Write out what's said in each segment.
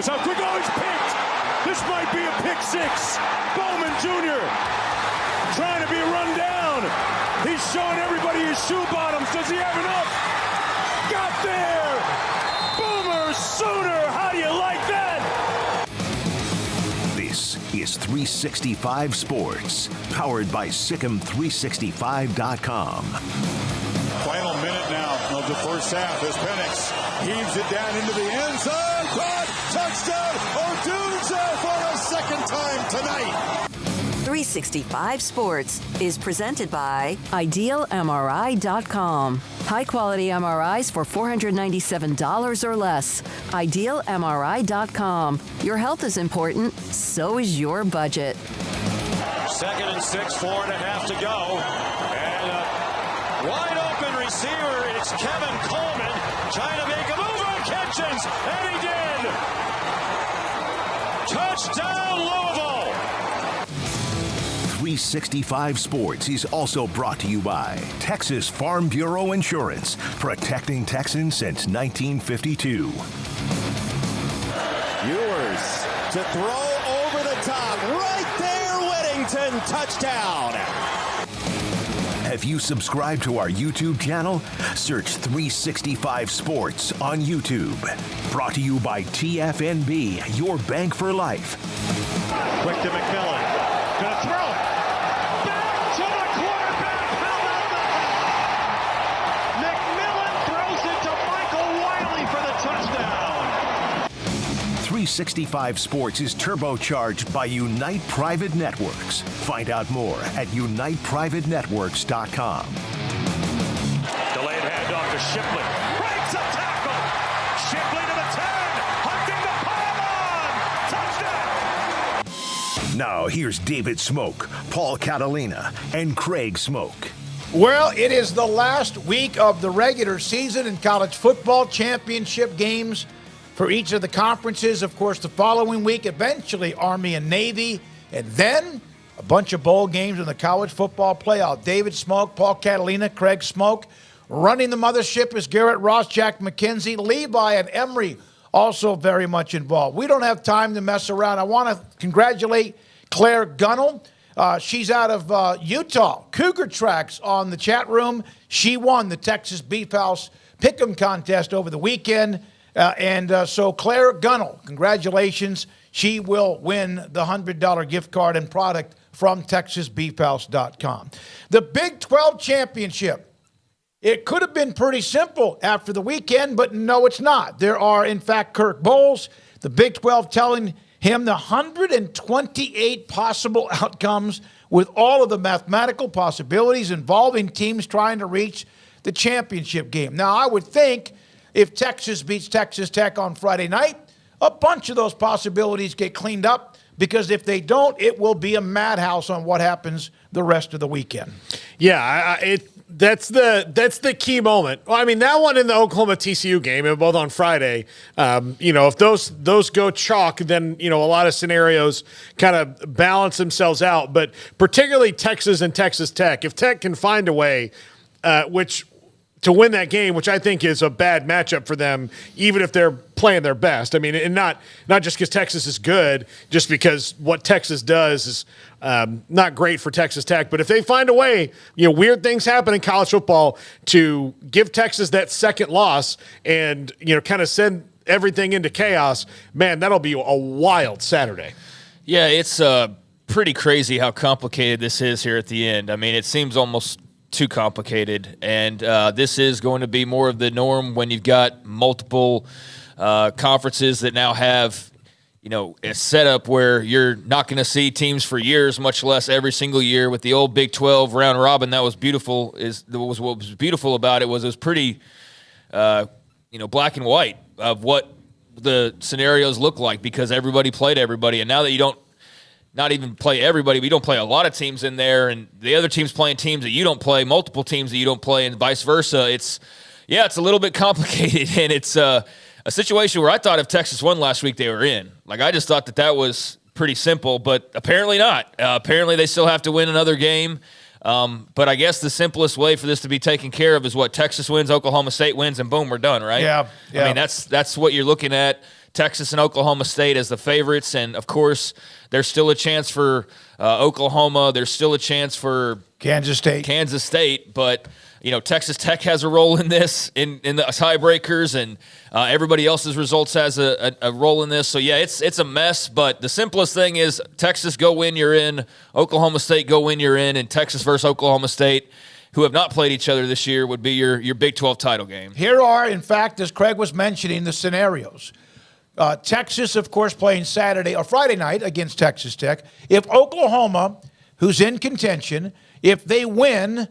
goes. How quick? Oh, he's picked. This might be a pick six. Bowman Jr. trying to be run down. He's showing everybody his shoe bottoms. Does he have enough? Got there. Boomer Sooner. How do you like that? This is 365 Sports, powered by Sikkim365.com. Final minute now of the first half as Penix heaves it down into the end zone. Caught! Touchdown! Odunze for a second time tonight. 365 Sports is presented by IdealMRI.com. High-quality MRIs for $497 or less. IdealMRI.com. Your health is important, so is your budget. 2nd and 6, 4.5 to go. And a wide open receiver. It's Kevin Coleman trying to make a move on catches. And he did. Touchdown, Louisville. 365 Sports is also brought to you by Texas Farm Bureau Insurance, protecting Texans since 1952. Ewers to throw over the top. Right there, Whittington. Touchdown. Have you subscribed to our YouTube channel? Search 365 Sports on YouTube. Brought to you by TFNB, your bank for life. Quick to McMillan. Gonna throw it. Back to the quarterback. How about that? McMillan throws it to Michael Wiley for the touchdown. 365 Sports is turbocharged by Unite Private Networks. Find out more at uniteprivatenetworks.com. Delayed handoff to Shipley. Breaks a tackle. Shipley to the 10. Hunting the pylon. Touchdown. Now here's David Smoak, Paul Catalina, and Craig Smoak. Well, it is the last week of the regular season in college football, championship games for each of the conferences. Of course, the following week, eventually Army and Navy, and then a bunch of bowl games in the college football playoff. David Smoak, Paul Catalina, Craig Smoak. Running the mothership is Garrett Ross, Jack McKenzie, Levi, and Emery also very much involved. We don't have time to mess around. I want to congratulate Claire Gunnell. She's out of Utah. Cougar Tracks on the chat room. She won the Texas Beef House Pick'em contest over the weekend. So Claire Gunnell, congratulations. She will win the $100 gift card and product from TexasBeefHouse.com. The Big 12 Championship. It could have been pretty simple after the weekend, but no, it's not. There are, in fact, Kirk Bowles, the Big 12 telling him the 128 possible outcomes with all of the mathematical possibilities involving teams trying to reach the championship game. Now, I would think if Texas beats Texas Tech on Friday night, a bunch of those possibilities get cleaned up, because if they don't, it will be a madhouse on what happens the rest of the weekend. Yeah, that's the key moment. Well, I mean, that one in the Oklahoma TCU game, and both on Friday, if those go chalk, then, a lot of scenarios kind of balance themselves out. But particularly Texas and Texas Tech, if Tech can find a way, to win that game, which I think is a bad matchup for them, even if they're playing their best. I mean, and not just because Texas is good, just because what Texas does is not great for Texas Tech. But if they find a way, weird things happen in college football, to give Texas that second loss and, kind of send everything into chaos, man, that'll be a wild Saturday. Yeah, it's pretty crazy how complicated this is here at the end. I mean, it seems almost too complicated, and this is going to be more of the norm when you've got multiple conferences that now have, a setup where you're not going to see teams for years, much less every single year. With the old Big 12 round robin, that was beautiful. What was beautiful about it was pretty, black and white of what the scenarios look like, because everybody played everybody, and now that you don't not even play everybody, we don't play a lot of teams in there, and the other team's playing teams that you don't play, multiple teams that you don't play, and vice versa. It's a little bit complicated, and it's a situation where I thought if Texas won last week, they were in. Like, I just thought that was pretty simple, but apparently not. Apparently they still have to win another game. But I guess the simplest way for this to be taken care of is what Texas wins, Oklahoma State wins, and boom, we're done, right? Yeah. I mean, that's what you're looking at. Texas and Oklahoma State as the favorites, and of course, there's still a chance for Oklahoma. There's still a chance for Kansas State, but Texas Tech has a role in this in the tiebreakers, and everybody else's results has a role in this. So yeah, it's a mess. But the simplest thing is Texas go win, you're in. Oklahoma State go win, you're in. And Texas versus Oklahoma State, who have not played each other this year, would be your Big 12 title game. Here are, in fact, as Craig was mentioning, the scenarios. Texas, of course, playing Saturday or Friday night against Texas Tech. If Oklahoma, who's in contention, if they win,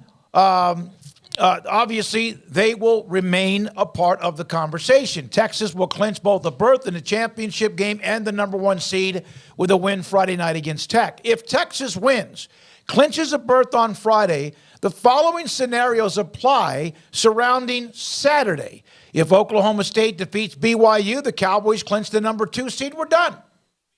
obviously they will remain a part of the conversation. Texas will clinch both a berth in the championship game and the number 1 seed with a win Friday night against Tech. If Texas wins, clinches a berth on Friday, the following scenarios apply surrounding Saturday. If Oklahoma State defeats BYU, the Cowboys clinch the number 2 seed. We're done.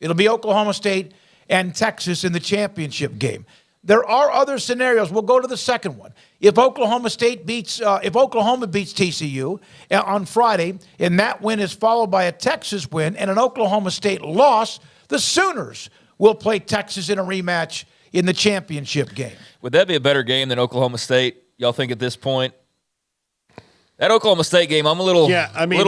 It'll be Oklahoma State and Texas in the championship game. There are other scenarios. We'll go to the second one. If Oklahoma beats TCU on Friday, and that win is followed by a Texas win and an Oklahoma State loss, the Sooners will play Texas in a rematch in the championship game. Would that be a better game than Oklahoma State, y'all think, at this point? That Oklahoma State game, I'm a little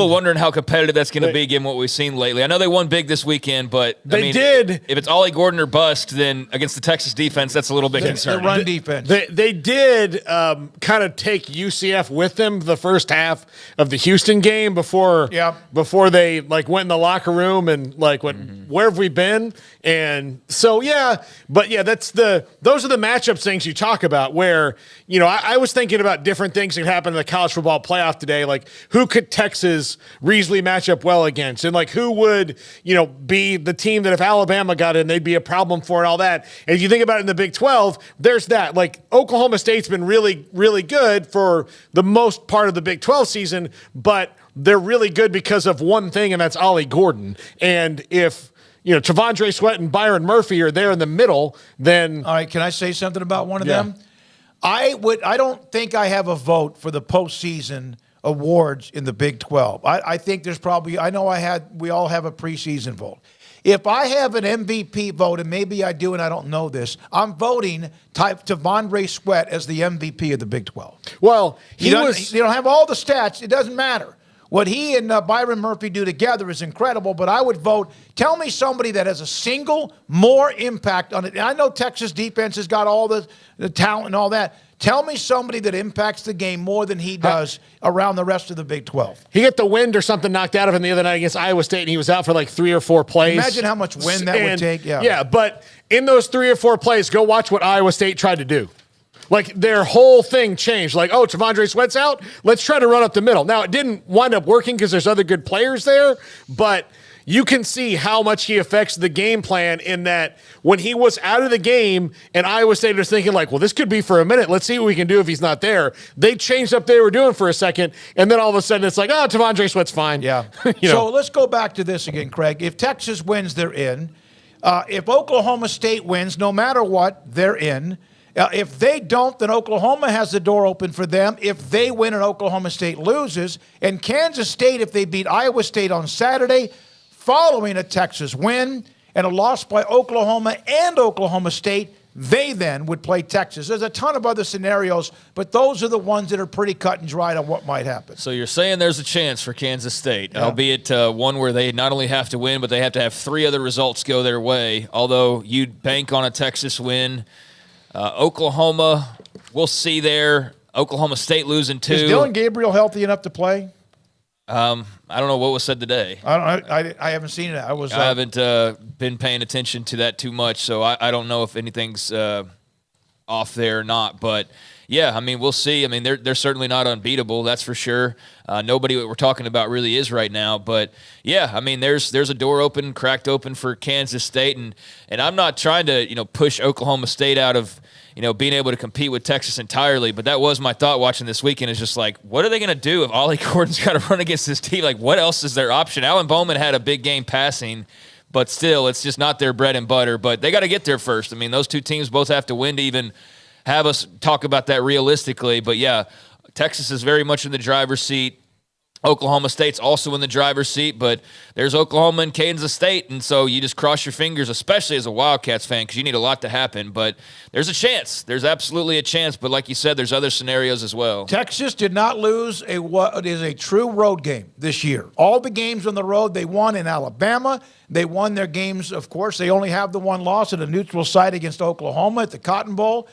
wondering how competitive that's going to be given what we've seen lately. I know they won big this weekend, but if it's Ollie Gordon or bust, then against the Texas defense, that's a little bit concerning. The run defense. They did kind of take UCF with them the first half of the Houston game before they went in the locker room and went, where have we been? And so those are the matchup things you talk about where, I was thinking about different things that happened in the college football playoff today, like who could Texas reasonably match up well against, and who would be the team that if Alabama got in, they'd be a problem for, and all that. And if you think about it in the Big 12, there's that. Oklahoma State's been really, really good for the most part of the Big 12 season, but they're really good because of one thing, and that's Ollie Gordon. And if Tavondre Sweat and Byron Murphy are there in the middle, then all right. Can I say something about one of them? I don't think I have a vote for the postseason awards in the Big 12. I think there's probably, we all have a preseason vote. If I have an MVP vote, and maybe I do and I don't know this, I'm voting Tavondre Sweat as the MVP of the Big 12. Well, you don't have all the stats. It doesn't matter. What he and Byron Murphy do together is incredible, but I would vote, tell me somebody that has a single more impact on it. And I know Texas defense has got all the talent and all that. Tell me somebody that impacts the game more than he does around the rest of the Big 12. He got the wind or something knocked out of him the other night against Iowa State, and he was out for 3 or 4 plays. Imagine how much wind that would take. Yeah, but in those 3 or 4 plays, go watch what Iowa State tried to do. Their whole thing changed. Tavondre Sweat's out. Let's try to run up the middle. Now, it didn't wind up working because there's other good players there, but you can see how much he affects the game plan in that when he was out of the game and Iowa State was thinking this could be for a minute. Let's see what we can do if he's not there. They changed up what they were doing for a second, and then all of a sudden it's Tavondre Sweat's fine. Yeah. So let's go back to this again, Craig. If Texas wins, they're in. If Oklahoma State wins, no matter what, they're in. If they don't, then Oklahoma has the door open for them. If they win and Oklahoma State loses, and Kansas State, if they beat Iowa State on Saturday, following a Texas win and a loss by Oklahoma and Oklahoma State, they then would play Texas. There's a ton of other scenarios, but those are the ones that are pretty cut and dried on what might happen. So you're saying there's a chance for Kansas State, albeit one where they not only have to win, but they have to have 3 other results go their way, although you'd bank on a Texas win. Oklahoma, we'll see there. Oklahoma State losing 2. Is Dylan Gabriel healthy enough to play? I don't know what was said today. I haven't seen it. I haven't been paying attention to that too much, so I don't know if anything's off there or not. But yeah, we'll see. They're certainly not unbeatable, that's for sure. Nobody what we're talking about really is right now. But yeah, there's a door cracked open for Kansas State, and I'm not trying to push Oklahoma State out of being able to compete with Texas entirely. But that was my thought watching this weekend, is just what are they going to do if Ollie Gordon's got to run against this team? What else is their option? Alan Bowman had a big game passing, but still, it's just not their bread and butter. But they got to get there first. Those two teams both have to win to even have us talk about that realistically. But yeah, Texas is very much in the driver's seat. Oklahoma State's also in the driver's seat, but there's Oklahoma and Kansas State, and so you just cross your fingers, especially as a Wildcats fan, because you need a lot to happen. But there's a chance. There's absolutely a chance, but like you said, there's other scenarios as well. Texas did not lose what is a true road game this year. All the games on the road, they won in Alabama. They won their games, of course. They only have the one loss at a neutral site against Oklahoma at the Cotton Bowl.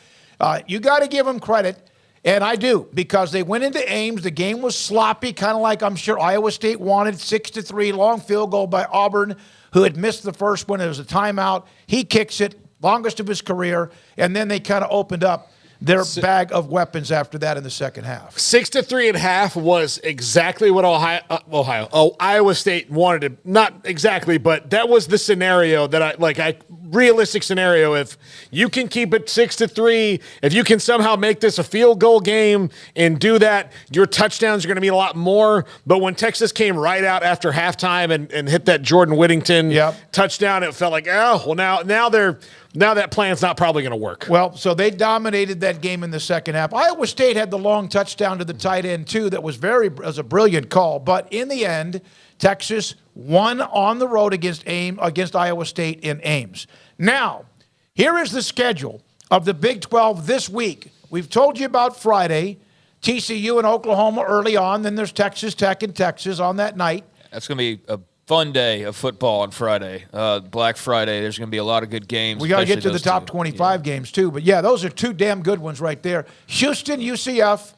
You got to give them credit. And I do, because they went into Ames. The game was sloppy, kind of like I'm sure Iowa State wanted, 6-3, long field goal by Auburn, who had missed the first one. It was a timeout. He kicks it, longest of his career, and then they kind of opened up their bag of weapons after that in the second half. 6-3 at half was exactly what Iowa State wanted to. Not exactly, but that was the scenario that realistic scenario. If you can keep it 6-3, if you can somehow make this a field goal game and do that, your touchdowns are going to be a lot more. But when Texas came right out after halftime and hit that Jordan Whittington touchdown, it felt like, now that plan's not probably going to work. Well, so they dominated that game in the second half. Iowa State had the long touchdown to the tight end, too, that was a brilliant call. But in the end, Texas won on the road against Iowa State in Ames. Now, here is the schedule of the Big 12 this week. We've told you about Friday, TCU and Oklahoma early on. Then there's Texas Tech and Texas on that night. That's going to be a fun day of football on Friday, Black Friday. There's going to be a lot of good games. We got to get to the top 25 games, too. But, yeah, those are two damn good ones right there. Houston, UCF,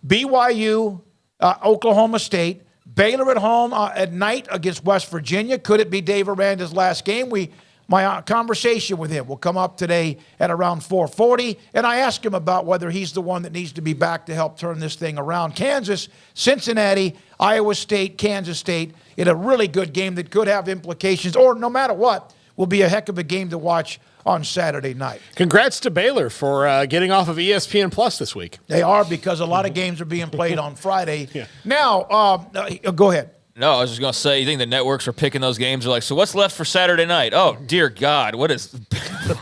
BYU, Oklahoma State, Baylor at home at night against West Virginia. Could it be Dave Aranda's last game? My conversation with him will come up today at around 4:40, and I asked him about whether he's the one that needs to be back to help turn this thing around. Kansas, Cincinnati, Iowa State, Kansas State in a really good game that could have implications, or no matter what, will be a heck of a game to watch on Saturday night. Congrats to Baylor for getting off of ESPN Plus this week. They are, because a lot of games are being played on Friday. Yeah. Now, go ahead. No, I was just going to say, you think the networks are picking those games? They're like, so what's left for Saturday night? Oh, dear God, what is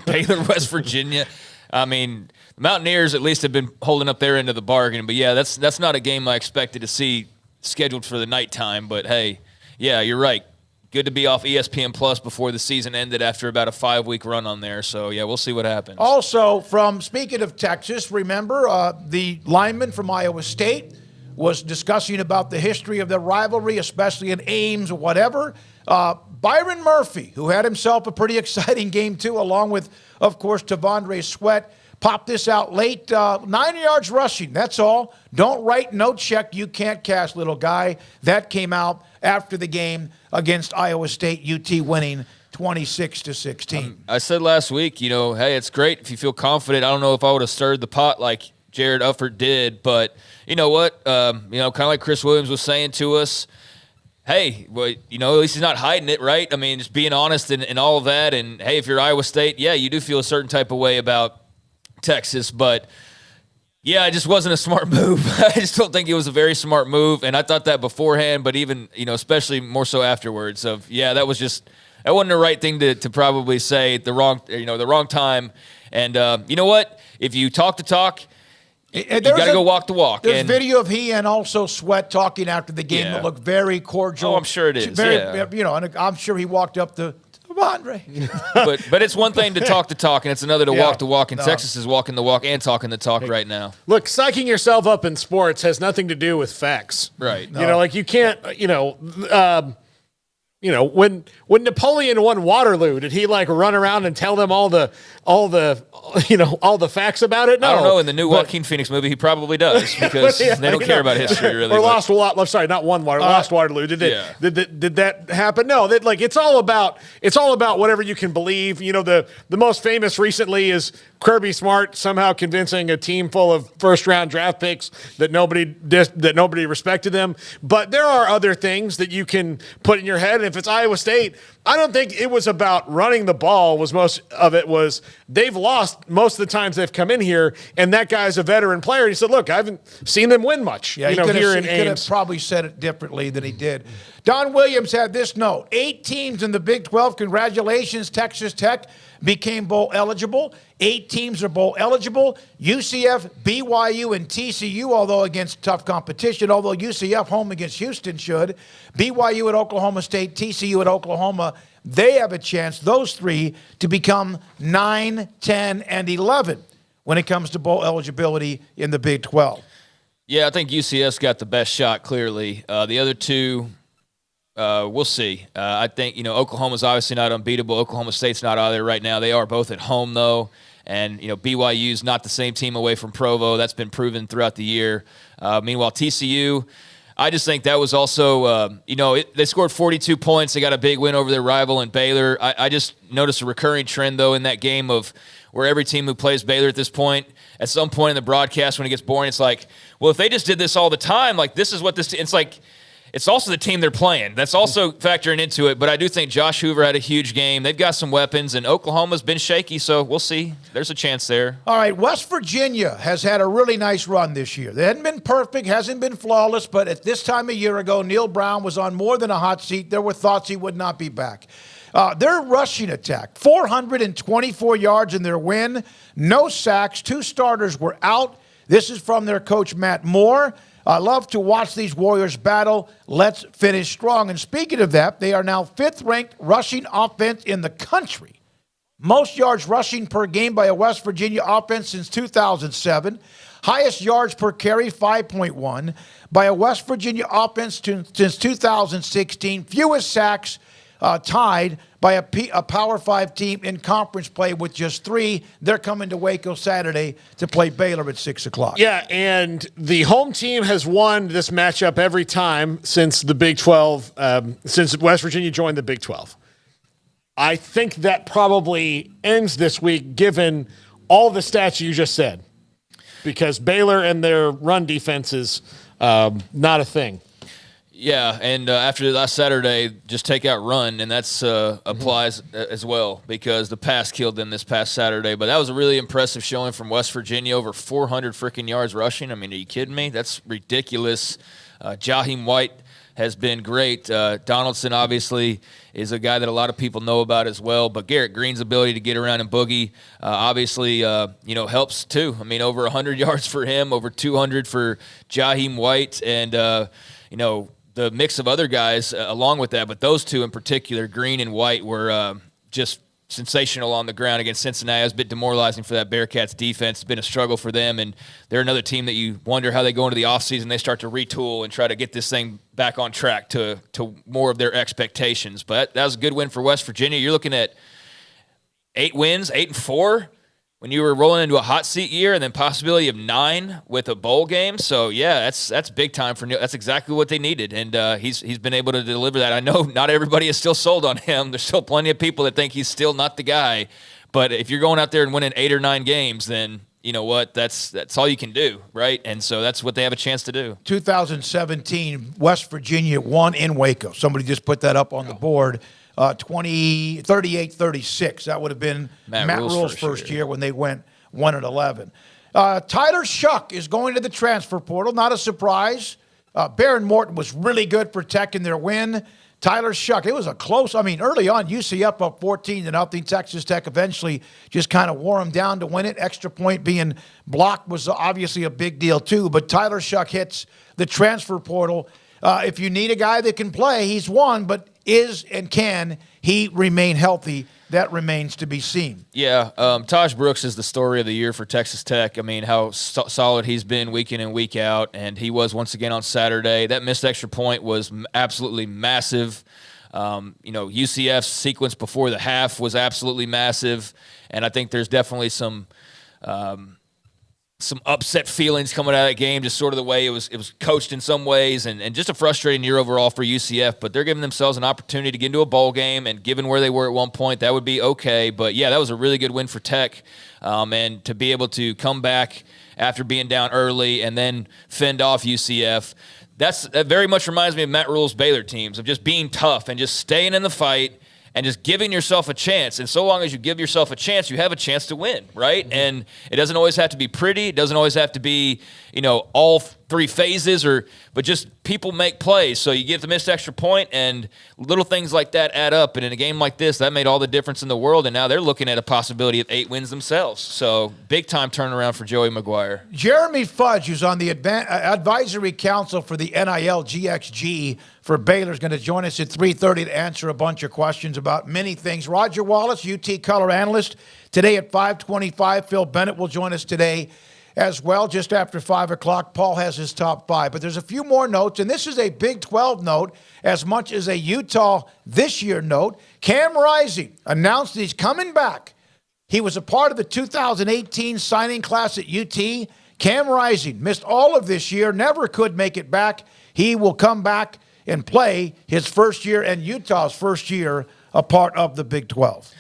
Baylor, West Virginia? I mean, the Mountaineers at least have been holding up their end of the bargain. But, yeah, that's not a game I expected to see scheduled for the nighttime. But, hey, yeah, you're right. Good to be off ESPN Plus before the season ended after about a 5-week run on there. So, yeah, we'll see what happens. Also, speaking of Texas, remember the lineman from Iowa State was discussing about the history of the rivalry, especially in Ames or whatever. Byron Murphy, who had himself a pretty exciting game too, along with, of course, Tavondre Sweat, popped this out late. 9 yards rushing, that's all. Don't write no check you can't cash, little guy. That came out after the game against Iowa State, UT winning 26-16. I said last week, hey, it's great if you feel confident. I don't know if I would have stirred the pot like Jared Ufford did, but you know what? Kind of like Chris Williams was saying to us, hey, well, at least he's not hiding it, right? I mean, just being honest and all of that. And, hey, if you're Iowa State, yeah, you do feel a certain type of way about Texas. But, yeah, it just wasn't a smart move. I just don't think it was a very smart move. And I thought that beforehand, but even, especially more so afterwards of, yeah, that wasn't the right thing to probably say at the wrong time. And you know what? If you talk the talk, you got to go walk the walk. There's video of he and also Sweat talking after the game that looked very cordial. Oh, I'm sure it is. And I'm sure he walked up to Andre. but it's one thing to talk the talk, and it's another to walk the walk, and Texas is walking the walk and talking the talk right now. Look, psyching yourself up in sports has nothing to do with facts. Right. No. You can't, when Napoleon won Waterloo, did he run around and tell them all the facts about it? No. I don't know. In the new Joaquin Phoenix movie, he probably does because they don't care about history really. Or Lost Waterloo. Did that happen? No. It's all about whatever you can believe. The most famous recently is Kirby Smart somehow convincing a team full of first-round draft picks that nobody respected them. But there are other things that you can put in your head. And if it's Iowa State, I don't think it was about running the ball. Most of it was they've lost most of the times they've come in here, and that guy's a veteran player. He said, "Look, I haven't seen them win much." Yeah, he could have probably said it differently than he did. Don Williams had this note: 8 teams in the Big 12. Congratulations, Texas Tech became bowl eligible. 8 teams are bowl eligible. UCF, BYU, and TCU, although against tough competition, although UCF home against Houston should. BYU at Oklahoma State, TCU at Oklahoma, they have a chance, those 3, to become 9, 10, and 11 when it comes to bowl eligibility in the Big 12. Yeah, I think UCF's got the best shot, clearly. The other 2, we'll see. I think, Oklahoma's obviously not unbeatable. Oklahoma State's not either right now. They are both at home, though. And, BYU's not the same team away from Provo. That's been proven throughout the year. Meanwhile, TCU, I just think that was also, they scored 42 points. They got a big win over their rival in Baylor. I just noticed a recurring trend, though, in that game of where every team who plays Baylor at this point, at some point in the broadcast when it gets boring, it's like, well, if they just did this all the time, like this is what this – it's like – it's also the team they're playing. That's also factoring into it. But I do think Josh Hoover had a huge game. They've got some weapons, and Oklahoma's been shaky, so we'll see. There's a chance there. All right, West Virginia has had a really nice run this year. They hadn't been perfect, hasn't been flawless, but at this time a year ago, Neil Brown was on more than a hot seat. There were thoughts he would not be back. Their rushing attack, 424 yards in their win, no sacks, 2 starters were out. This is from their coach, Matt Moore. I love to watch these Warriors battle. Let's finish strong. And speaking of that, they are now 5th-ranked rushing offense in the country. Most yards rushing per game by a West Virginia offense since 2007. Highest yards per carry, 5.1, by a West Virginia offense since 2016. Fewest sacks, tied by a Power 5 team in conference play with just 3. They're coming to Waco Saturday to play Baylor at 6 o'clock. Yeah, and the home team has won this matchup every time since the Big 12, since West Virginia joined the Big 12. I think that probably ends this week given all the stats you just said, because Baylor and their run defense is not a thing. Yeah, and after last Saturday, just take out run, and that's applies as well, because the pass killed them this past Saturday. But that was a really impressive showing from West Virginia, over 400 freaking yards rushing. I mean, are you kidding me? That's ridiculous. Jaheim White has been great. Donaldson, obviously, is a guy that a lot of people know about as well. But Garrett Green's ability to get around and boogie, obviously, helps too. I mean, over 100 yards for him, over 200 for Jaheim White, and, the mix of other guys along with that, but those 2 in particular, Green and White, were just sensational on the ground against Cincinnati. It was a bit demoralizing for that Bearcats defense. It's been a struggle for them, and they're another team that you wonder how they go into the offseason. They start to retool and try to get this thing back on track to more of their expectations. But that was a good win for West Virginia. You're looking at 8 wins, 8-4. When you were rolling into a hot seat year, and then possibility of 9 with a bowl game. So, yeah, that's big time for Neil. That's exactly what they needed, and he's been able to deliver that. I know not everybody is still sold on him. There's still plenty of people that think he's still not the guy. But if you're going out there and winning 8 or 9 games, then you know what? That's all you can do, right? And so that's what they have a chance to do. 2017, West Virginia won in Waco. Somebody just put that up on the board. 38-36. That would have been Matt Rule's first year when they went 1-11. Tyler Shuck is going to the transfer portal. Not a surprise. Baron Morton was really good protecting their win. Tyler Shuck, it was a close, early on, UCF up 14-0. Texas Tech eventually just kind of wore them down to win it. Extra point being blocked was obviously a big deal too, but Tyler Shuck hits the transfer portal. If you need a guy that can play, he's one, but is and can he remain healthy? That remains to be seen. Yeah, Taj Brooks is the story of the year for Texas Tech. How solid he's been week in and week out, and he was once again on Saturday. That missed extra point was absolutely massive. UCF's sequence before the half was absolutely massive, and I think there's definitely some upset feelings coming out of that game, just sort of the way it was coached in some ways, and just a frustrating year overall for UCF. But they're giving themselves an opportunity to get into a bowl game, and given where they were at one point, that would be okay. But, yeah, that was a really good win for Tech, and to be able to come back after being down early and then fend off UCF, that very much reminds me of Matt Rule's Baylor teams, of just being tough and just staying in the fight and just giving yourself a chance. And so long as you give yourself a chance, you have a chance to win, right? Mm-hmm. And it doesn't always have to be pretty. It doesn't always have to be, all three phases, but just people make plays. So you get the missed extra point, and little things like that add up. And in a game like this, that made all the difference in the world. And now they're looking at a possibility of 8 wins themselves. So big time turnaround for Joey Maguire. Jeremy Fudge, who's on the advisory council for the NIL GXG for Baylor, is going to join us at 3:30 to answer a bunch of questions about many things. Roger Wallace, UT color analyst, today at 5:25. Phil Bennett will join us today as well, just after 5 o'clock. Paul has his top 5. But there's a few more notes, and this is a Big 12 note as much as a Utah this year note. Cam Rising announced that he's coming back. He was a part of the 2018 signing class at UT. Cam Rising missed all of this year, never could make it back. He will come back and play his first year and Utah's first year a part of the Big 12.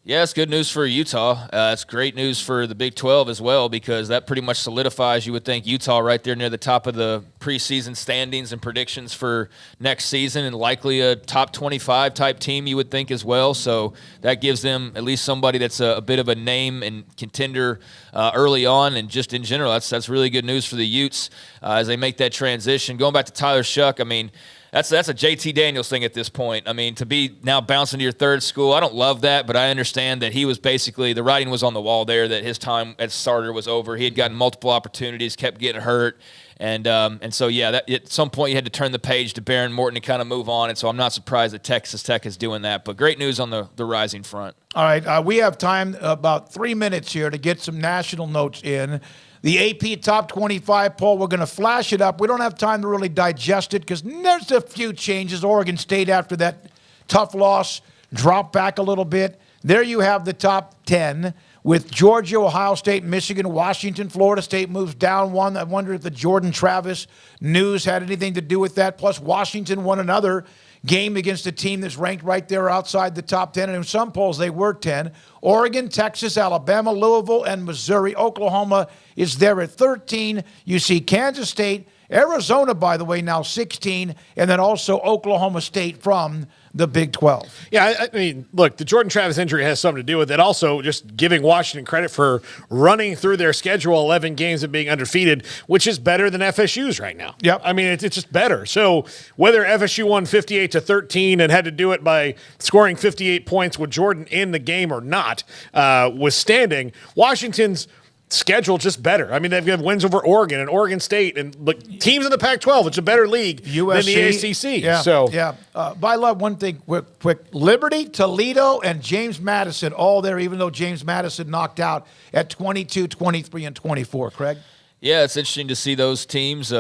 Yeah, it's good news for Utah. It's great news for the Big 12 as well, because that pretty much solidifies, you would think, Utah right there near the top of the preseason standings and predictions for next season, and likely a top 25 type team, you would think, as well. So that gives them at least somebody that's a bit of a name and contender early on, and just in general, that's really good news for the Utes as they make that transition. Going back to Tyler Shuck, I mean, that's a JT Daniels thing at this point. I mean, to be now bouncing to your third school, I don't love that, but I understand that he was basically, the writing was on the wall there that his time at starter was over. He had gotten multiple opportunities, kept getting hurt. And so, yeah, that, at some point you had to turn the page to Baron Morton to kind of move on. And so I'm not surprised that Texas Tech is doing that. But great news on the rising front. All right, we have time, about 3 minutes here, to get some national notes in. The AP Top 25 poll, we're going to flash it up. We don't have time to really digest it because there's a few changes. Oregon State, after that tough loss, dropped back a little bit. There you have the top 10 with Georgia, Ohio State, Michigan, Washington, Florida State moves down one. I wonder if the Jordan Travis news had anything to do with that. Plus, Washington won another game against a team that's ranked right there outside the top 10. And in some polls, they were 10. Oregon, Texas, Alabama, Louisville, and Missouri. Oklahoma is there at 13. You see Kansas State, Arizona, by the way, now 16, and then also Oklahoma State from the Big 12. Yeah, I mean, look, the Jordan Travis injury has something to do with it. Also, just giving Washington credit for running through their schedule 11 games and being undefeated, which is better than FSU's right now. Yep. I mean, it's just better. So whether FSU won 58-13 and had to do it by scoring 58 points with Jordan in the game or not, withstanding, Washington's schedule just better. I mean, they've got wins over Oregon and Oregon State and teams in the Pac-12. It's a better league USC, than the ACC. Yeah, so yeah. By love, one thing quick. Liberty, Toledo, and James Madison all there, even though James Madison knocked out at 22, 23, and 24. Craig? Yeah, it's interesting to see those teams.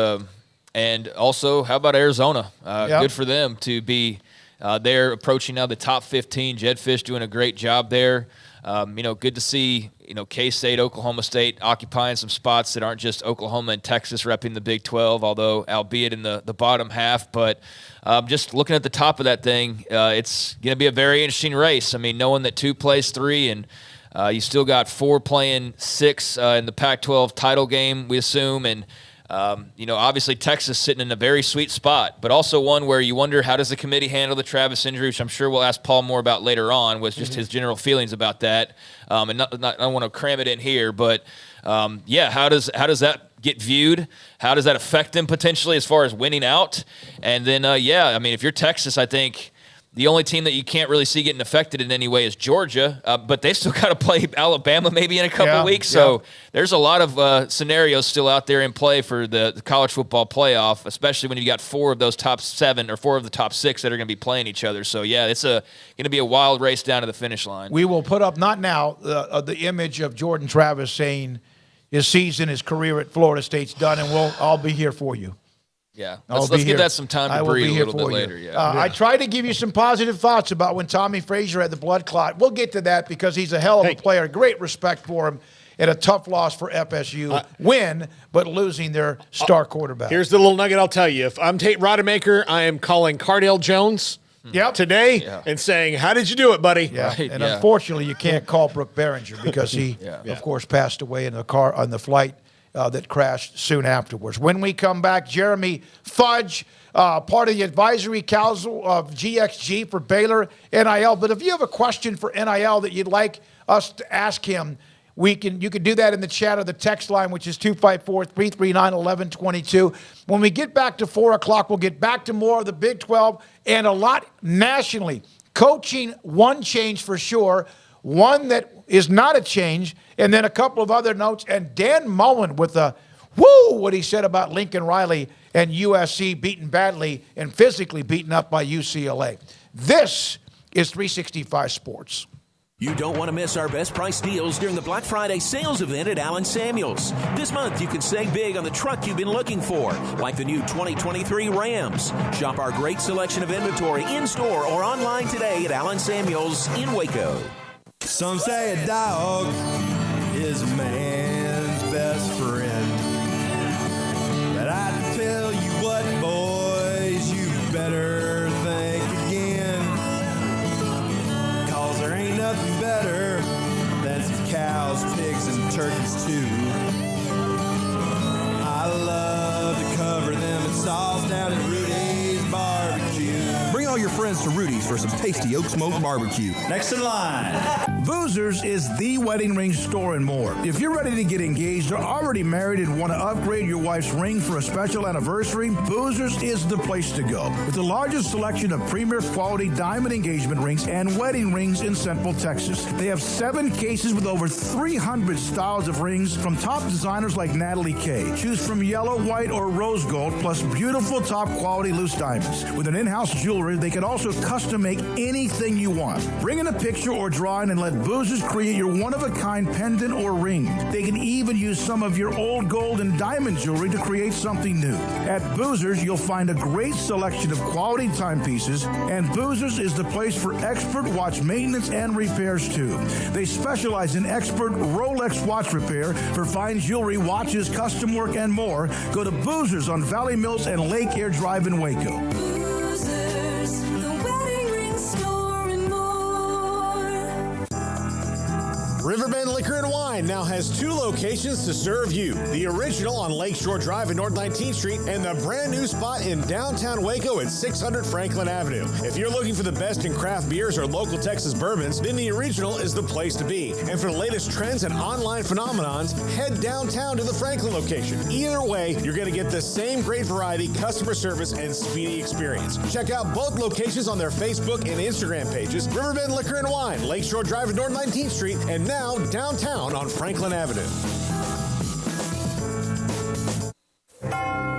And also, how about Arizona? Yep. Good for them to be there approaching now the top 15. Jed Fish doing a great job there. Good to see, K-State, Oklahoma State occupying some spots that aren't just Oklahoma and Texas repping the Big 12, although albeit in the bottom half. But just looking at the top of that thing, it's going to be a very interesting race. I mean, knowing that 2 plays 3 and you still got 4 playing 6 in the Pac-12 title game, we assume, and obviously Texas sitting in a very sweet spot, but also one where you wonder how does the committee handle the Travis injury, which I'm sure we'll ask Paul more about later on, was just his general feelings about that. And I don't want to cram it in here, but how does that get viewed? How does that affect them potentially as far as winning out? And then, if you're Texas, I think the only team that you can't really see getting affected in any way is Georgia, but they still got to play Alabama maybe in a couple weeks. So there's a lot of scenarios still out there in play for the college football playoff, especially when you got 4 of those top 7 or 4 of the top 6 that are going to be playing each other. So, yeah, it's going to be a wild race down to the finish line. We will put up, not now, the image of Jordan Travis saying his season, his career at Florida State's done, and I'll be here for you. Yeah, let's give that some time to breathe a little bit later. Yeah. I tried to give you some positive thoughts about when Tommy Frazier had the blood clot. We'll get to that because he's a hell of a player. Great respect for him. And a tough loss for FSU. Win, but losing their star quarterback. Here's the little nugget I'll tell you. If I'm Tate Rodemaker, I am calling Cardale Jones today and saying, how did you do it, buddy? Yeah. Right, and unfortunately, you can't call Brooke Behringer because he, of course, passed away in the car on the flight that crashed soon afterwards. When we come back, Jeremy Fudge, part of the advisory council of GXG for Baylor NIL. But if you have a question for NIL that you'd like us to ask him, You can do that in the chat or the text line, which is 254-339-1122. When we get back to 4 o'clock, we'll get back to more of the Big 12 and a lot nationally. Coaching, one change for sure, one that is not a change, and then a couple of other notes. And Dan Mullen with what he said about Lincoln Riley and USC beaten badly and physically beaten up by UCLA. This is 365 Sports. You don't want to miss our best price deals during the Black Friday sales event at Allen Samuels. This month, you can save big on the truck you've been looking for, like the new 2023 Rams. Shop our great selection of inventory in-store or online today at Allen Samuels in Waco. Some say a dog is a man's best friend. But I tell you what, boys, you better think again. 'Cause there ain't nothing better than some cows, pigs, and turkeys too. I love to cover them in sauce down at Rudy's Barbecue. Bring all your friends to Rudy's for some tasty oak smoke barbecue. Next in line. Boozers is the wedding ring store and more. If you're ready to get engaged or already married and want to upgrade your wife's ring for a special anniversary, Boozers is the place to go. With the largest selection of premier quality diamond engagement rings and wedding rings in Central Texas. They have 7 cases with over 300 styles of rings from top designers like Natalie Kay. Choose from yellow, white, or rose gold, plus beautiful top quality loose diamonds. With an in-house jewelry, they can also custom make anything you want. Bring in a picture or drawing and let Boozers create your one-of-a-kind pendant or ring. They can even use some of your old gold and diamond jewelry to create something new. At Boozers, you'll find a great selection of quality timepieces, and Boozers is the place for expert watch maintenance and repairs too. They specialize in expert Rolex watch repair for fine jewelry, watches, custom work, and more. Go to Boozers on Valley Mills and Lake Air Drive in Waco. Riverbend Liquor and Wine now has 2 locations to serve you. The original on Lakeshore Drive at North 19th Street and the brand new spot in downtown Waco at 600 Franklin Avenue. If you're looking for the best in craft beers or local Texas bourbons, then the original is the place to be. And for the latest trends and online phenomenons, head downtown to the Franklin location. Either way, you're going to get the same great variety, customer service, and speedy experience. Check out both locations on their Facebook and Instagram pages. Riverbend Liquor and Wine, Lakeshore Drive at North 19th Street, and now downtown on Franklin Avenue.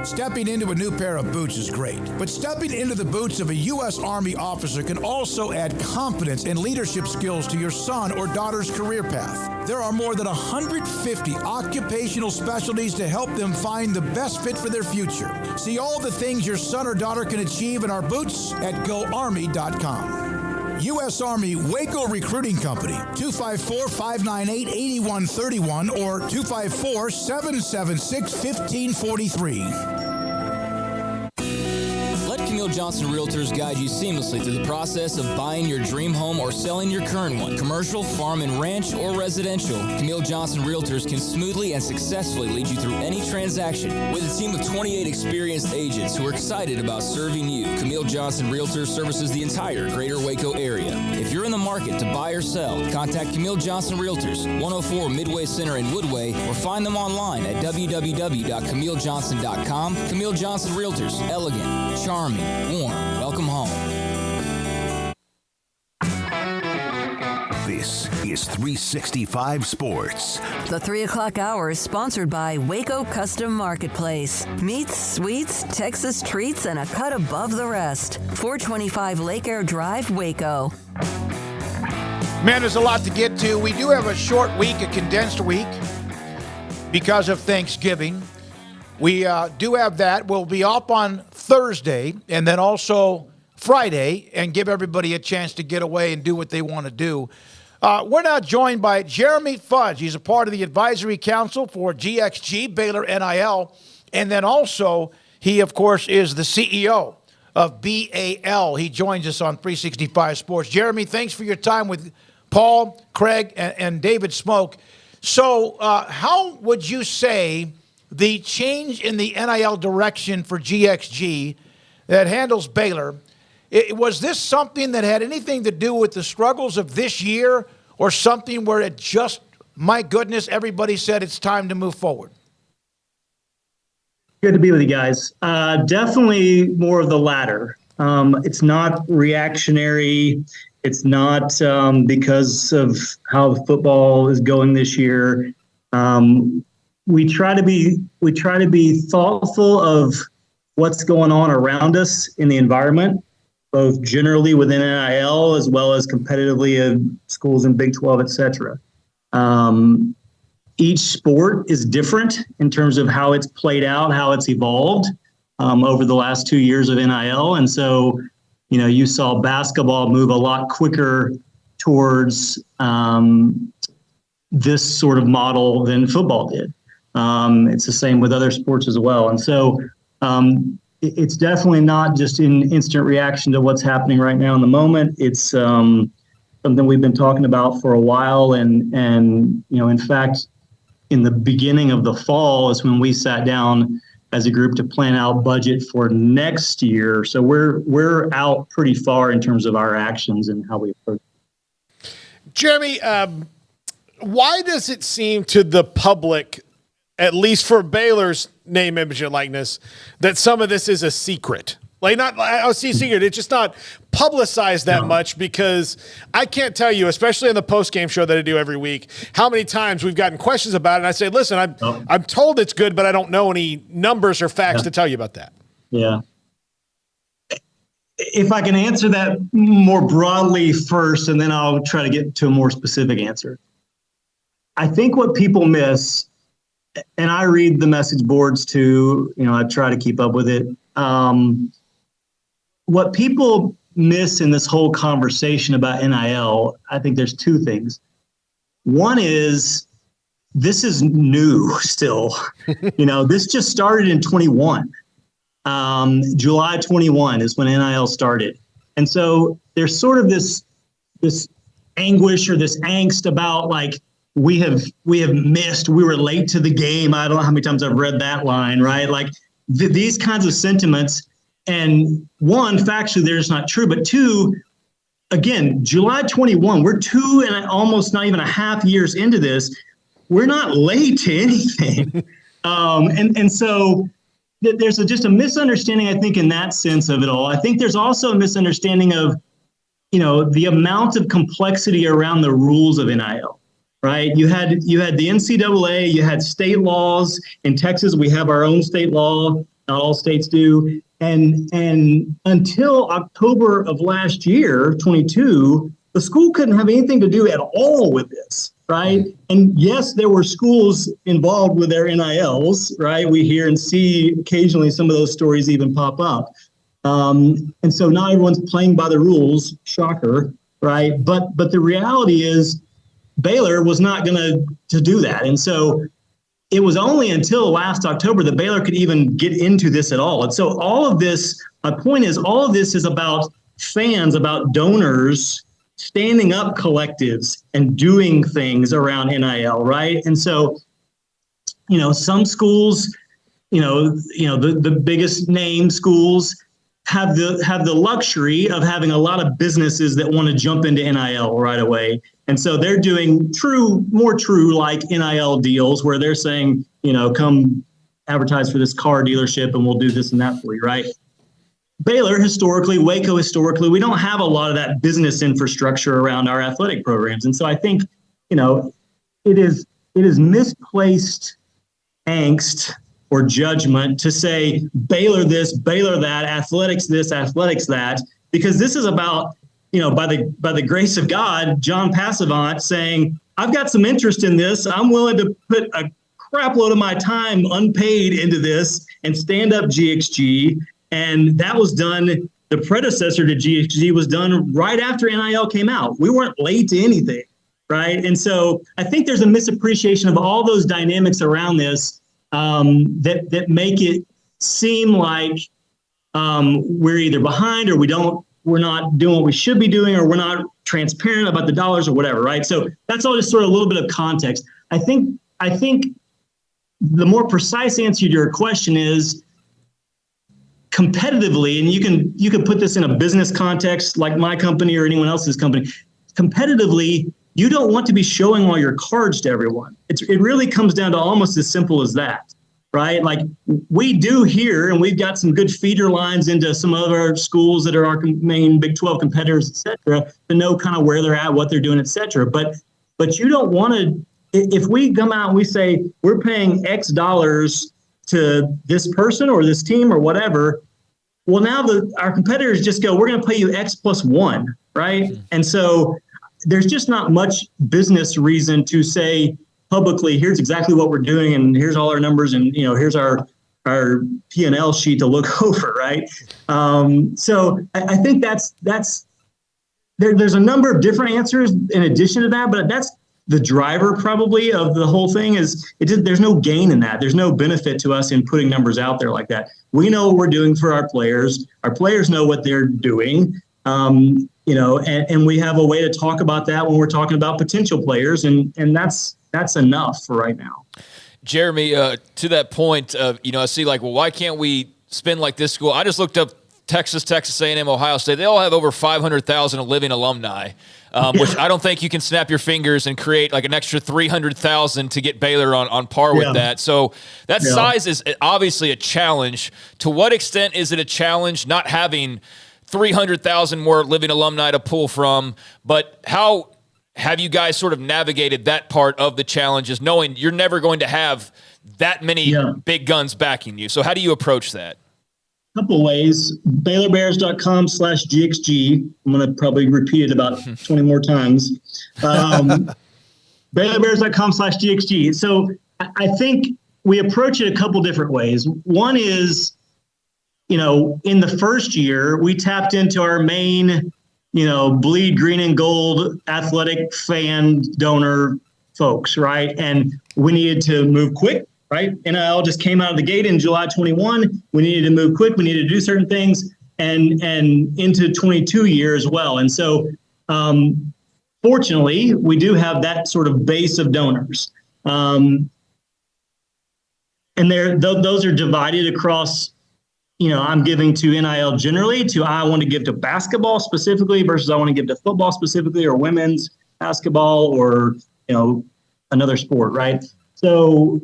Stepping into a new pair of boots is great, but stepping into the boots of a U.S. Army officer can also add confidence and leadership skills to your son or daughter's career path. There are more than 150 occupational specialties to help them find the best fit for their future. See all the things your son or daughter can achieve in our boots at GoArmy.com. U.S. Army Waco Recruiting Company, 254-598-8131 or 254-776-1543. Camille Johnson Realtors guide you seamlessly through the process of buying your dream home or selling your current one. Commercial, farm and ranch, or residential, Camille Johnson Realtors can smoothly and successfully lead you through any transaction. With a team of 28 experienced agents who are excited about serving you, Camille Johnson Realtors services the entire greater Waco area. If you're in the market to buy or sell, contact Camille Johnson Realtors, 104 Midway Center in Woodway, or find them online at www.camillejohnson.com. Camille Johnson Realtors, elegant, charming, warm. Welcome home. This is 365 Sports. The 3 o'clock hour is sponsored by Waco Custom Marketplace. Meats, sweets, Texas treats, and a cut above the rest. 425 Lake Air Drive, Waco. Man, there's a lot to get to. We do have a short week, a condensed week, because of Thanksgiving. We do have that. We'll be up on Thursday and then also Friday and give everybody a chance to get away and do what they want to do. We're now joined by Jeremy Fudge. He's a part of the advisory council for GXG, Baylor NIL. And then also, he, of course, is the CEO of BAL. He joins us on 365 Sports. Jeremy, thanks for your time with Paul, Craig, and David Smoak. So how would you say the change in the NIL direction for GXG that handles Baylor, was this something that had anything to do with the struggles of this year or something where it just my goodness, everybody said it's time to move forward? Good to be with you guys. Definitely more of the latter. It's not reactionary. It's not because of how the football is going this year. We try to be thoughtful of what's going on around us in the environment, both generally within NIL as well as competitively in schools in Big 12, et cetera. Each sport is different in terms of how it's played out, how it's evolved over the last 2 years of NIL. And so, you saw basketball move a lot quicker towards this sort of model than football did. It's the same with other sports as well. And so it's definitely not just an instant reaction to what's happening right now in the moment. It's something we've been talking about for a while. And in fact, in the beginning of the fall is when we sat down as a group to plan out budget for next year. So we're out pretty far in terms of our actions and how we approach it. Jeremy, why does it seem to the public, at least for Baylor's name, image, and likeness, that some of this is a secret? Like, not, I see secret. It's just not publicized that much, because I can't tell you, especially on the post-game show that I do every week, how many times we've gotten questions about it. And I say, listen, I'm told it's good, but I don't know any numbers or facts to tell you about that. Yeah. If I can answer that more broadly first, and then I'll try to get to a more specific answer. I think what people miss, and I read the message boards too, I try to keep up with it. What people miss in this whole conversation about NIL, I think there's two things. One is this is new still. This just started in 21. July 21 is when NIL started. And so there's sort of this anguish or this angst about, like, we have missed, we were late to the game. I don't know how many times I've read that line, right? Like these kinds of sentiments. And one, factually, they're just not true. But two, again, July 21, we're 2 and almost not even a half years into this. We're not late to anything. And so there's just a misunderstanding, I think, in that sense of it all. I think there's also a misunderstanding of, the amount of complexity around the rules of NIL. Right. You had the NCAA, you had state laws. In Texas, we have our own state law. Not all states do. And until October of last year, 22, the school couldn't have anything to do at all with this. Right. And yes, there were schools involved with their NILs. Right. We hear and see occasionally some of those stories even pop up. And so not everyone's playing by the rules. Shocker. Right. But the reality is, Baylor was not going to do that. And so it was only until last October that Baylor could even get into this at all. And so all of this, my point is, all of this is about fans, about donors standing up collectives and doing things around NIL, right? And so, some schools, the biggest name schools have the luxury of having a lot of businesses that want to jump into NIL right away. And so they're doing more true like NIL deals where they're saying, come advertise for this car dealership and we'll do this and that for you, right? Baylor historically, Waco historically, we don't have a lot of that business infrastructure around our athletic programs. And so I think, it is misplaced angst or judgment to say Baylor this, Baylor that, athletics this, athletics that, because this is about, by the grace of God, John Passavant saying, I've got some interest in this. I'm willing to put a crap load of my time unpaid into this and stand up GXG. And that was done, the predecessor to GXG was done right after NIL came out. We weren't late to anything, right? And so I think there's a misappreciation of all those dynamics around this that make it seem like we're either behind or we're not doing what we should be doing, or we're not transparent about the dollars or whatever, right? So that's all just sort of a little bit of context. I think the more precise answer to your question is competitively, and you can put this in a business context like my company or anyone else's company. Competitively, you don't want to be showing all your cards to everyone. It really comes down to almost as simple as that, right? Like we do here, and we've got some good feeder lines into some other schools that are our main Big 12 competitors, et cetera, to know kind of where they're at, what they're doing, et cetera. But you don't want to, if we come out and we say we're paying X dollars to this person or this team or whatever, well, now our competitors just go, we're going to pay you X plus 1, right? And so there's just not much business reason to say publicly, here's exactly what we're doing, and here's all our numbers, and here's our P&L sheet to look over, right? So I think there's a number of different answers in addition to that, but that's the driver probably of the whole thing is there's no gain in that. There's no benefit to us in putting numbers out there like that. We know what we're doing for our players. Our players know what they're doing. And we have a way to talk about that when we're talking about potential players, and that's enough for right now. Jeremy, to that point of, I see like, well, why can't we spend like this school? I just looked up Texas A&M, Ohio State. They all have over 500,000 living alumni, which I don't think you can snap your fingers and create like an extra 300,000 to get Baylor on par with that. So that size is obviously a challenge. To what extent is it a challenge not having 300,000 more living alumni to pull from? But how have you guys sort of navigated that part of the challenges, knowing you're never going to have that many big guns backing you? So how do you approach that? Couple ways. BaylorBears.com/GXG. I'm going to probably repeat it about 20 more times. BaylorBears.com/GXG. So I think we approach it a couple different ways. One is, in the first year, we tapped into our main, bleed green and gold athletic fan donor folks, right? And we needed to move quick. Right? NIL just came out of the gate in July 21. We needed to move quick. We needed to do certain things and into 22 year as well. And so fortunately, we do have that sort of base of donors. And those are divided across, I'm giving to NIL generally, to I want to give to basketball specifically versus I want to give to football specifically, or women's basketball, or, another sport, right? So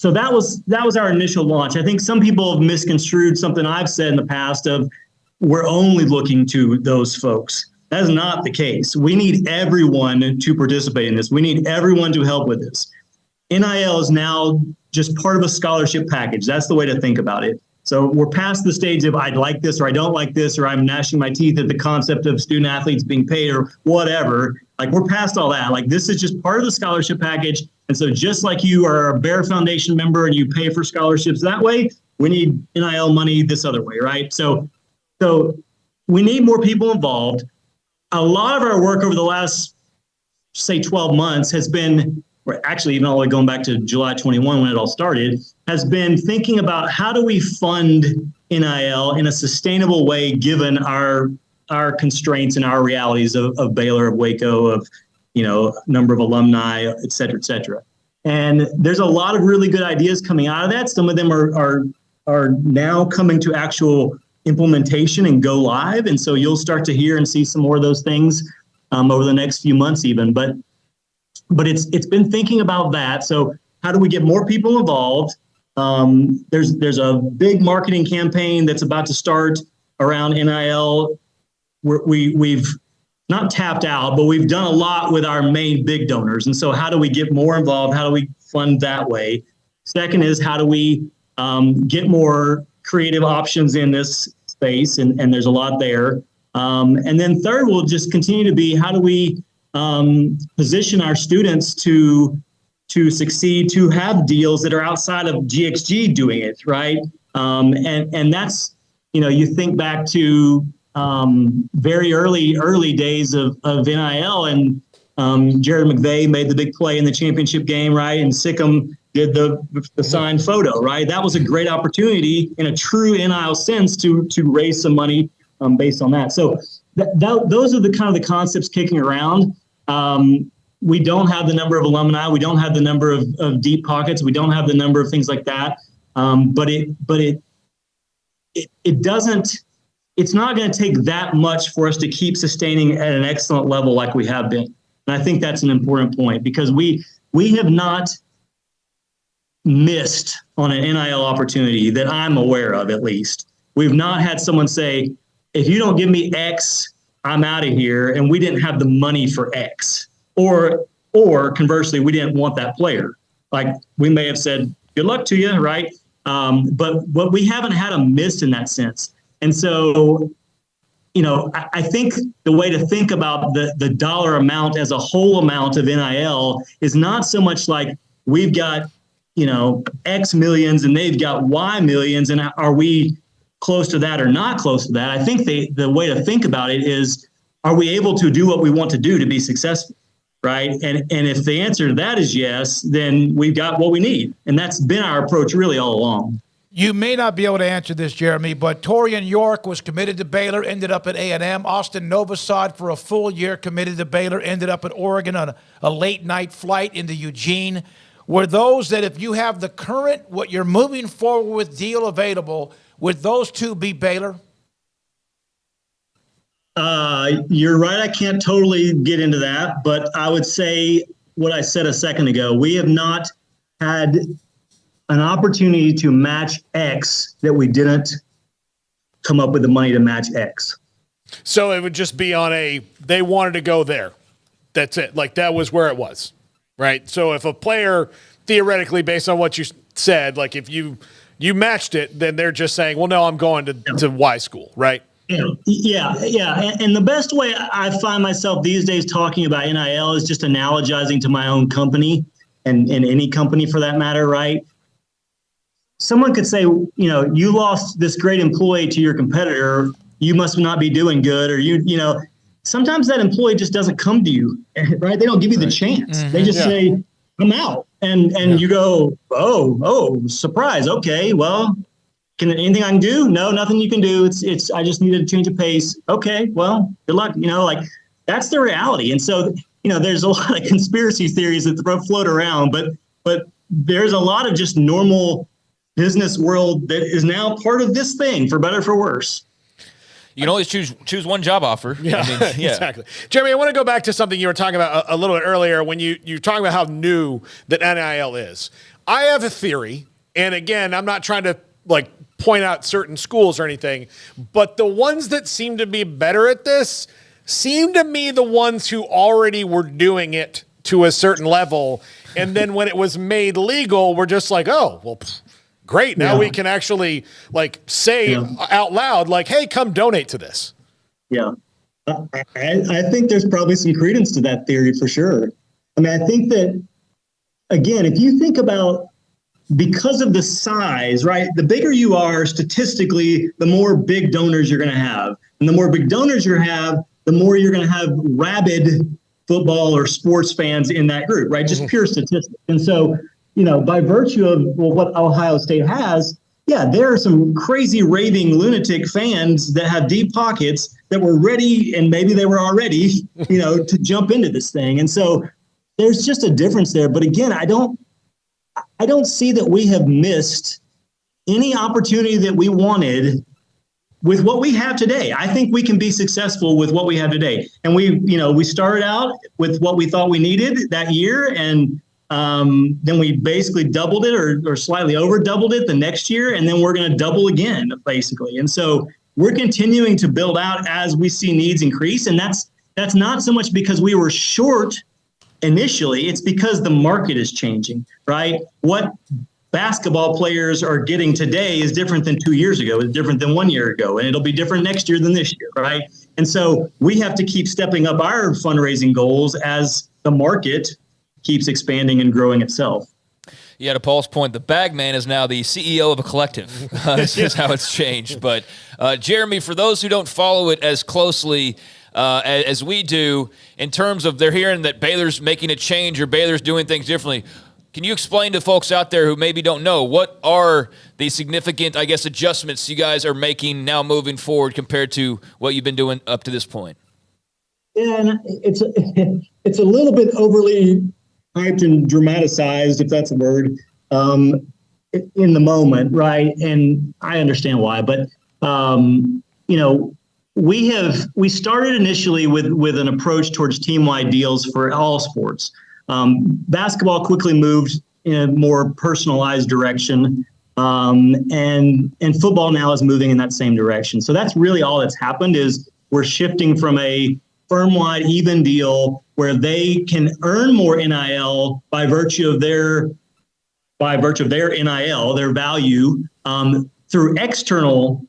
that was our initial launch. I think some people have misconstrued something I've said in the past of we're only looking to those folks. That is not the case. We need everyone to participate in this. We need everyone to help with this. NIL is now just part of a scholarship package. That's the way to think about it. So we're past the stage of I'd like this or I don't like this, or I'm gnashing my teeth at the concept of student athletes being paid or whatever. Like, we're past all that. Like, this is just part of the scholarship package. And so just like you are a Bear Foundation member and you pay for scholarships that way, we need NIL money this other way, right? So we need more people involved. A lot of our work over the last, say, 12 months has been, or actually even all the way going back to July 21 when it all started, has been thinking about how do we fund NIL in a sustainable way given our constraints and our realities of Baylor, of Waco, of number of alumni, et cetera, et cetera. And there's a lot of really good ideas coming out of that. Some of them are now coming to actual implementation and go live. And so you'll start to hear and see some more of those things over the next few months even. But it's been thinking about that. So how do we get more people involved? There's a big marketing campaign that's about to start around NIL. We've not tapped out, but we've done a lot with our main big donors. And so how do we get more involved? How do we fund that way? Second is, how do we get more creative options in this space? And there's a lot there. And then third will just continue to be, how do we position our students to succeed, to have deals that are outside of GXG doing it, right? And that's, you think back to very early days of NIL, and Jared McVay made the big play in the championship game, right? And Sikkim did the signed photo, right? That was a great opportunity in a true NIL sense to raise some money based on that. So those are the kind of the concepts kicking around. We don't have the number of alumni. We don't have the number of deep pockets. We don't have the number of things like that. But it doesn't. It's not going to take that much for us to keep sustaining at an excellent level like we have been. And I think that's an important point because we have not missed on an NIL opportunity that I'm aware of, at least. We've not had someone say, if you don't give me X, I'm out of here. And we didn't have the money for X. Or conversely, we didn't want that player. Like we may have said, good luck to you, right? But we haven't had a miss in that sense. And so, I think the way to think about the dollar amount as a whole amount of NIL is not so much like we've got, X millions and they've got Y millions. And are we close to that or not close to that? I think the way to think about it is, are we able to do what we want to do to be successful? Right. And if the answer to that is yes, then we've got what we need. And that's been our approach really all along. You may not be able to answer this, Jeremy, but Torian York was committed to Baylor, ended up at A&M. Austin Novosad for a full year committed to Baylor, ended up at Oregon on a late night flight into Eugene. Were those that if you have the current, what you're moving forward with deal available, would those two be Baylor? You're right. I can't totally get into that, but I would say what I said a second ago. We have not had an opportunity to match X that we didn't come up with the money to match X. So it would just be on they wanted to go there. That's it. Like that was where it was, right? So if a player theoretically, based on what you said, like if you matched it, then they're just saying, well, no, I'm going to Y school, right? Yeah. And the best way I find myself these days talking about NIL is just analogizing to my own company and any company for that matter, right? Someone could say, you lost this great employee to your competitor. You must not be doing good. Or sometimes that employee just doesn't come to you, right? They don't give you the chance. Mm-hmm. They just say, I'm out. And you go, oh, surprise. Okay, well, anything I can do? No, nothing you can do. It's I just needed to change of pace. Okay, well, good luck. That's the reality. And so, there's a lot of conspiracy theories that float around, but there's a lot of just normal business world that is now part of this thing, for better or for worse. You can always choose one job offer. Yeah, exactly. Jeremy, I want to go back to something you were talking about a little bit earlier when you're talking about how new that NIL is. I have a theory, and again, I'm not trying to point out certain schools or anything, but the ones that seem to be better at this seem to me the ones who already were doing it to a certain level. And then when it was made legal, we're just like, oh, well, great. Now we can actually say out loud, hey, come donate to this. Yeah. I think there's probably some credence to that theory for sure. I mean, I think that, again, if you think about because of the size, right, the bigger you are statistically, the more big donors you're going to have. And the more big donors you have, the more you're going to have rabid football or sports fans in that group, right? Just pure statistics. And so, by virtue of what Ohio State has, there are some crazy raving lunatic fans that have deep pockets that were ready, and maybe they were already, to jump into this thing. And so there's just a difference there. But again, I don't see that we have missed any opportunity that we wanted with what we have today. I think we can be successful with what we have today. And we started out with what we thought we needed that year. And then we basically doubled it or slightly over doubled it the next year. And then we're going to double again, basically. And so we're continuing to build out as we see needs increase. And that's not so much because we were short initially, it's because the market is changing, right? What basketball players are getting today is different than 2 years ago, is different than 1 year ago, and it'll be different next year than this year, right? And so we have to keep stepping up our fundraising goals as the market keeps expanding and growing itself. Yeah, to Paul's point, the bag man is now the CEO of a collective. This is how it's changed. But Jeremy, for those who don't follow it as closely as we do, in terms of they're hearing that Baylor's making a change or Baylor's doing things differently, can you explain to folks out there who maybe don't know, what are the significant, adjustments you guys are making now moving forward compared to what you've been doing up to this point? Yeah, and it's a little bit overly hyped and dramatized, if that's a word, in the moment, right? And I understand why, but we started initially with an approach towards team-wide deals for all sports. Basketball quickly moved in a more personalized direction, and football now is moving in that same direction. So that's really all that's happened is we're shifting from a firm-wide even deal where they can earn more NIL by virtue of their NIL, their value, through external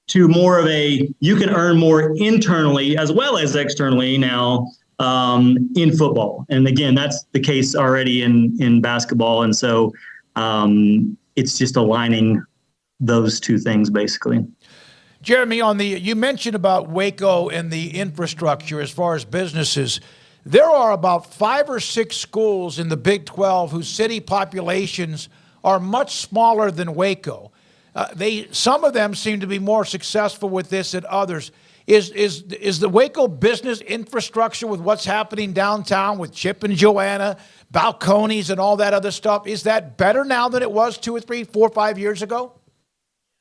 to more of a, you can earn more internally as well as externally now in football. And again, that's the case already in basketball. And so it's just aligning those two things basically. Jeremy, you mentioned about Waco and the infrastructure as far as businesses. There are about 5 or 6 schools in the Big 12 whose city populations are much smaller than Waco. Some of them seem to be more successful with this than others. Is the Waco business infrastructure with what's happening downtown with Chip and Joanna, balconies and all that other stuff, is that better now than it was 2 or 3, 4, 5 years ago?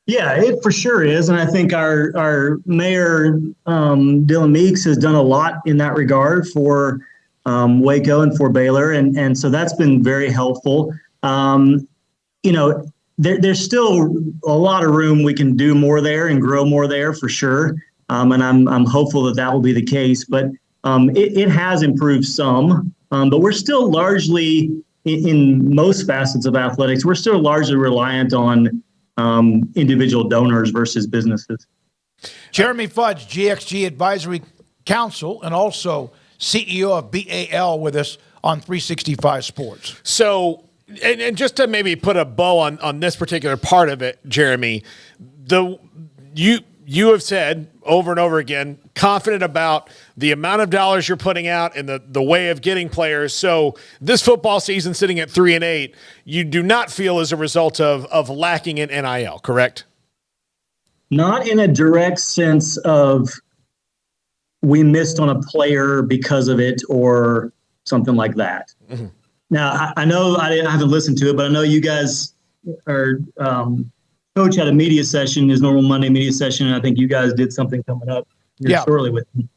Yeah, it for sure is. And I think our mayor, Dylan Meeks, has done a lot in that regard for Waco and for Baylor. And so that's been very helpful. There's still a lot of room. We can do more there and grow more there for sure. And I'm hopeful that will be the case. But it has improved some. But we're still largely, in most facets of athletics, we're still largely reliant on individual donors versus businesses. Jeremy Fudge, GXG Advisory Council, and also CEO of BAL with us on 365 Sports. So, and just to maybe put a bow on this particular part of it, Jeremy, you have said over and over again, confident about the amount of dollars you're putting out and the way of getting players. So this football season sitting at 3-8, you do not feel as a result of lacking in NIL, correct? Not in a direct sense of we missed on a player because of it or something like that. Mm-hmm. Now, I know I haven't listened to it, but I know you guys are Coach had a media session, his normal Monday media session, and I think you guys did something coming up here shortly with him.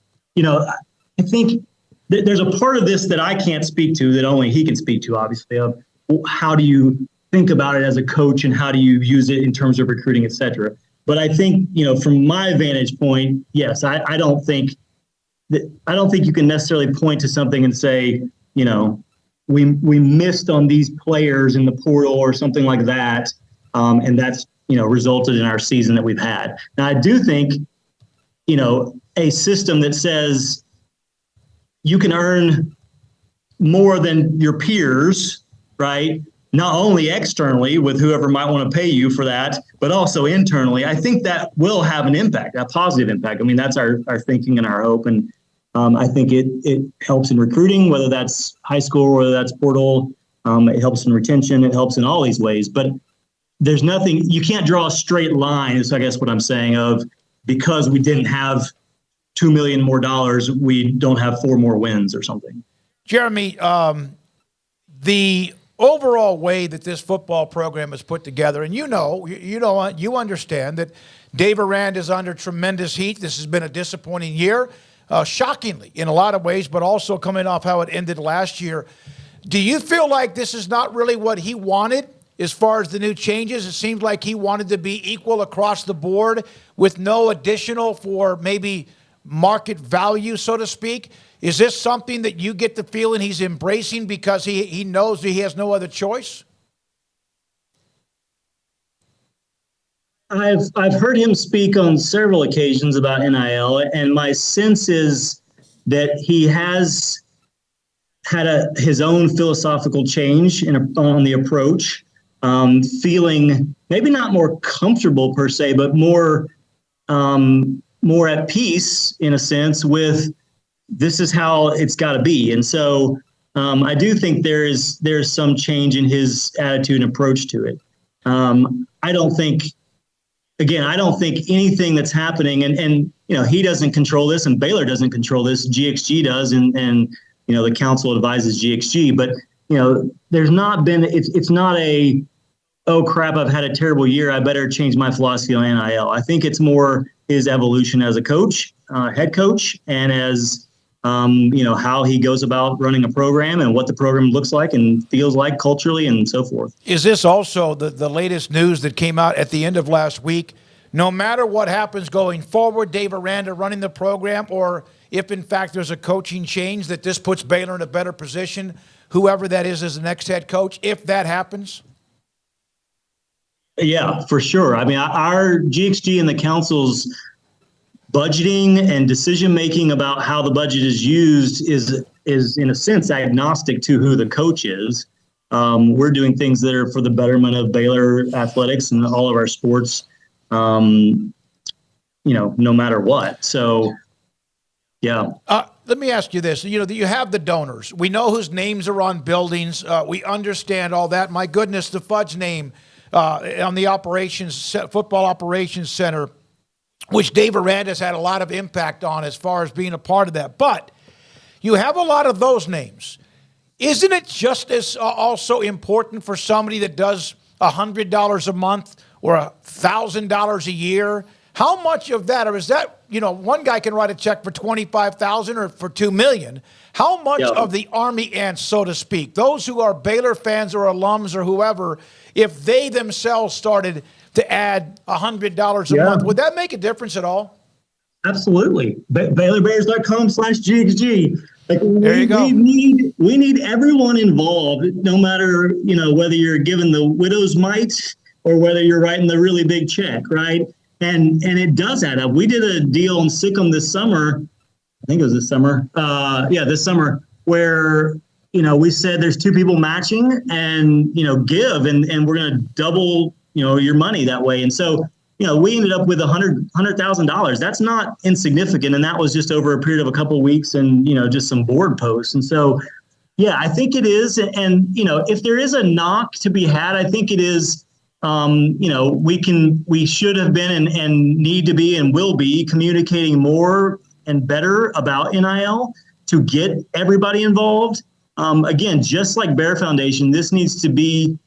I think there's a part of this that I can't speak to that only he can speak to, obviously, of how do you think about it as a coach and how do you use it in terms of recruiting, et cetera. But I think, from my vantage point, yes, I don't think you can necessarily point to something and say, we missed on these players in the portal or something like that, and that's resulted in our season that we've had. Now, I do think, a system that says you can earn more than your peers, right? Not only externally with whoever might want to pay you for that, but also internally. I think that will have an impact, a positive impact. I mean, that's our thinking and our hope. And I think it helps in recruiting, whether that's high school or whether that's portal. It helps in retention. It helps in all these ways. But there's nothing, you can't draw a straight line, is I guess what I'm saying, of because we didn't have $2 million more dollars, we don't have 4 more wins or something. Jeremy, the overall way that this football program is put together, and you understand that Dave Aranda is under tremendous heat. This has been a disappointing year, shockingly in a lot of ways, but also coming off how it ended last year. Do you feel like this is not really what he wanted as far as the new changes? It seems like he wanted to be equal across the board with no additional for maybe market value, so to speak. Is this something that you get the feeling he's embracing because he knows he has no other choice? I've heard him speak on several occasions about NIL, and my sense is that he has had his own philosophical change on the approach, feeling maybe not more comfortable per se, but more at peace in a sense with this is how it's got to be. And so I do think there's some change in his attitude and approach to it. I don't think anything that's happening, and he doesn't control this, and Baylor doesn't control this. GXG does, and the council advises GXG. But there's not been. It's not a, oh crap, I've had a terrible year, I better change my philosophy on NIL. I think it's more his evolution as a coach, head coach, and as how he goes about running a program and what the program looks like and feels like culturally and so forth. Is this also the latest news that came out at the end of last week? No matter what happens going forward, Dave Aranda running the program, or if in fact there's a coaching change, that this puts Baylor in a better position, whoever that is as the next head coach, if that happens? Yeah, for sure. I mean, our GXG and the council's budgeting and decision-making about how the budget is used is in a sense agnostic to who the coach is. We're doing things that are for the betterment of Baylor athletics and all of our sports, no matter what. So, yeah. Let me ask you this. You have the donors. We know whose names are on buildings. We understand all that. My goodness, the Fudge name on the football operations center, which Dave Aranda has had a lot of impact on as far as being a part of that. But you have a lot of those names. Isn't it just as also important for somebody that does $100 a month or $1,000 a year? How much of that, or is that, one guy can write a check for $25,000 or for $2 million. How much of the Army ants, so to speak, those who are Baylor fans or alums or whoever, if they themselves started to add $100 a month, would that make a difference at all? Absolutely. BaylorBears.com/GXG. There you go. We need everyone involved, no matter, whether you're giving the widow's mite or whether you're writing the really big check, right? And it does add up. We did a deal in Sikkim this summer. I think it was this summer. This summer, where, we said there's 2 people matching and, give, and we're going to double, your money that way. And so, we ended up with $100,000. That's not insignificant. And that was just over a period of a couple of weeks and, just some board posts. And so, yeah, I think it is. And, if there is a knock to be had, I think it is, we should have been and need to be and will be communicating more and better about NIL to get everybody involved. Again, just like Bear Foundation, this needs to be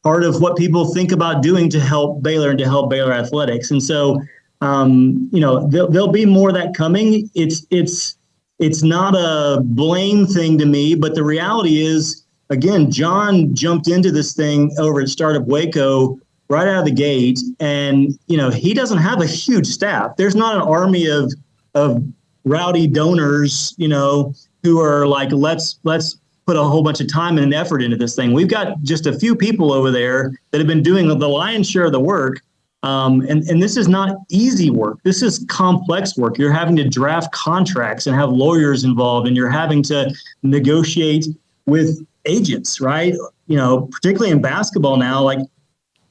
part of what people think about doing to help Baylor and to help Baylor athletics. And so, there'll be more of that coming. It's not a blame thing to me, but the reality is, again, John jumped into this thing over at Startup Waco right out of the gate, and he doesn't have a huge staff. There's not an army of rowdy donors, who are like, let's put a whole bunch of time and effort into this thing. We've got just a few people over there that have been doing the lion's share of the work. And this is not easy work. This is complex work. You're having to draft contracts and have lawyers involved, and you're having to negotiate with agents, right? Particularly in basketball now, like,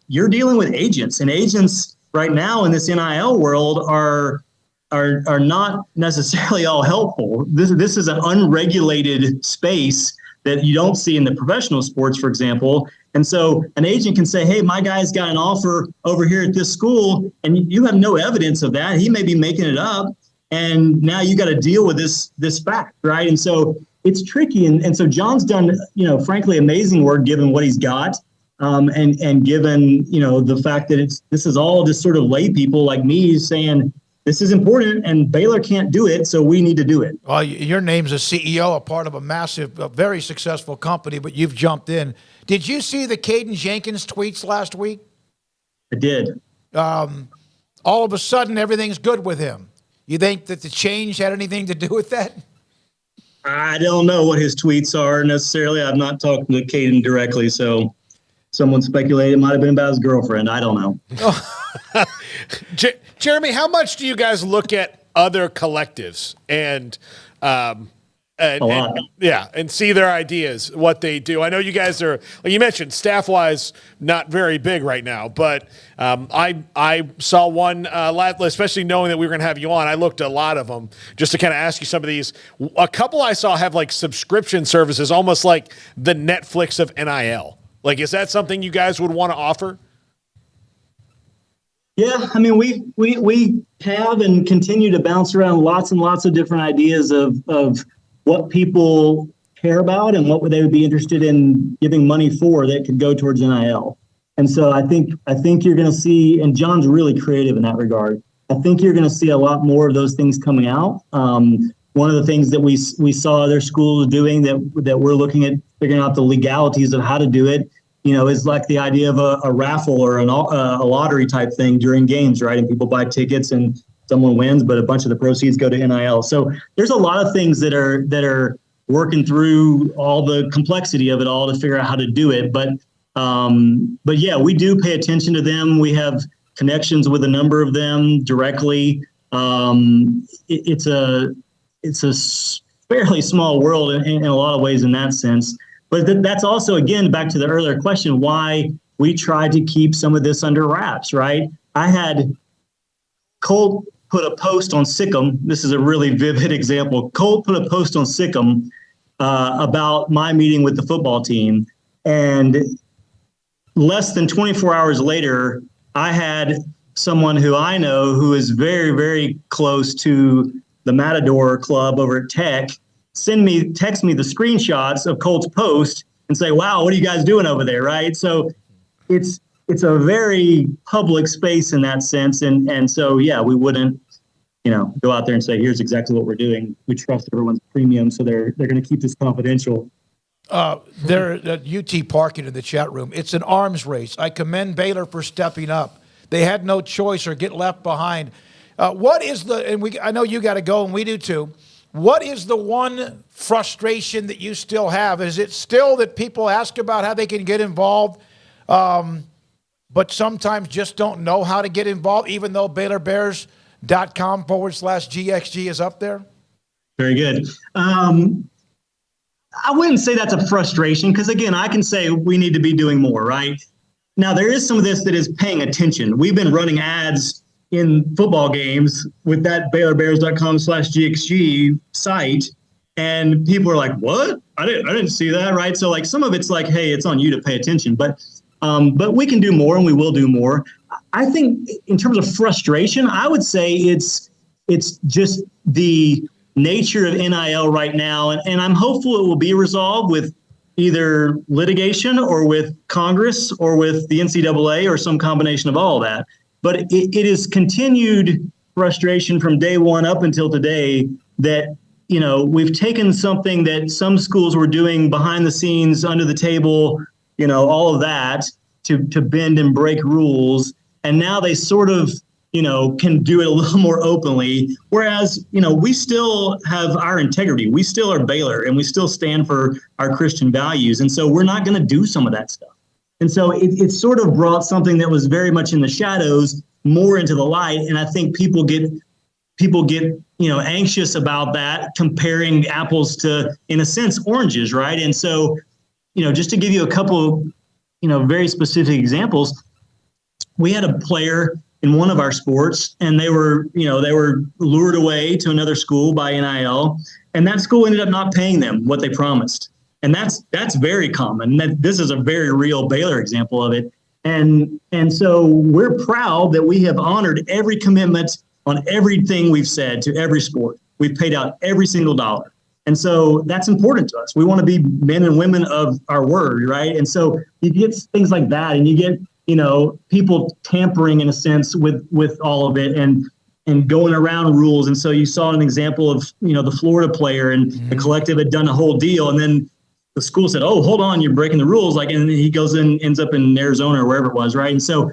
you're dealing with agents, and agents right now in this NIL world are not necessarily all helpful. This is an unregulated space that you don't see in the professional sports, for example. And so an agent can say, hey, my guy's got an offer over here at this school, and you have no evidence of that. He may be making it up, and now you got to deal with this fact, right? And so it's tricky. And so John's done, frankly, amazing work given what he's got. And given, the fact that this is all just sort of lay people like me saying, this is important and Baylor can't do it, so we need to do it. Well, your name's a CEO, a part of a massive, very successful company, but you've jumped in. Did you see the Caden Jenkins tweets last week? I did. All of a sudden, everything's good with him. You think that the change had anything to do with that? I don't know what his tweets are necessarily. I'm not talking to Caden directly, so someone speculated it might have been about his girlfriend. I don't know. Jeremy, how much do you guys look at other collectives and see their ideas, what they do? I know you guys are, like you mentioned, staff-wise, not very big right now, but I saw one, especially knowing that we were going to have you on, I looked at a lot of them just to kind of ask you some of these. A couple I saw have like subscription services, almost like the Netflix of NIL. Like, is that something you guys would want to offer? Yeah, I mean, we have and continue to bounce around lots and lots of different ideas of what people care about and what they would be interested in giving money for that could go towards NIL. And so I think you're going to see, and John's really creative in that regard. I think you're going to see a lot more of those things coming out. One of the things that we saw other schools doing that we're looking at figuring out the legalities of how to do it, is like the idea of a raffle or a lottery type thing during games, right? And people buy tickets and someone wins, but a bunch of the proceeds go to NIL. So there's a lot of things that are working through all the complexity of it all to figure out how to do it. But yeah, we do pay attention to them. We have connections with a number of them directly. It's a fairly small world in a lot of ways in that sense. But that's also, again, back to the earlier question, why we try to keep some of this under wraps, right? I had Colt put a post on Sikkim. This is a really vivid example. Colt put a post on Sikkim about my meeting with the football team. And less than 24 hours later, I had someone who I know who is very, very close to the Matador Club over at Tech text me the screenshots of Colt's post and say, wow, what are you guys doing over there, right? So it's a very public space in that sense. And so, yeah, we wouldn't, go out there and say, here's exactly what we're doing. We trust everyone's premium, so they're going to keep this confidential. They're at UT parking in the chat room. It's an arms race. I commend Baylor for stepping up. They had no choice or get left behind. What is I know you got to go and we do too. What is the one frustration that you still have? Is it still that people ask about how they can get involved, but sometimes just don't know how to get involved, even though BaylorBears.com/GXG is up there? Very good. I wouldn't say that's a frustration because, again, I can say we need to be doing more, right? Now, there is some of this that is paying attention. We've been running ads in football games with that BaylorBears.com/GXG site, and people are like, what? I didn't see that, right? So, like, some of it's like, hey, it's on you to pay attention. But we can do more, and we will do more. I think in terms of frustration, I would say it's just the nature of NIL right now, and I'm hopeful it will be resolved with either litigation or with Congress or with the NCAA or some combination of all of that. But it is continued frustration from day one up until today that, we've taken something that some schools were doing behind the scenes, under the table, all of that to bend and break rules. And now they sort of, can do it a little more openly. Whereas, we still have our integrity. We still are Baylor and we still stand for our Christian values. And so we're not going to do some of that stuff. And so it sort of brought something that was very much in the shadows more into the light. And I think people get anxious about that, comparing apples to, in a sense, oranges, right? And so, just to give you a couple, very specific examples, we had a player in one of our sports, and they were lured away to another school by NIL, and that school ended up not paying them what they promised. And that's very common. This is a very real Baylor example of it. And so we're proud that we have honored every commitment on everything we've said to every sport. We've paid out every single dollar. And so that's important to us. We want to be men and women of our word, right? And so you get things like that, and you get, people tampering in a sense with all of it and going around rules. And so you saw an example of, the Florida player, and the collective had done a whole deal, and then the school said, oh, hold on, you're breaking the rules. And then he goes in, ends up in Arizona or wherever it was, right? And so,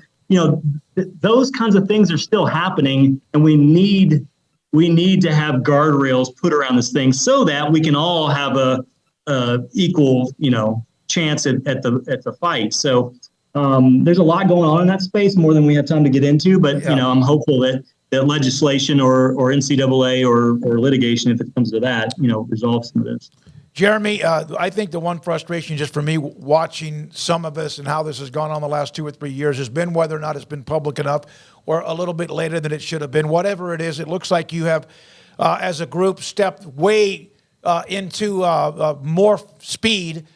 those kinds of things are still happening, and we need to have guardrails put around this thing so that we can all have a equal, chance at the fight. So there's a lot going on in that space, more than we have time to get into. But I'm hopeful that legislation or NCAA or litigation, if it comes to that, resolves some of this. Jeremy, I think the one frustration just for me watching some of this and how this has gone on the last 2 or 3 years has been whether or not it's been public enough or a little bit later than it should have been. Whatever it is, it looks like you have, as a group, stepped way into warp speed,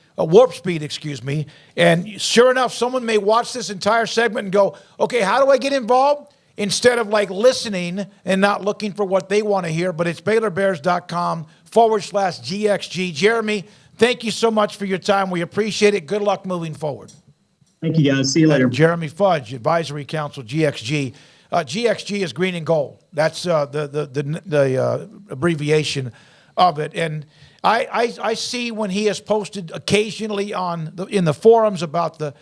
And sure enough, someone may watch this entire segment and go, okay, how do I get involved? Instead of listening and not looking for what they want to hear, but it's BaylorBears.com/GXG. Jeremy, thank you so much for your time. We appreciate it. Good luck moving forward. Thank you, guys. See you later. Jeremy Fudge, Advisory Council, GXG. GXG is green and gold. That's the abbreviation of it. And I see when he has posted occasionally in the forums about the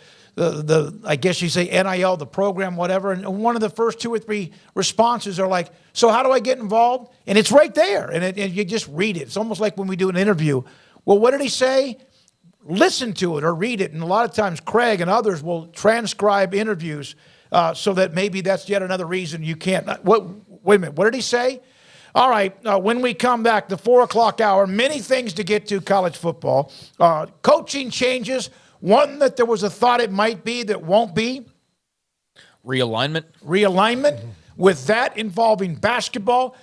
I guess you say NIL, the program, whatever. And one of the first 2 or 3 responses are like, so how do I get involved? And it's right there. And you just read it. It's almost like when we do an interview. Well, what did he say? Listen to it or read it. And a lot of times Craig and others will transcribe interviews so that maybe that's yet another reason you can't. Wait a minute. What did he say? All right. When we come back, the 4 o'clock hour, many things to get to college football. Coaching changes. One that there was a thought it might be that won't be. Realignment. With that involving basketball.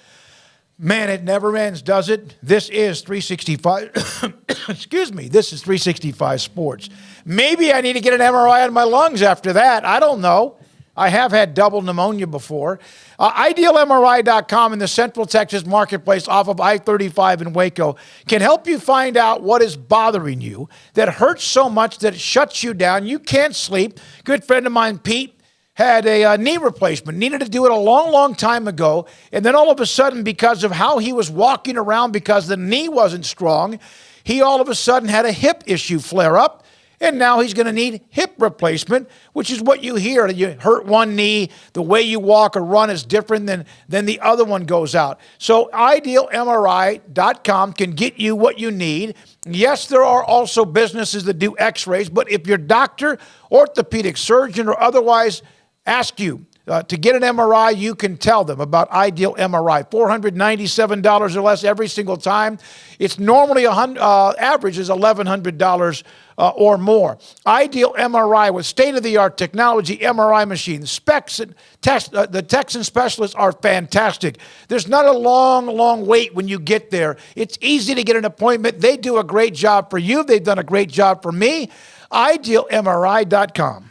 Man, it never ends, does it? This is 365. Excuse me. This is 365 Sports. Maybe I need to get an MRI on my lungs after that. I don't know. I have had double pneumonia before. IdealMRI.com in the Central Texas marketplace off of I-35 in Waco can help you find out what is bothering you that hurts so much that it shuts you down. You can't sleep. Good friend of mine, Pete, had a knee replacement, needed to do it a long, long time ago. And then all of a sudden, because of how he was walking around because the knee wasn't strong, he all of a sudden had a hip issue flare up. And now he's going to need hip replacement, which is what you hear. You hurt one knee, the way you walk or run is different than the other one goes out. So IdealMRI.com can get you what you need. Yes, there are also businesses that do x-rays, but if your doctor, orthopedic surgeon, or otherwise ask you to get an MRI, you can tell them about Ideal MRI. $497 or less every single time. It's normally average is $1,100 or more. Ideal MRI with state-of-the-art technology, MRI machines, specs, and the Texan specialists are fantastic. There's not a long wait when you get there. It's easy to get an appointment. They do a great job for you. They've done a great job for me. IdealMRI.com.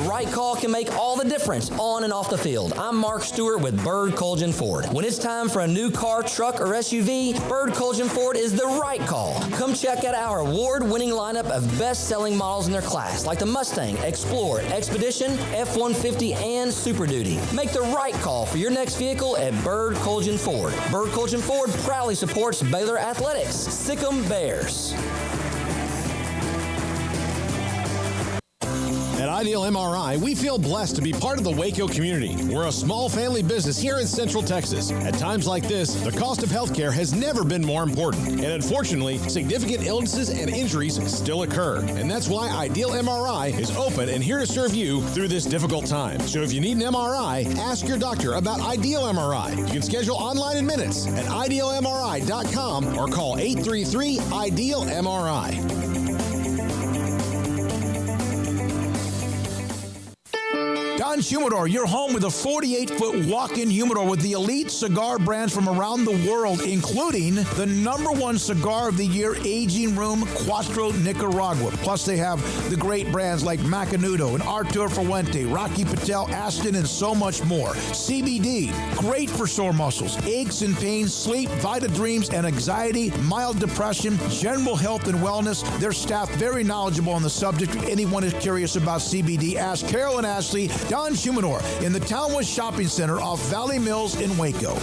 Right call can make all the difference on and off the field. I'm Mark Stewart with Bird Colgan Ford. When it's time for a new car, truck, or SUV, Bird Colgan Ford is the right call. Come check out our award-winning lineup of best-selling models in their class, like the Mustang, Explorer, Expedition, F-150, and Super Duty. Make the right call for your next vehicle at Bird Colgan Ford. Bird Colgan Ford proudly supports Baylor Athletics. Sic 'em Bears. At Ideal MRI, we feel blessed to be part of the Waco community. We're a small family business here in Central Texas. At times like this, the cost of healthcare has never been more important. And unfortunately, significant illnesses and injuries still occur. And that's why Ideal MRI is open and here to serve you through this difficult time. So if you need an MRI, ask your doctor about Ideal MRI. You can schedule online in minutes at IdealMRI.com or call 833-IDEAL-MRI. Don Humidor, your home with a 48-foot walk-in humidor with the elite cigar brands from around the world, including the #1 cigar of the year, Aging Room Cuatro Nicaragua. Plus, they have the great brands like Macanudo and Artur Fuente, Rocky Patel, Aston, and so much more. CBD, great for sore muscles, aches and pains, sleep, Vita Dreams, and anxiety, mild depression, general health and wellness. Their staff very knowledgeable on the subject. If anyone is curious about CBD, ask Carol and Ashley. Don Humidor in the Townwest Shopping Center off Valley Mills in Waco.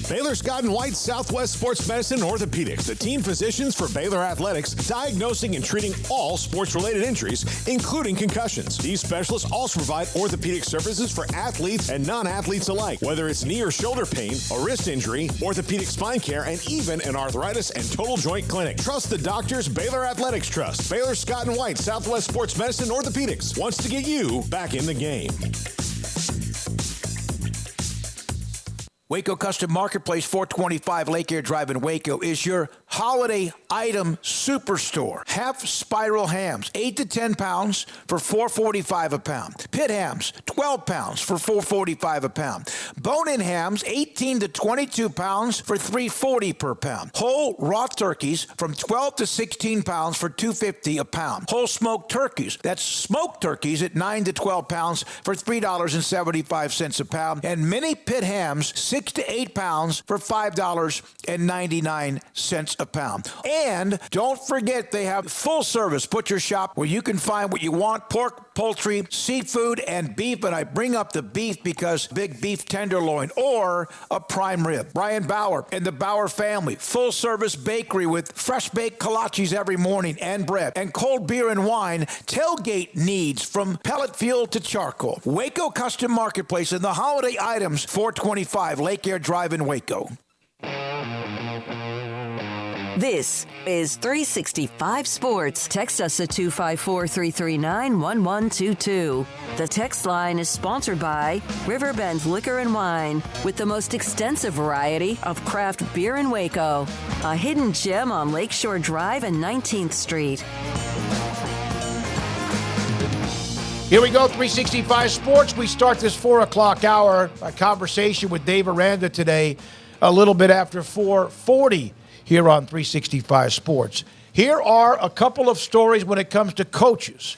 Baylor Scott & White Southwest Sports Medicine and Orthopedics, the team physicians for Baylor Athletics, diagnosing and treating all sports-related injuries, including concussions. These specialists also provide orthopedic services for athletes and non-athletes alike, whether it's knee or shoulder pain, a wrist injury, orthopedic spine care, and even an arthritis and total joint clinic. Trust the doctors Baylor Athletics trust. Baylor Scott & White Southwest Sports Medicine and Orthopedics wants to get you back in the game. Waco Custom Marketplace, 425 Lake Air Drive in Waco, is your holiday item superstore. Half spiral hams, 8 to 10 pounds for $4.45 a pound. Pit hams, 12 pounds for $4.45 a pound. Bone-in hams, 18 to 22 pounds for $3.40 per pound. Whole raw turkeys from 12 to 16 pounds for $2.50 a pound. Whole smoked turkeys, that's smoked turkeys at 9 to 12 pounds for $3.75 a pound. And mini pit hams, 6 to 8 pounds for $5.99 a the pound. And don't forget they have full service butcher shop where you can find what you want: pork, poultry, seafood, and beef. And I bring up the beef because big beef tenderloin or a prime rib. Brian Bauer and the Bauer family. Full service bakery with fresh baked kolaches every morning and bread. And cold beer and wine. Tailgate needs from pellet fuel to charcoal. Waco Custom Marketplace and the holiday items, 425 Lake Air Drive in Waco. This is 365 Sports. Text us at 254-339-1122. The text line is sponsored by Riverbend Liquor and Wine, with the most extensive variety of craft beer in Waco. A hidden gem on Lakeshore Drive and 19th Street. Here we go, 365 Sports. We start this 4 o'clock hour, a conversation with Dave Aranda today, a little bit after 4:40 here on 365 Sports. Here are a couple of stories when it comes to coaches.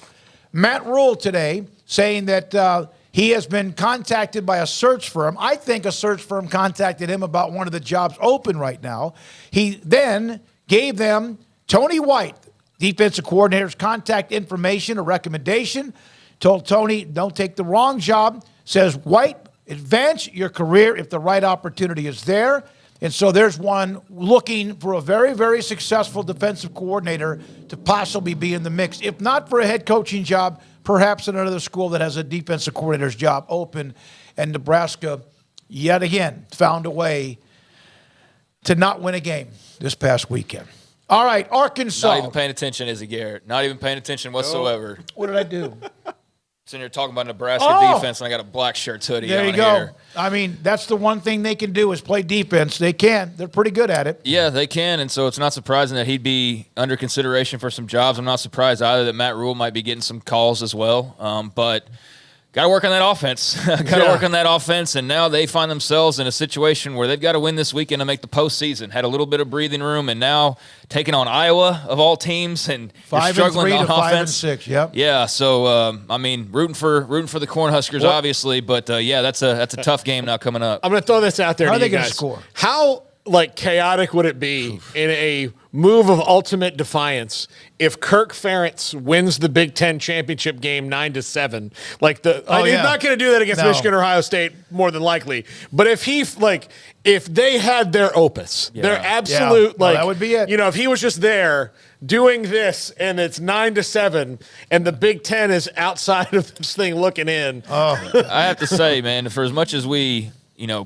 Matt Rule today saying that he has been contacted by a search firm. I think a search firm contacted him about one of the jobs open right now. He then gave them Tony White, defensive coordinator's contact information, a recommendation. Told Tony, don't take the wrong job. Says, White, advance your career if the right opportunity is there. And so there's one looking for a very, very successful defensive coordinator to possibly be in the mix. If not for a head coaching job, perhaps another school that has a defensive coordinator's job open. And Nebraska, yet again, found a way to not win a game this past weekend. All right, Arkansas. Not even paying attention, is he, Garrett? Not even paying attention whatsoever. What did I do? Sitting here talking about Nebraska defense, and I got a black shirts hoodie there on you go. here. I mean, that's the one thing they can do is play defense. They can. They're pretty good at it. Yeah, they can, and so it's not surprising that he'd be under consideration for some jobs. I'm not surprised either that Matt Rule might be getting some calls as well. But got to work on that offense. Work on that offense, and now they find themselves in a situation where they've got to win this weekend to make the postseason. Had a little bit of breathing room, and now taking on Iowa of all teams, and 5-3 to 5-6. Yep. Yeah. So I mean, rooting for the Cornhuskers, obviously, but yeah, that's a tough game now coming up. I'm going to throw this out there. How to are they you going to guys. score? How chaotic would it be in a move of ultimate defiance if Kirk Ferentz wins the Big Ten championship game 9-7? He's not going to do that against Michigan or Ohio State, more than likely. But if if they had their opus, their absolute that would be it. If he was just there doing this and it's 9-7 and the Big Ten is outside of this thing looking in. I have to say, man, for as much as we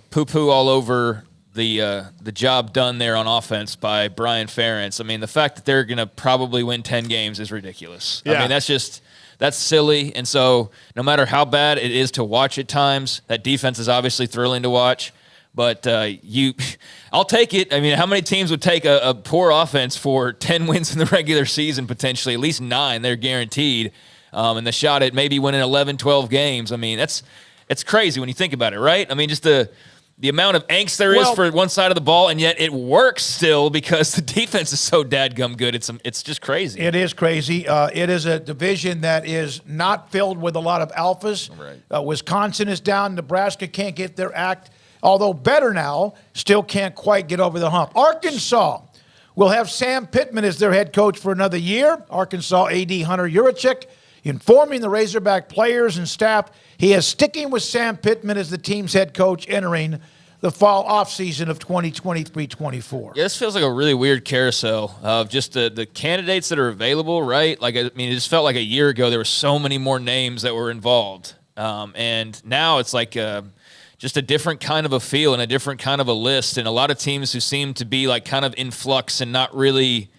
poo-poo all over the job done there on offense by Brian Ferentz, I mean, the fact that they're going to probably win 10 games is ridiculous. Yeah. I mean, that's silly. And so no matter how bad it is to watch at times, that defense is obviously thrilling to watch. But I'll take it. I mean, how many teams would take a poor offense for 10 wins in the regular season, potentially? At least 9, they're guaranteed. And the shot at maybe winning 11, 12 games, I mean, it's crazy when you think about it, right? I mean, just the amount of angst there is for one side of the ball, and yet it works still because the defense is so dadgum good. It's just crazy. It is crazy. It is a division that is not filled with a lot of alphas. Right. Wisconsin is down. Nebraska can't get their act, although better now, still can't quite get over the hump. Arkansas will have Sam Pittman as their head coach for another year. Arkansas AD Hunter Yurachek informing the Razorback players and staff he is sticking with Sam Pittman as the team's head coach entering the fall offseason of 2023-24. Yeah, this feels like a really weird carousel of just the candidates that are available, right? Like, I mean, it just felt like a year ago there were so many more names that were involved. And now it's like just a different kind of a feel and a different kind of a list, and a lot of teams who seem to be like kind of in flux and not really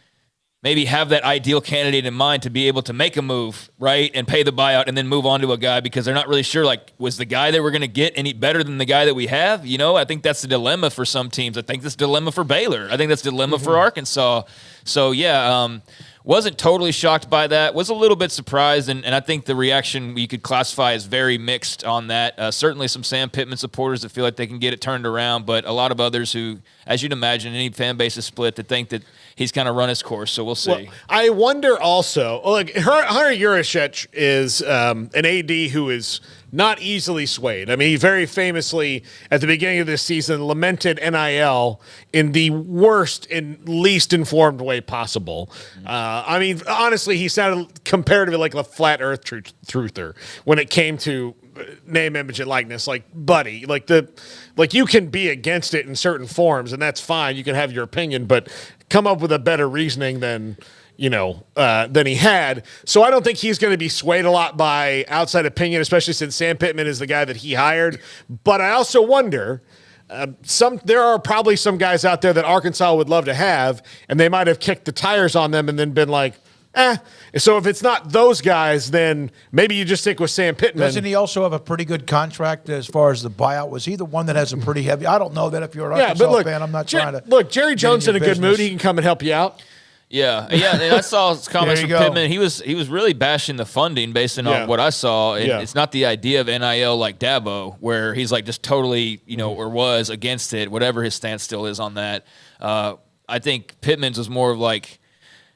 maybe have that ideal candidate in mind to be able to make a move, right, and pay the buyout and then move on to a guy because they're not really sure, like, was the guy that we're going to get any better than the guy that we have? I think that's the dilemma for some teams. I think that's the dilemma for Baylor. I think that's the dilemma for Arkansas. So, yeah, wasn't totally shocked by that. Was a little bit surprised, and I think the reaction you could classify as very mixed on that. Certainly some Sam Pittman supporters that feel like they can get it turned around, but a lot of others who, as you'd imagine, any fan base is split that think that he's kind of run his course, so we'll see. Well, I wonder also, Hunter Yurachek is an AD who is not easily swayed. I mean, he very famously, at the beginning of this season, lamented NIL in the worst and least informed way possible. I mean, honestly, he sounded comparatively like a flat earth truther when it came to name, image, and likeness. Like, buddy, like you can be against it in certain forms, and that's fine. You can have your opinion, but come up with a better reasoning than he had. So I don't think he's going to be swayed a lot by outside opinion, especially since Sam Pittman is the guy that he hired. But I also wonder, there are probably some guys out there that Arkansas would love to have, and they might have kicked the tires on them and then been like, So if it's not those guys, then maybe you just stick with Sam Pittman. Doesn't he also have a pretty good contract as far as the buyout? Was he the one that has a pretty heavy? I don't know that if you're an Arkansas fan. I'm not trying to. Look, Jerry Jones in a good mood. He can come and help you out. Yeah, and I saw his comments from Pittman. He was really bashing the funding based on what I saw. And it's not the idea of NIL like Dabo, where he's like just totally, or was against it, whatever his stance still is on that. I think Pittman's was more of like,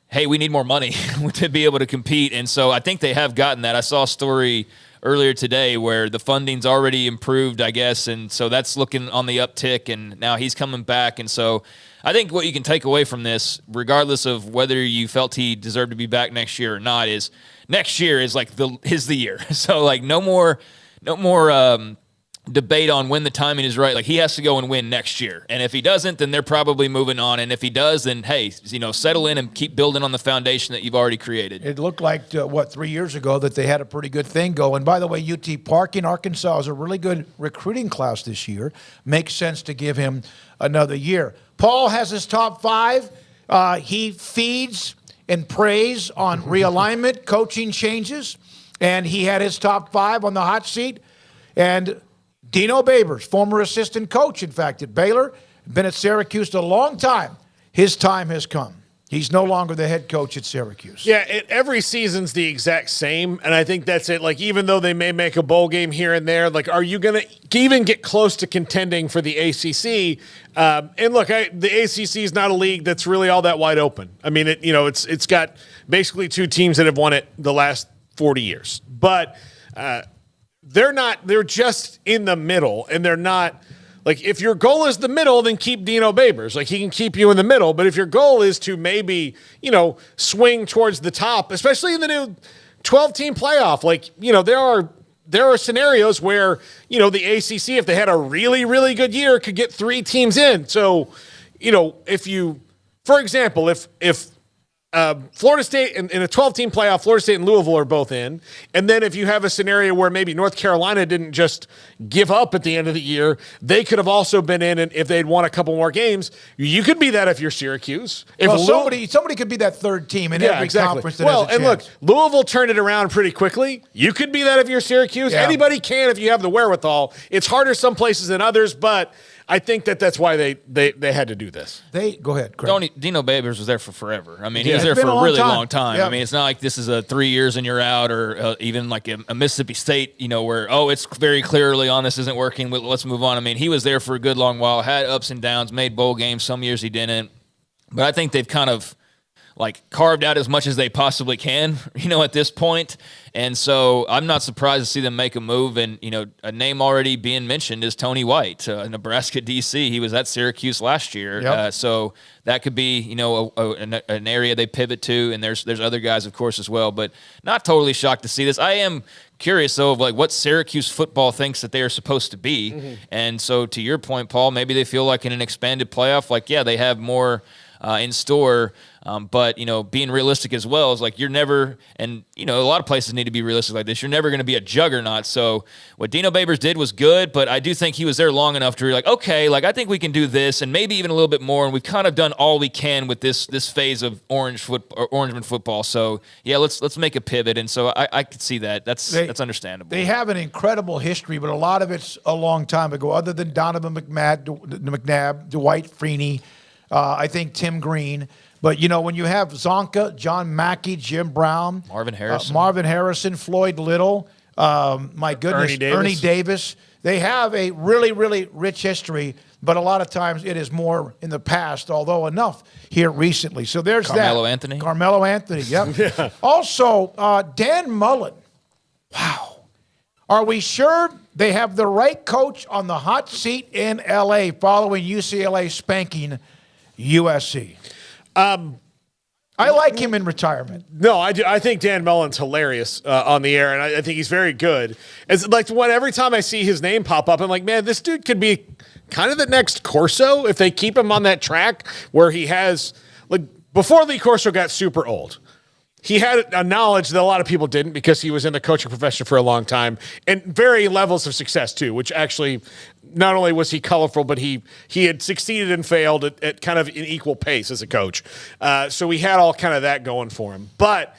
hey, we need more money to be able to compete. And so I think they have gotten that. I saw a story earlier today where the funding's already improved, I guess, and so that's looking on the uptick, and now he's coming back. And so I think what you can take away from this, regardless of whether you felt he deserved to be back next year or not, is next year is like the year. So like no more debate on when the timing is right. Like he has to go and win next year, and if he doesn't, then they're probably moving on. And if he does, then hey, settle in and keep building on the foundation that you've already created. It looked like 3 years ago that they had a pretty good thing going. By the way, UT Park in Arkansas is a really good recruiting class this year. Makes sense to give him another year. Paul has his top 5. He feeds and preys on realignment, coaching changes, and he had his top 5 on the hot seat. And Dino Babers, former assistant coach, in fact, at Baylor, been at Syracuse a long time. His time has come. He's no longer the head coach at Syracuse. Yeah, every season's the exact same, and I think that's it. Like, even though they may make a bowl game here and there, like, are you going to even get close to contending for the ACC? And look, the ACC is not a league that's really all that wide open. I mean, it's got basically 2 teams that have won it the last 40 years. But they're just in the middle, and they're not like, if your goal is the middle, then keep Dino Babers. Like, he can keep you in the middle. But if your goal is to maybe, swing towards the top, especially in the new 12-team playoff, like, there are scenarios where, the ACC, if they had a really, really good year, could get 3 teams in. So, for example, if Florida State in a 12-team playoff, Florida State and Louisville are both in. And then if you have a scenario where maybe North Carolina didn't just give up at the end of the year, they could have also been in, and if they'd won a couple more games, you could be that if you're Syracuse. Somebody could be that third team in every conference that has a chance. Look, Louisville turned it around pretty quickly. You could be that if you're Syracuse. Yeah. Anybody can if you have the wherewithal. It's harder some places than others, but I think that's why they had to do this. Go ahead, Craig. Dino Babers was there for forever. I mean, he was there for a really long time. Yeah. I mean, it's not like this is a 3 years and you're out, or even like a Mississippi State, where, it's very clear early on this isn't working, but let's move on. I mean, he was there for a good long while, had ups and downs, made bowl games. Some years he didn't. But I think they've kind of carved out as much as they possibly can, at this point. And so I'm not surprised to see them make a move. And, a name already being mentioned is Tony White, Nebraska DC. He was at Syracuse last year. Yep. So that could be, an area they pivot to. And there's other guys, of course, as well. But not totally shocked to see this. I am curious, though, of what Syracuse football thinks that they are supposed to be. Mm-hmm. And so to your point, Paul, maybe they feel like in an expanded playoff, they have more in store. But, being realistic as well is you're never, and, a lot of places need to be realistic like this. You're never going to be a juggernaut. So what Dino Babers did was good, but I do think he was there long enough to be okay, I think we can do this and maybe even a little bit more. And we've kind of done all we can with this phase of Orangeman football. So yeah, let's make a pivot. And so I could see that. That's understandable. They have an incredible history, but a lot of it's a long time ago, other than Donovan McNabb, Dwight Freeney, I think Tim Green. But, when you have Zonka, John Mackey, Jim Brown, Marvin Harrison, Floyd Little, my goodness, Ernie Davis, they have a really, really rich history, but a lot of times it is more in the past, although enough here recently. So there's Carmelo Anthony, yep. Yeah. Also, Dan Mullen. Wow. Are we sure they have the right coach on the hot seat in L.A. following UCLA spanking USC? I like him in retirement. No, I do. I think Dan Mullen's hilarious on the air, and I think he's very good. It's like every time I see his name pop up, I'm like, man, this dude could be kind of the next Corso if they keep him on that track where he has, like, before Lee Corso got super old, he had a knowledge that a lot of people didn't because he was in the coaching profession for a long time and varying levels of success too, which actually not only was he colorful, but he had succeeded and failed at kind of an equal pace as a coach. So he had all kind of that going for him. But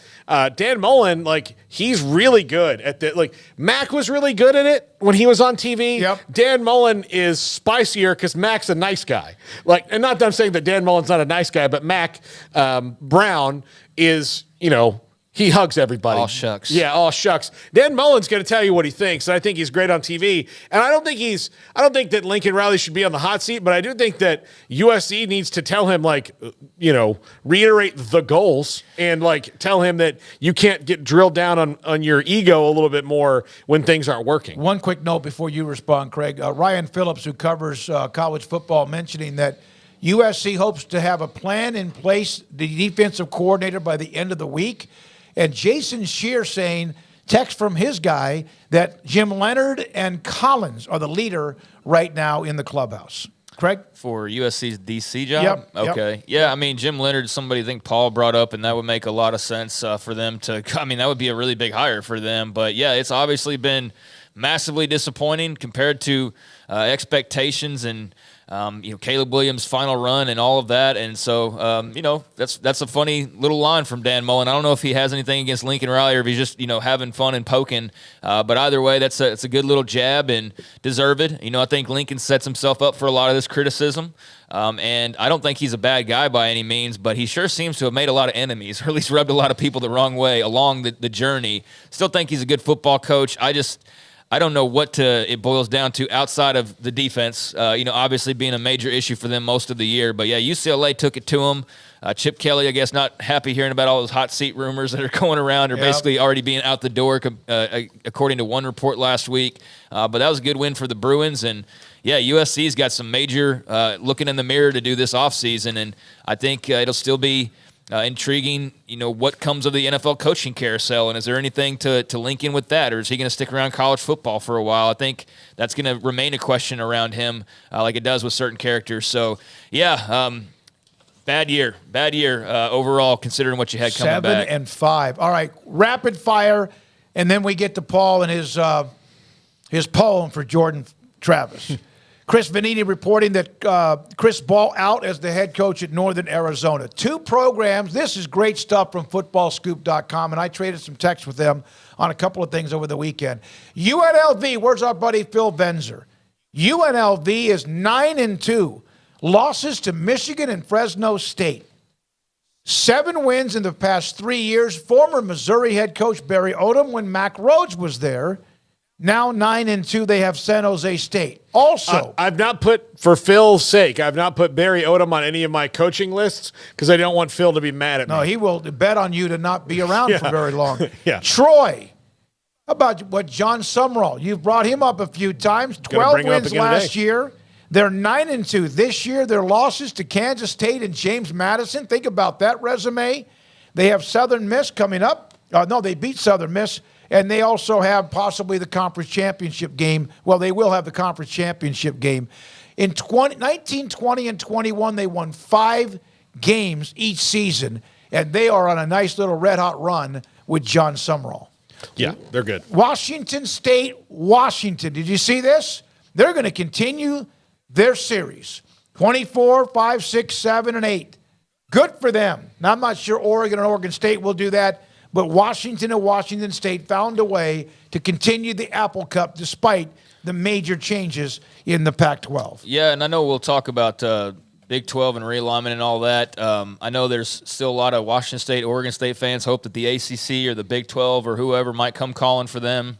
Dan Mullen, like, he's really good at that. Like, Mac was really good at it when he was on TV. Yep. Dan Mullen is spicier because Mac's a nice guy. Like, and not that I'm saying that Dan Mullen's not a nice guy, but Mac Brown is, you know, he hugs everybody. All shucks. Yeah, all shucks. Dan Mullen's going to tell you what he thinks, and I think he's great on TV. And I don't think that Lincoln Riley should be on the hot seat, but I do think that USC needs to tell him, like, you know, reiterate the goals and, like, tell him that you can't get drilled down on your ego a little bit more when things aren't working. One quick note before you respond, Craig. Ryan Phillips, who covers college football, mentioning that USC hopes to have a plan in place, the defensive coordinator, by the end of the week. And Jason Scheer saying, text from his guy, that Jim Leonard and Collins are the leader right now in the clubhouse. Craig? For USC's DC job? Yep. Okay. Yeah, I mean, Jim Leonard, somebody I think Paul brought up, and that would make a lot of sense for them to – I mean, that would be a really big hire for them. But, yeah, it's obviously been massively disappointing compared to expectations and – you know, Caleb Williams' final run and all of that. And so, you know, that's a funny little line from Dan Mullen. I don't know if he has anything against Lincoln Riley or if he's just, you know, having fun and poking. But either way, it's a good little jab and deserved. You know, I think Lincoln sets himself up for a lot of this criticism. And I don't think he's a bad guy by any means, but he sure seems to have made a lot of enemies, or at least rubbed a lot of people the wrong way along the journey. Still think he's a good football coach. I don't know what it boils down to outside of the defense, you know, obviously being a major issue for them most of the year. But, yeah, UCLA took it to them. Chip Kelly, I guess, not happy hearing about all those hot seat rumors that are going around or basically already being out the door, according to one report last week. But that was a good win for the Bruins. And, yeah, USC's got some major looking in the mirror to do this offseason. And I think it'll still be intriguing, you know, what comes of the NFL coaching carousel, and is there anything to link in with that, or is he going to stick around college football for a while? I think that's going to remain a question around him, like it does with certain characters. So, yeah, bad year overall, considering what you had coming back. 7-5. All right, rapid fire, and then we get to Paul and his poem for Jordan Travis. Chris Vanini reporting that Chris Ball out as the head coach at Northern Arizona. 2 programs. This is great stuff from footballscoop.com, and I traded some texts with them on a couple of things over the weekend. UNLV, where's our buddy Phil Benzer? UNLV is 9-2. Losses to Michigan and Fresno State. 7 wins in the past 3 years. Former Missouri head coach Barry Odom when Mack Rhodes was there. Now 9-2, they have San Jose State. Also, I've not put, for Phil's sake, I've not put Barry Odom on any of my coaching lists because I don't want Phil to be mad at me. No, he will bet on you to not be around for very long. Yeah. Troy, how about what John Sumrall? You've brought him up a few times. 12 wins last year. They're 9-2 this year. Their losses to Kansas State and James Madison. Think about that resume. They have Southern Miss coming up. No, they beat Southern Miss. And they also have possibly the conference championship game. Well, they will have the conference championship game. In 19, 20, and 21, they won 5 games each season, and they are on a nice little red-hot run with John Sumrall. Yeah, they're good. Washington State, Washington. Did you see this? They're going to continue their series. 24, 5, 6, 7, and 8. Good for them. Now, I'm not sure Oregon and Oregon State will do that. But Washington and Washington State found a way to continue the Apple Cup despite the major changes in the Pac-12. Yeah, and I know we'll talk about Big 12 and realignment and all that. I know there's still a lot of Washington State, Oregon State fans hope that the ACC or the Big 12 or whoever might come calling for them.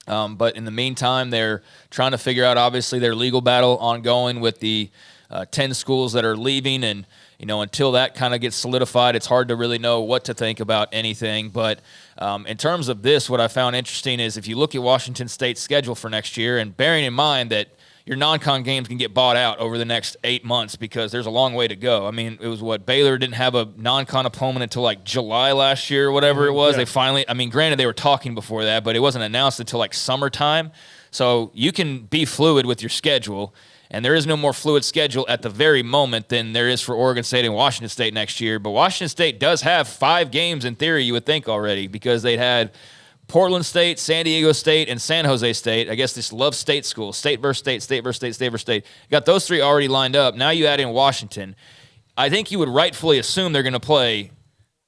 But in the meantime, they're trying to figure out, obviously, their legal battle ongoing with the 10 schools that are leaving, and until that kind of gets solidified, it's hard to really know what to think about anything. But in terms of this, what I found interesting is if you look at Washington State's schedule for next year, and bearing in mind that your non-con games can get bought out over the next 8 months because there's a long way to go. I mean, it was Baylor didn't have a non-con opponent until like July last year or whatever it was. Yeah. They finally, granted they were talking before that, but it wasn't announced until like summertime. So you can be fluid with your schedule, and there is no more fluid schedule at the very moment than there is for Oregon State and Washington State next year. But Washington State does have 5 games in theory, you would think already, because they'd had Portland State, San Diego State, and San Jose State. I guess this love state school, state versus state, state versus state, state versus state. Got those 3 already lined up. Now you add in Washington. I think you would rightfully assume they're going to play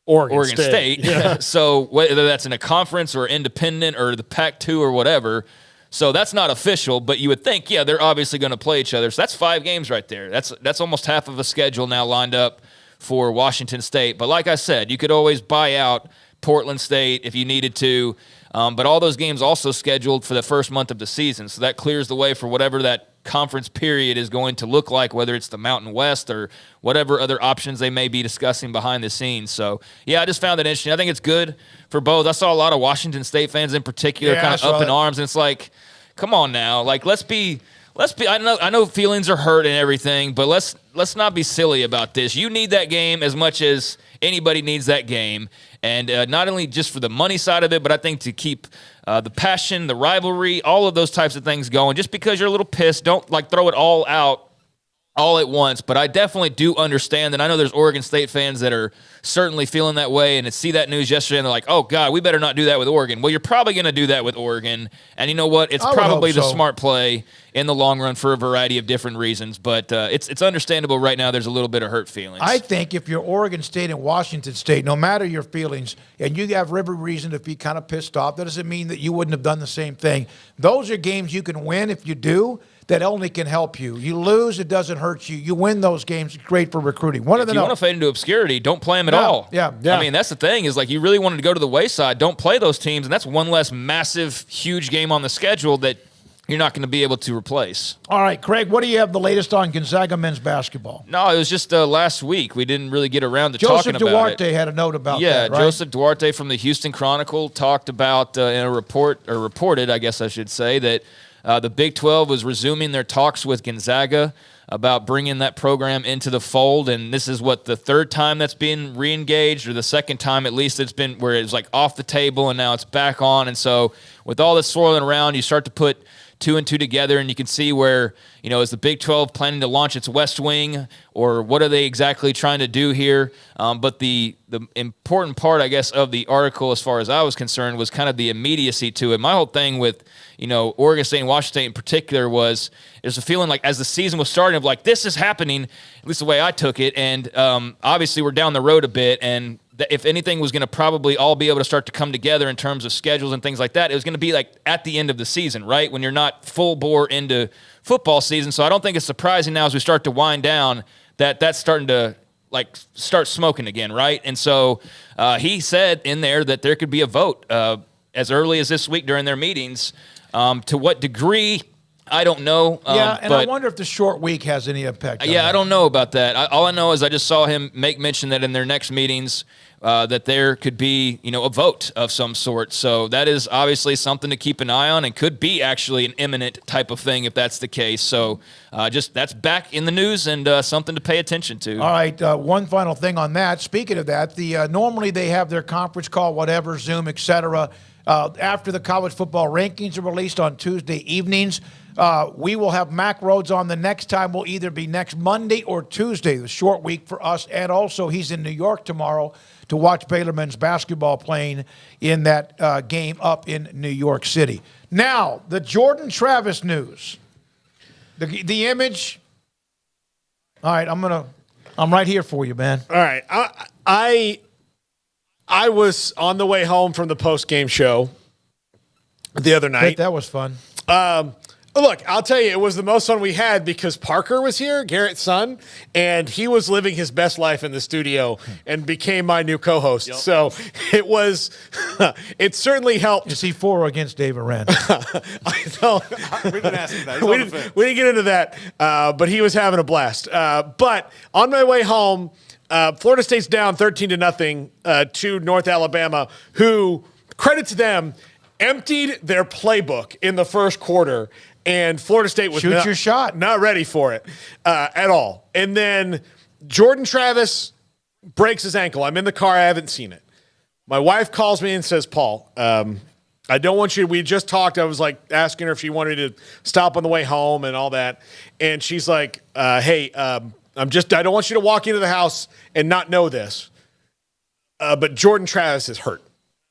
Oregon State. Yeah. So whether that's in a conference or independent or the Pac-2 or whatever, so that's not official, but you would think, they're obviously going to play each other. So that's 5 games right there. That's almost half of a schedule now lined up for Washington State. But like I said, you could always buy out Portland State if you needed to, but all those games also scheduled for the first month of the season, so that clears the way for whatever that conference period is going to look like, whether it's the Mountain West or whatever other options they may be discussing behind the scenes. So, I just found that interesting. I think it's good for both. I saw a lot of Washington State fans in particular kind of up in arms, and it's like, come on now, like let's be. I know feelings are hurt and everything, but let's not be silly about this. You need that game as much as anybody needs that game, and not only just for the money side of it, but I think to keep the passion, the rivalry, all of those types of things going. Just because you're a little pissed, don't throw it all out all at once. But I definitely do understand, and I know there's Oregon State fans that are certainly feeling that way, and see that news yesterday, and they're like, oh, God, we better not do that with Oregon. Well, you're probably going to do that with Oregon, and you know what? It's probably the smart play in the long run for a variety of different reasons, but it's understandable right now there's a little bit of hurt feelings. I think if you're Oregon State and Washington State, no matter your feelings, and you have every reason to be kind of pissed off, that doesn't mean that you wouldn't have done the same thing. Those are games you can win if you do. That only can help you. You lose, it doesn't hurt you. You win those games, it's great for recruiting. If you want to fade into obscurity, don't play them at all. Yeah. That's the thing is you really wanted to go to the wayside. Don't play those teams, and that's one less massive, huge game on the schedule that you're not going to be able to replace. All right, Craig, what do you have the latest on Gonzaga men's basketball? No, it was just last week. We didn't really get around to talking about it. Joseph Duarte had a note about that, right? Joseph Duarte from the Houston Chronicle talked about in a report, or reported, I guess I should say, that the Big 12 was resuming their talks with Gonzaga about bringing that program into the fold, and this is the 3rd time that's been re-engaged, or the 2nd time at least it's been where it's off the table and now it's back on. And so with all this swirling around, you start to put 2 and 2 together, and you can see where, is the Big 12 planning to launch its West Wing, or what are they exactly trying to do here? But the important part, I guess, of the article, as far as I was concerned, was kind of the immediacy to it. My whole thing with, Oregon State and Washington State in particular was a feeling as the season was starting of this is happening, at least the way I took it. And obviously we're down the road a bit, and if anything was going to probably all be able to start to come together in terms of schedules and things like that, it was going to be at the end of the season, right? When you're not full bore into football season. So I don't think it's surprising now as we start to wind down that that's starting to start smoking again, right? And so he said in there that there could be a vote as early as this week during their meetings. To what degree, I don't know. But I wonder if the short week has any impact on that. I don't know about that. All I know is I just saw him make mention that in their next meetings that there could be, a vote of some sort. So that is obviously something to keep an eye on, and could be actually an imminent type of thing if that's the case. So that's back in the news, and something to pay attention to. All right, one final thing on that. Speaking of that, normally they have their conference call, whatever, Zoom, etc. After the college football rankings are released on Tuesday evenings. We will have Mac Rhodes on the next time. Will either be next Monday or Tuesday, the short week for us. And also he's in New York tomorrow to watch Baylor men's basketball playing in that game up in New York City. Now, the Jordan Travis news. The image. All right, I'm right here for you, man. All right. I was on the way home from the post-game show the other night. That was fun. Look, I'll tell you, it was the most fun we had because Parker was here, Garrett's son, and he was living his best life in the studio and became my new co-host. Yep. So it was, it certainly helped. Is he for or against Dave Aranda? I know. We didn't ask him that. We didn't get into that, but he was having a blast. But on my way home, Florida State's down 13-0 to North Alabama, who, credit to them, emptied their playbook in the first quarter. And Florida State was not ready for it at all. And then Jordan Travis breaks his ankle. I'm in the car. I haven't seen it. My wife calls me and says, Paul, I don't want you – we just talked. I was, like, asking her if she wanted me to stop on the way home and all that. And she's like, hey, I don't want you to walk into the house and not know this. But Jordan Travis is hurt.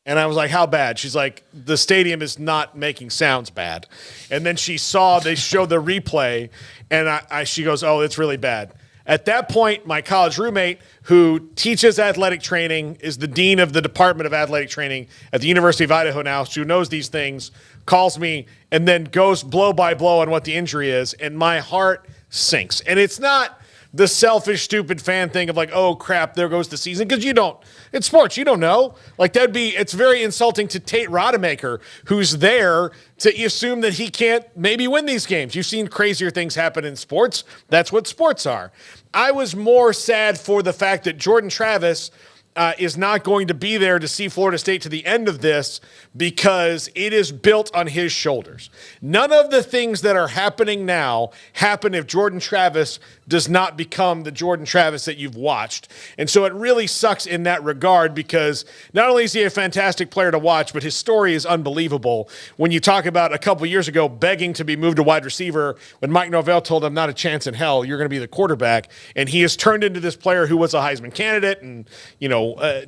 And I was like, how bad? She's like, the stadium is not making sounds bad. And then they showed the replay, and she goes, oh, it's really bad. At that point, my college roommate, who teaches athletic training, is the dean of the Department of Athletic Training at the University of Idaho now, who knows these things, calls me, and then goes blow by blow on what the injury is, and my heart sinks. And it's not the selfish, stupid fan thing of like, oh, crap, there goes the season, because you don't. It's sports. You don't know. Like, it's very insulting to Tate Rodemaker, who's there, to assume that he can't maybe win these games. You've seen crazier things happen in sports. That's what sports are. I was more sad for the fact that Jordan Travis is not going to be there to see Florida State to the end of this because it is built on his shoulders. None of the things that are happening now happen if Jordan Travis does not become the Jordan Travis that you've watched. And so it really sucks in that regard because not only is he a fantastic player to watch, but his story is unbelievable. When you talk about a couple years ago begging to be moved to wide receiver when Mike Norvell told him not a chance in hell, you're going to be the quarterback. And he has turned into this player who was a Heisman candidate and,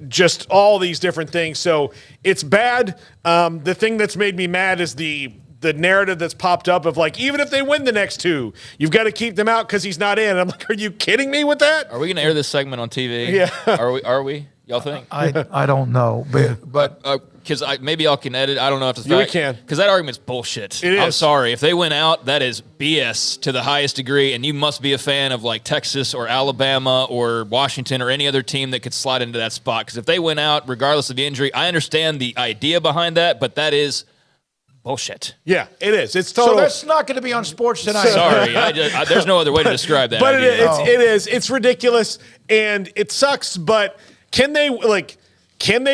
just all these different things. So it's bad. The thing that's made me mad is the narrative that's popped up of like, even if they win the next two, you've got to keep them out because he's not in. And I'm like, are you kidding me with that? Are we going to air this segment on TV? Yeah. Are we? Y'all think? I don't know, but because maybe y'all can edit. I don't know if it's yeah, we can, because that argument's bullshit. It is. I'm sorry if they went out. That is BS to the highest degree, and you must be a fan of like Texas or Alabama or Washington or any other team that could slide into that spot. Because if they went out, regardless of the injury, I understand the idea behind that, but that is bullshit. Yeah, it is. It's total. So that's not going to be on sports tonight. Sorry, there's no other way to describe that. But it is. It's ridiculous, and it sucks. But can they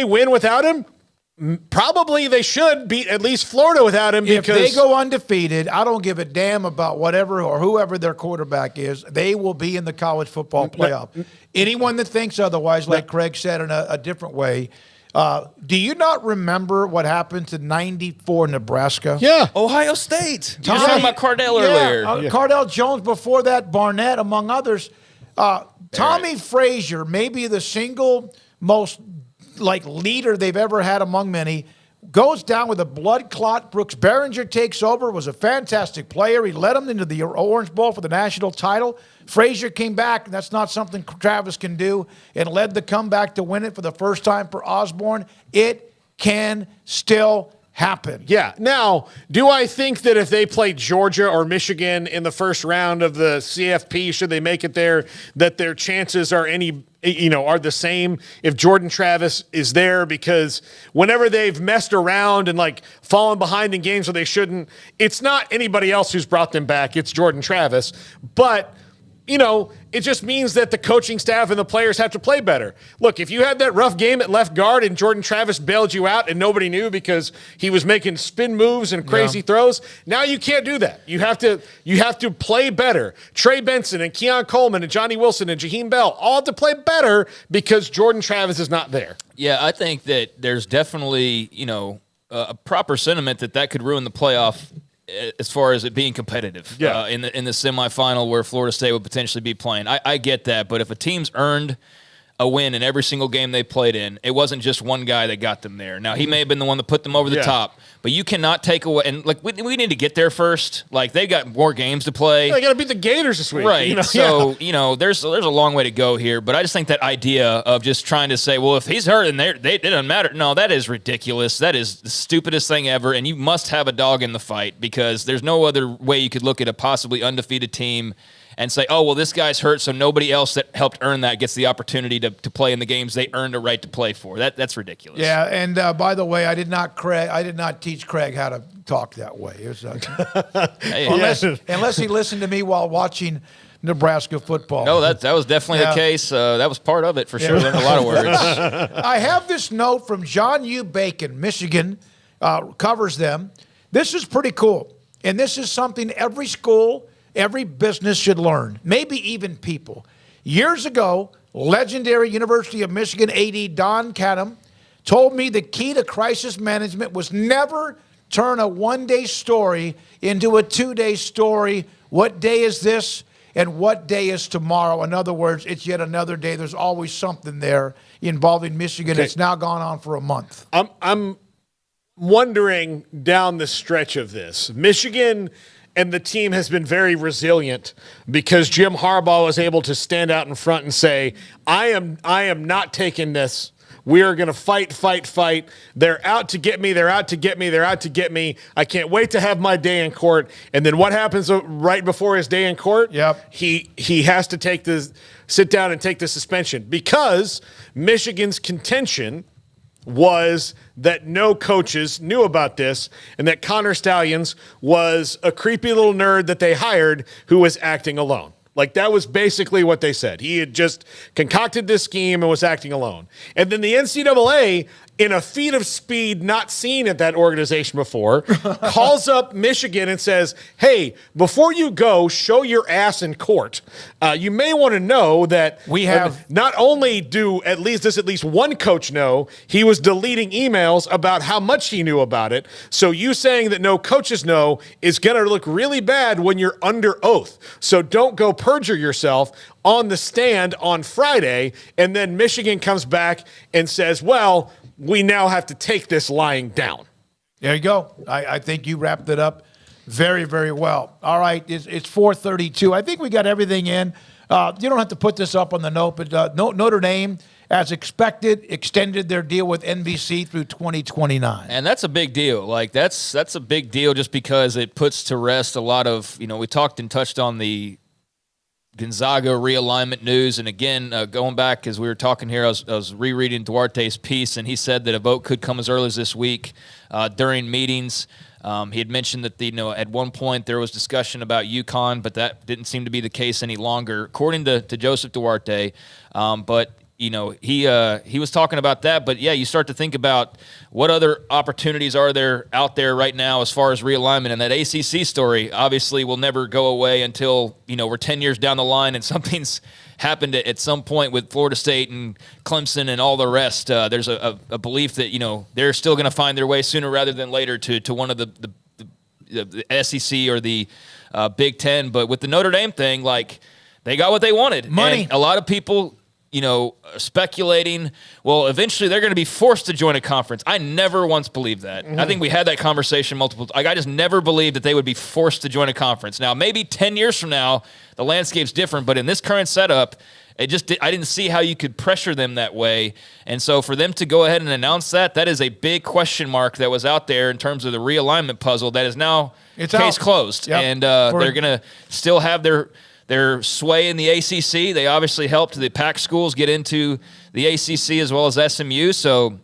win without him? Probably they should beat at least Florida without him. Because if they go undefeated, I don't give a damn about whatever or whoever their quarterback is. They will be in the college football playoff. Anyone that thinks otherwise, like Craig said in a different way, do you not remember what happened to 94 Nebraska? Yeah. Ohio State. You were talking about Cardell earlier. Cardell Jones, before that, Barnett, among others. Tommy Frazier, maybe the single most leader they've ever had among many, goes down with a blood clot. Brooks Behringer takes over, was a fantastic player. He led them into the Orange Bowl for the national title. Frazier came back, and that's not something Travis can do, and led the comeback to win it for the first time for Osborne. It can still happen. Yeah. Now, do I think that if they play Georgia or Michigan in the first round of the CFP, should they make it there, that their chances are are the same if Jordan Travis is there? Because whenever they've messed around and fallen behind in games where they shouldn't, it's not anybody else who's brought them back. It's Jordan Travis. But it just means that the coaching staff and the players have to play better. Look, if you had that rough game at left guard and Jordan Travis bailed you out and nobody knew because he was making spin moves and crazy throws, now you can't do that. You have to play better. Trey Benson and Keon Coleman and Johnny Wilson and Jaheim Bell all have to play better because Jordan Travis is not there. Yeah, I think that there's definitely, a proper sentiment that could ruin the playoff as far as it being competitive in the semifinal where Florida State would potentially be playing. I get that, but if a team's earned a win in every single game they played in. It wasn't just one guy that got them there. Now, he may have been the one that put them over the top, but you cannot take away – and, like, we need to get there first. Like, they got more games to play. They got to beat the Gators this week. Right. There's a long way to go here, but I just think that idea of just trying to say, well, if he's hurt and it doesn't matter. No, that is ridiculous. That is the stupidest thing ever, and you must have a dog in the fight because there's no other way you could look at a possibly undefeated team and say, oh, well, this guy's hurt, so nobody else that helped earn that gets the opportunity to play in the games they earned a right to play for. That's ridiculous. Yeah, and by the way, I did not teach Craig how to talk that way. It was, unless he listened to me while watching Nebraska football. No, that was definitely the case. That was part of it for sure. Learned a lot of words. I have this note from John U. Bacon, Michigan, covers them. This is pretty cool, and this is something every school, every business should learn, maybe even people. Years ago, legendary University of Michigan AD Don Cadam told me the key to crisis management was never turn a one-day story into a two-day story. What day is this and what day is tomorrow? In other words, it's yet another day. There's always something there involving Michigan. It's now gone on for a month. I'm wondering down the stretch of this. Michigan and the team has been very resilient because Jim Harbaugh was able to stand out in front and say, I am not taking this. We are going to fight. They're out to get me. They're out to get me. I can't wait to have my day in court. And then what happens right before his day in court? Yep. He has to sit down and take the suspension because Michigan's contention was that no coaches knew about this and that Connor Stallions was a creepy little nerd that they hired who was acting alone. Like, that was basically what they said. He had just concocted this scheme and was acting alone. And then the NCAA, in a feat of speed not seen at that organization before, calls up Michigan and says, hey, before you go, show your ass in court. You may want to know that we have not only do at least one coach know, he was deleting emails about how much he knew about it. So you saying that no coaches know is going to look really bad when you're under oath. So don't go perjure yourself on the stand on Friday. And then Michigan comes back and says, well, we now have to take this lying down. There you go. I think you wrapped it up very, very well. All right, it's 4:32. I think we got everything in. You don't have to put this up on the note, but Notre Dame, as expected, extended their deal with NBC through 2029. And that's a big deal. Like, that's a big deal just because it puts to rest a lot of, we talked and touched on the Gonzaga realignment news. And again, going back as we were talking here, I was rereading Duarte's piece, and he said that a vote could come as early as this week during meetings. He had mentioned that at one point there was discussion about UConn, but that didn't seem to be the case any longer, according to Joseph Duarte. But he was talking about that. But yeah, you start to think about what other opportunities are there out there right now as far as realignment. And that ACC story obviously will never go away until we're 10 years down the line and something's happened at some point with Florida State and Clemson and all the rest. There's a belief that they're still going to find their way sooner rather than later to one of the SEC or the Big Ten. But with the Notre Dame thing, like, they got what they wanted. Money. And a lot of people speculating, well, eventually they're going to be forced to join a conference. I never once believed that. Mm-hmm. I think we had that conversation multiple times. I just never believed that they would be forced to join a conference. Now, maybe 10 years from now, the landscape's different, but in this current setup, I didn't see how you could pressure them that way. And so for them to go ahead and announce that is a big question mark that was out there in terms of the realignment puzzle that is now case closed. Yep. And they're going to still have their sway in the ACC. They obviously helped the Pac schools get into the ACC as well as SMU, so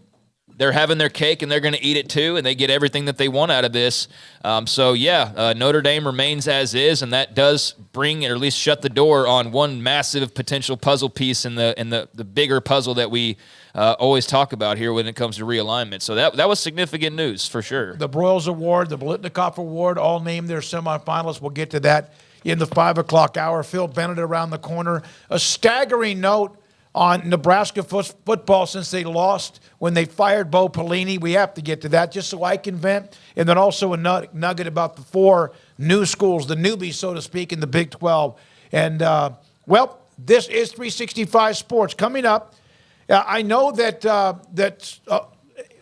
they're having their cake and they're going to eat it too, and they get everything that they want out of this. Notre Dame remains as is, and that does bring, or at least shut the door on one massive potential puzzle piece in the bigger puzzle that we always talk about here when it comes to realignment. So that was significant news for sure. The Broyles Award, the Blitnikoff Award, all named their semifinalists. We'll get to that in the 5 o'clock hour. Phil Bennett around the corner. A staggering note on Nebraska football since they lost when they fired Bo Pelini. We have to get to that just so I can vent. And then also a nugget about the 4 new schools, the newbies, so to speak, in the Big 12. And, this is 365 Sports. Coming up, I know that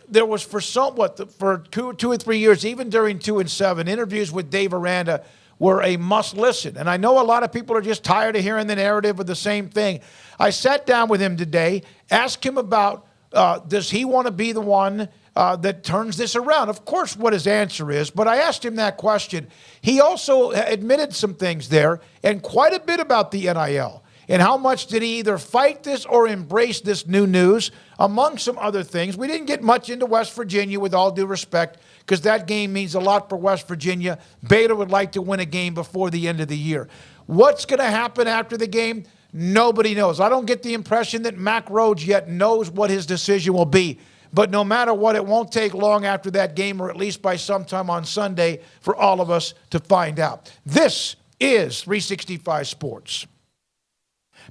there was for 2 or 3 years, even during 2 and 7, interviews with Dave Aranda were a must listen. And I know a lot of people are just tired of hearing the narrative of the same thing. I sat down with him today, asked him about does he want to be the one that turns this around? Of course, what his answer is, but I asked him that question. He also admitted some things there and quite a bit about the NIL. And how much did he either fight this or embrace this new news, among some other things. We didn't get much into West Virginia, with all due respect, because that game means a lot for West Virginia. Baylor would like to win a game before the end of the year. What's going to happen after the game? Nobody knows. I don't get the impression that Mack Rhodes yet knows what his decision will be. But no matter what, it won't take long after that game, or at least by sometime on Sunday, for all of us to find out. This is 365 Sports.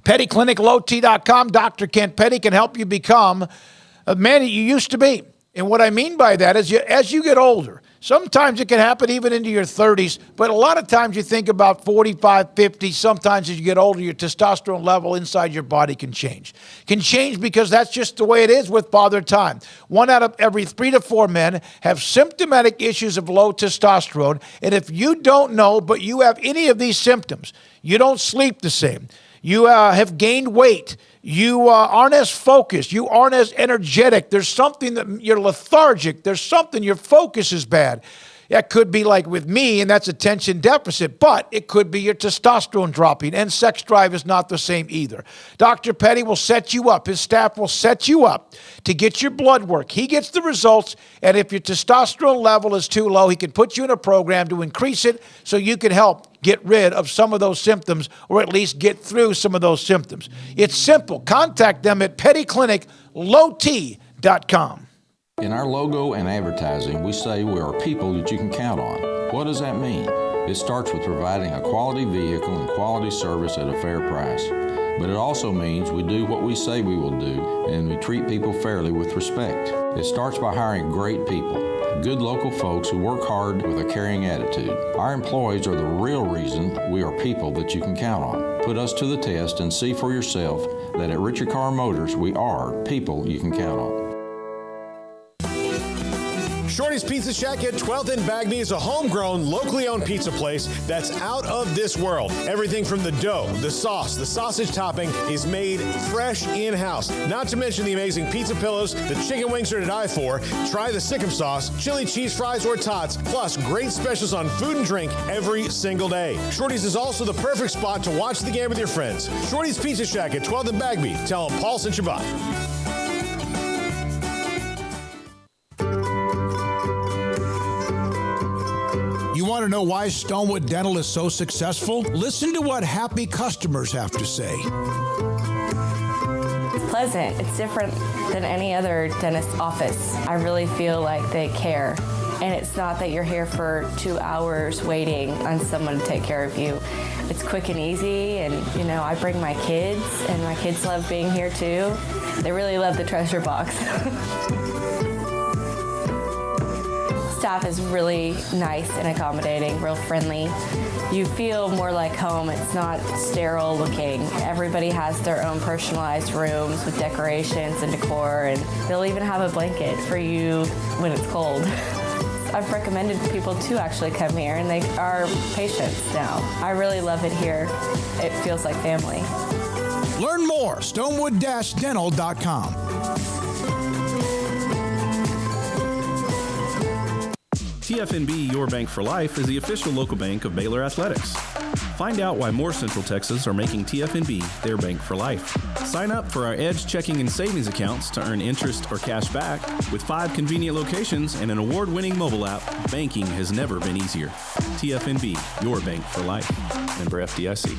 Petty Clinic, LowT.com. Dr. Kent Petty can help you become a man that you used to be. And what I mean by that is as you get older, sometimes it can happen even into your 30s, but a lot of times you think about 45, 50. Sometimes as you get older, your testosterone level inside your body can change. Can change because that's just the way it is with Father Time. 1 out of every 3 to 4 men have symptomatic issues of low testosterone. And if you don't know, but you have any of these symptoms, you don't sleep the same, you have gained weight, you aren't as focused, you aren't as energetic, there's something that you're lethargic, there's something, your focus is bad. That could be like with me, and that's attention deficit, but it could be your testosterone dropping, and sex drive is not the same either. Dr. Petty will set you up. His staff will set you up to get your blood work. He gets the results, and if your testosterone level is too low, he can put you in a program to increase it so you can help get rid of some of those symptoms, or at least get through some of those symptoms. It's simple. Contact them at pettyclinic.lowt.com. In our logo and advertising, we say we are people that you can count on. What does that mean? It starts with providing a quality vehicle and quality service at a fair price. But it also means we do what we say we will do, and we treat people fairly with respect. It starts by hiring great people, good local folks who work hard with a caring attitude. Our employees are the real reason we are people that you can count on. Put us to the test and see for yourself that at Richard Carr Motors, we are people you can count on. Shorty's Pizza Shack at 12th and Bagby is a homegrown, locally owned pizza place that's out of this world. Everything from the dough, the sauce, the sausage topping is made fresh in-house. Not to mention the amazing pizza pillows, the chicken wings are to die for. Try the Sikkim sauce, chili cheese fries, or tots, plus great specials on food and drink every single day. Shorty's is also the perfect spot to watch the game with your friends. Shorty's Pizza Shack at 12th and Bagby. Tell them Paul sent you by. You want to know why Stonewood Dental is so successful? Listen to what happy customers have to say. It's pleasant. It's different than any other dentist office. I really feel like they care. And it's not that you're here for 2 hours waiting on someone to take care of you. It's quick and easy, and I bring my kids, and my kids love being here too. They really love the treasure box. Staff is really nice and accommodating, real friendly. You feel more like home. It's not sterile looking. Everybody has their own personalized rooms with decorations and decor, and they'll even have a blanket for you when it's cold. I've recommended people to actually come here, and they are patients now. I really love it here. It feels like family. Learn more, stonewood-dental.com. TFNB Your Bank for Life is the official local bank of Baylor Athletics. Find out why more Central Texas are making TFNB their bank for life. Sign up for our Edge checking and savings accounts to earn interest or cash back. With 5 convenient locations and an award-winning mobile app, banking has never been easier. TFNB Your Bank for Life. Member FDIC.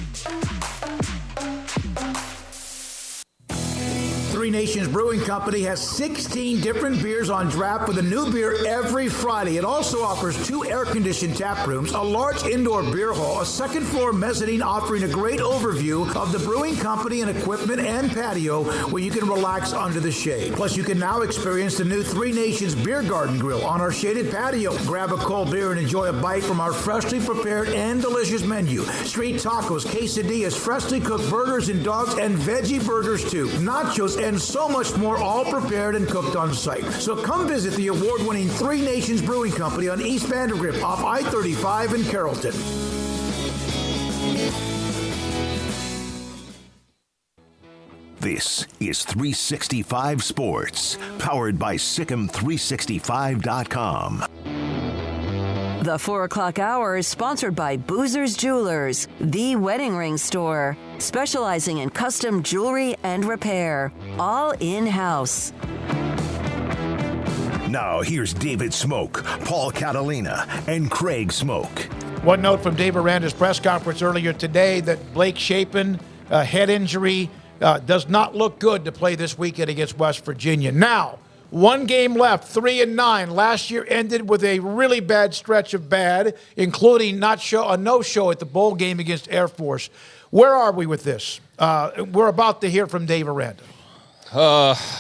Three Nations Brewing Company has 16 different beers on draft with a new beer every Friday. It also offers 2 air-conditioned tap rooms, a large indoor beer hall, a second-floor mezzanine offering a great overview of the brewing company and equipment and patio where you can relax under the shade. Plus, you can now experience the new Three Nations Beer Garden Grill on our shaded patio. Grab a cold beer and enjoy a bite from our freshly prepared and delicious menu. Street tacos, quesadillas, freshly cooked burgers and dogs, and veggie burgers too. Nachos and and so much more, all prepared and cooked on site. So come visit the award-winning Three Nations Brewing Company on East Vandergrift off I-35 in Carrollton. This is 365 Sports, powered by Sikkim365.com. The 4 o'clock hour is sponsored by Boozer's Jewelers, the wedding ring store, specializing in custom jewelry and repair, all in-house. Now here's David Smoak, Paul Catalina, and Craig Smoak. One note from Dave Aranda's press conference earlier today that Blake Shapen, head injury, does not look good to play this weekend against West Virginia. Now, one game left, 3-9. Last year ended with a really bad stretch of bad, including a no-show at the bowl game against Air Force. Where are we with this? We're about to hear from Dave Aranda.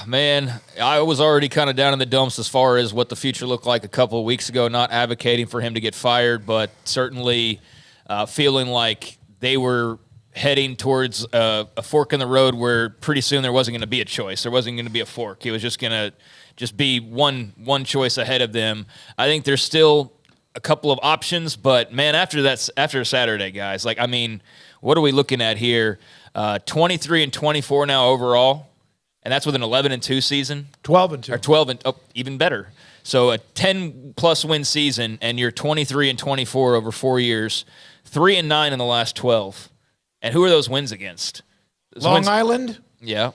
Man, I was already kind of down in the dumps as far as what the future looked like a couple of weeks ago, not advocating for him to get fired, but certainly feeling like they were heading towards a fork in the road where pretty soon there wasn't going to be a choice. There wasn't going to be a fork. It was just going to be one choice ahead of them. I think there's still a couple of options, but man, after Saturday, guys, what are we looking at here? 23-24 now overall, and that's with an 11-2 season. 12-2. Or 12 even better. So a 10-plus win season, and you're 23-24 over 4 years, 3-9 in the last 12. And who are those wins against? Long Island? Yeah.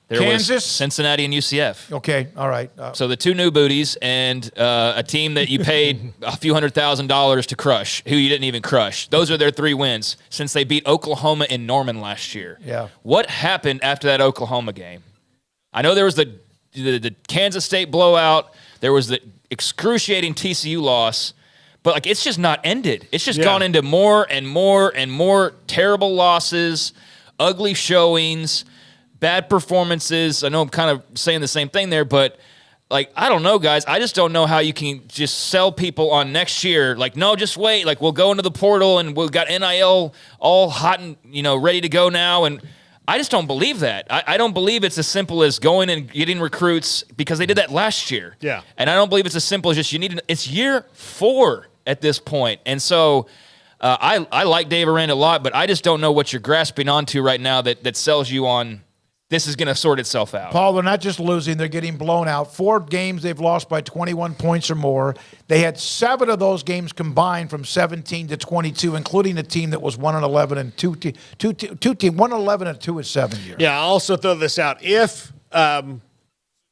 There Kansas? was Cincinnati and UCF. Okay, all right. So the two new booties and a team that you paid a few $100,000 to crush, who you didn't even crush. Those are their 3 wins since they beat Oklahoma in Norman last year. Yeah. What happened after that Oklahoma game? I know there was the Kansas State blowout. There was the excruciating TCU loss. But it's just not ended. It's just gone into more and more and more terrible losses, ugly showings, bad performances. I know I'm kind of saying the same thing there, but I don't know, guys. I just don't know how you can just sell people on next year. No, just wait. We'll go into the portal and we've got NIL all hot and ready to go now. And I just don't believe that. I don't believe it's as simple as going and getting recruits because they did that last year. Yeah. And I don't believe it's as simple as just it's year 4 at this point. And so I like Dave Aranda a lot, but I just don't know what you're grasping onto right now that sells you on this is going to sort itself out. Paul, they're not just losing, they're getting blown out. 4 games they've lost by 21 points or more. They had 7 of those games combined from 17 to 22, including a team that was 1-11 and 1-11 and 2 at 7 years. Yeah, I'll also throw this out.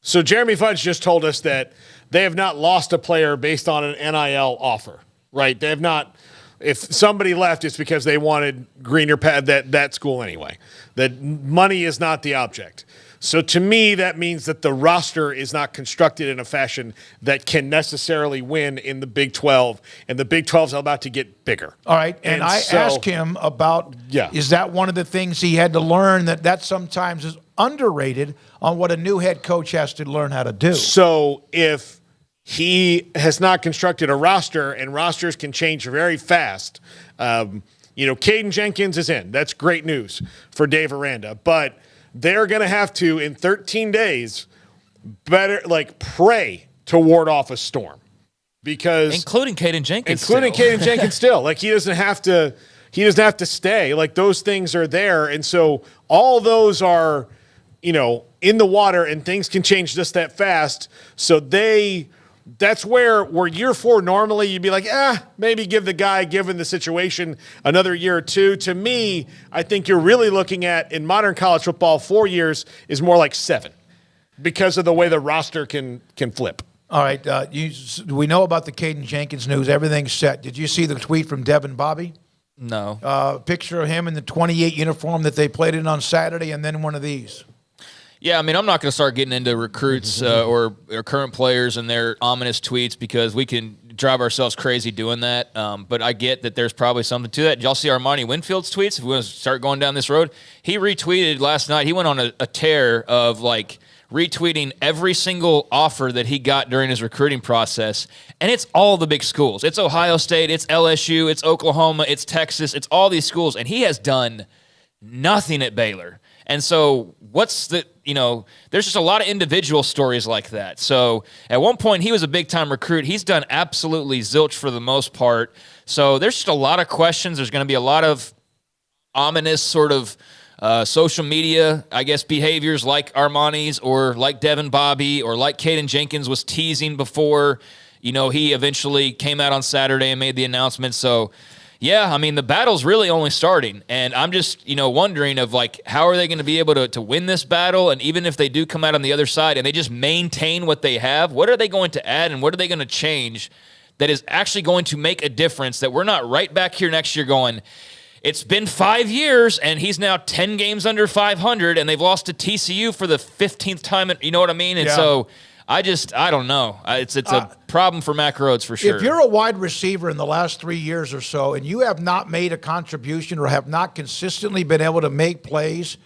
So Jeremy Fudge just told us that they have not lost a player based on an NIL offer, right? They have not. If somebody left, it's because they wanted greener pad that school anyway. That money is not the object. So to me, that means that the roster is not constructed in a fashion that can necessarily win in the Big 12, and the Big 12 is about to get bigger. All right, and I asked him about, is that one of the things he had to learn that sometimes is underrated on what a new head coach has to learn how to do? So if he has not constructed a roster, and rosters can change very fast. Caden Jenkins is in. That's great news for Dave Aranda. But they're going to have to, in 13 days, pray to ward off a storm. Because including Caden Jenkins. Caden Jenkins still. He doesn't have to stay. Those things are there. And so all those are, in the water, and things can change just that fast. So that's where year 4 normally you'd be like, maybe give the guy, given the situation, another year or 2. To me, I think you're really looking at, in modern college football, 4 years is more like 7 because of the way the roster can flip. All right. We know about the Caden Jenkins news. Everything's set. Did you see the tweet from Devin Bobby? No. Picture of him in the 28 uniform that they played in on Saturday, and then one of these. Yeah, I'm not going to start getting into recruits or current players and their ominous tweets because we can drive ourselves crazy doing that. But I get that there's probably something to that. Did y'all see Armani Winfield's tweets? If we want to start going down this road, he retweeted last night. He went on a tear of retweeting every single offer that he got during his recruiting process. And it's all the big schools. It's Ohio State, it's LSU, it's Oklahoma, it's Texas, it's all these schools. And he has done nothing at Baylor. And so what's the there's just a lot of individual stories like that. So at one point, he was a big-time recruit. He's done absolutely zilch for the most part. So there's just a lot of questions. There's going to be a lot of ominous sort of social media, I guess, behaviors like Armani's or like Devin Bobby or like Caden Jenkins was teasing before, he eventually came out on Saturday and made the announcement. So, yeah, I mean, the battle's really only starting. And I'm just, wondering of, how are they going to be able to win this battle? And even if they do come out on the other side and they just maintain what they have, what are they going to add and what are they going to change that is actually going to make a difference that we're not right back here next year going, it's been 5 years, and he's now 10 games under 500, and they've lost to TCU for the 15th time. You know what I mean? And so I don't know. It's a problem for Mack Rhoades for sure. If you're a wide receiver in the last 3 years or so, and you have not made a contribution or have not consistently been able to make plays,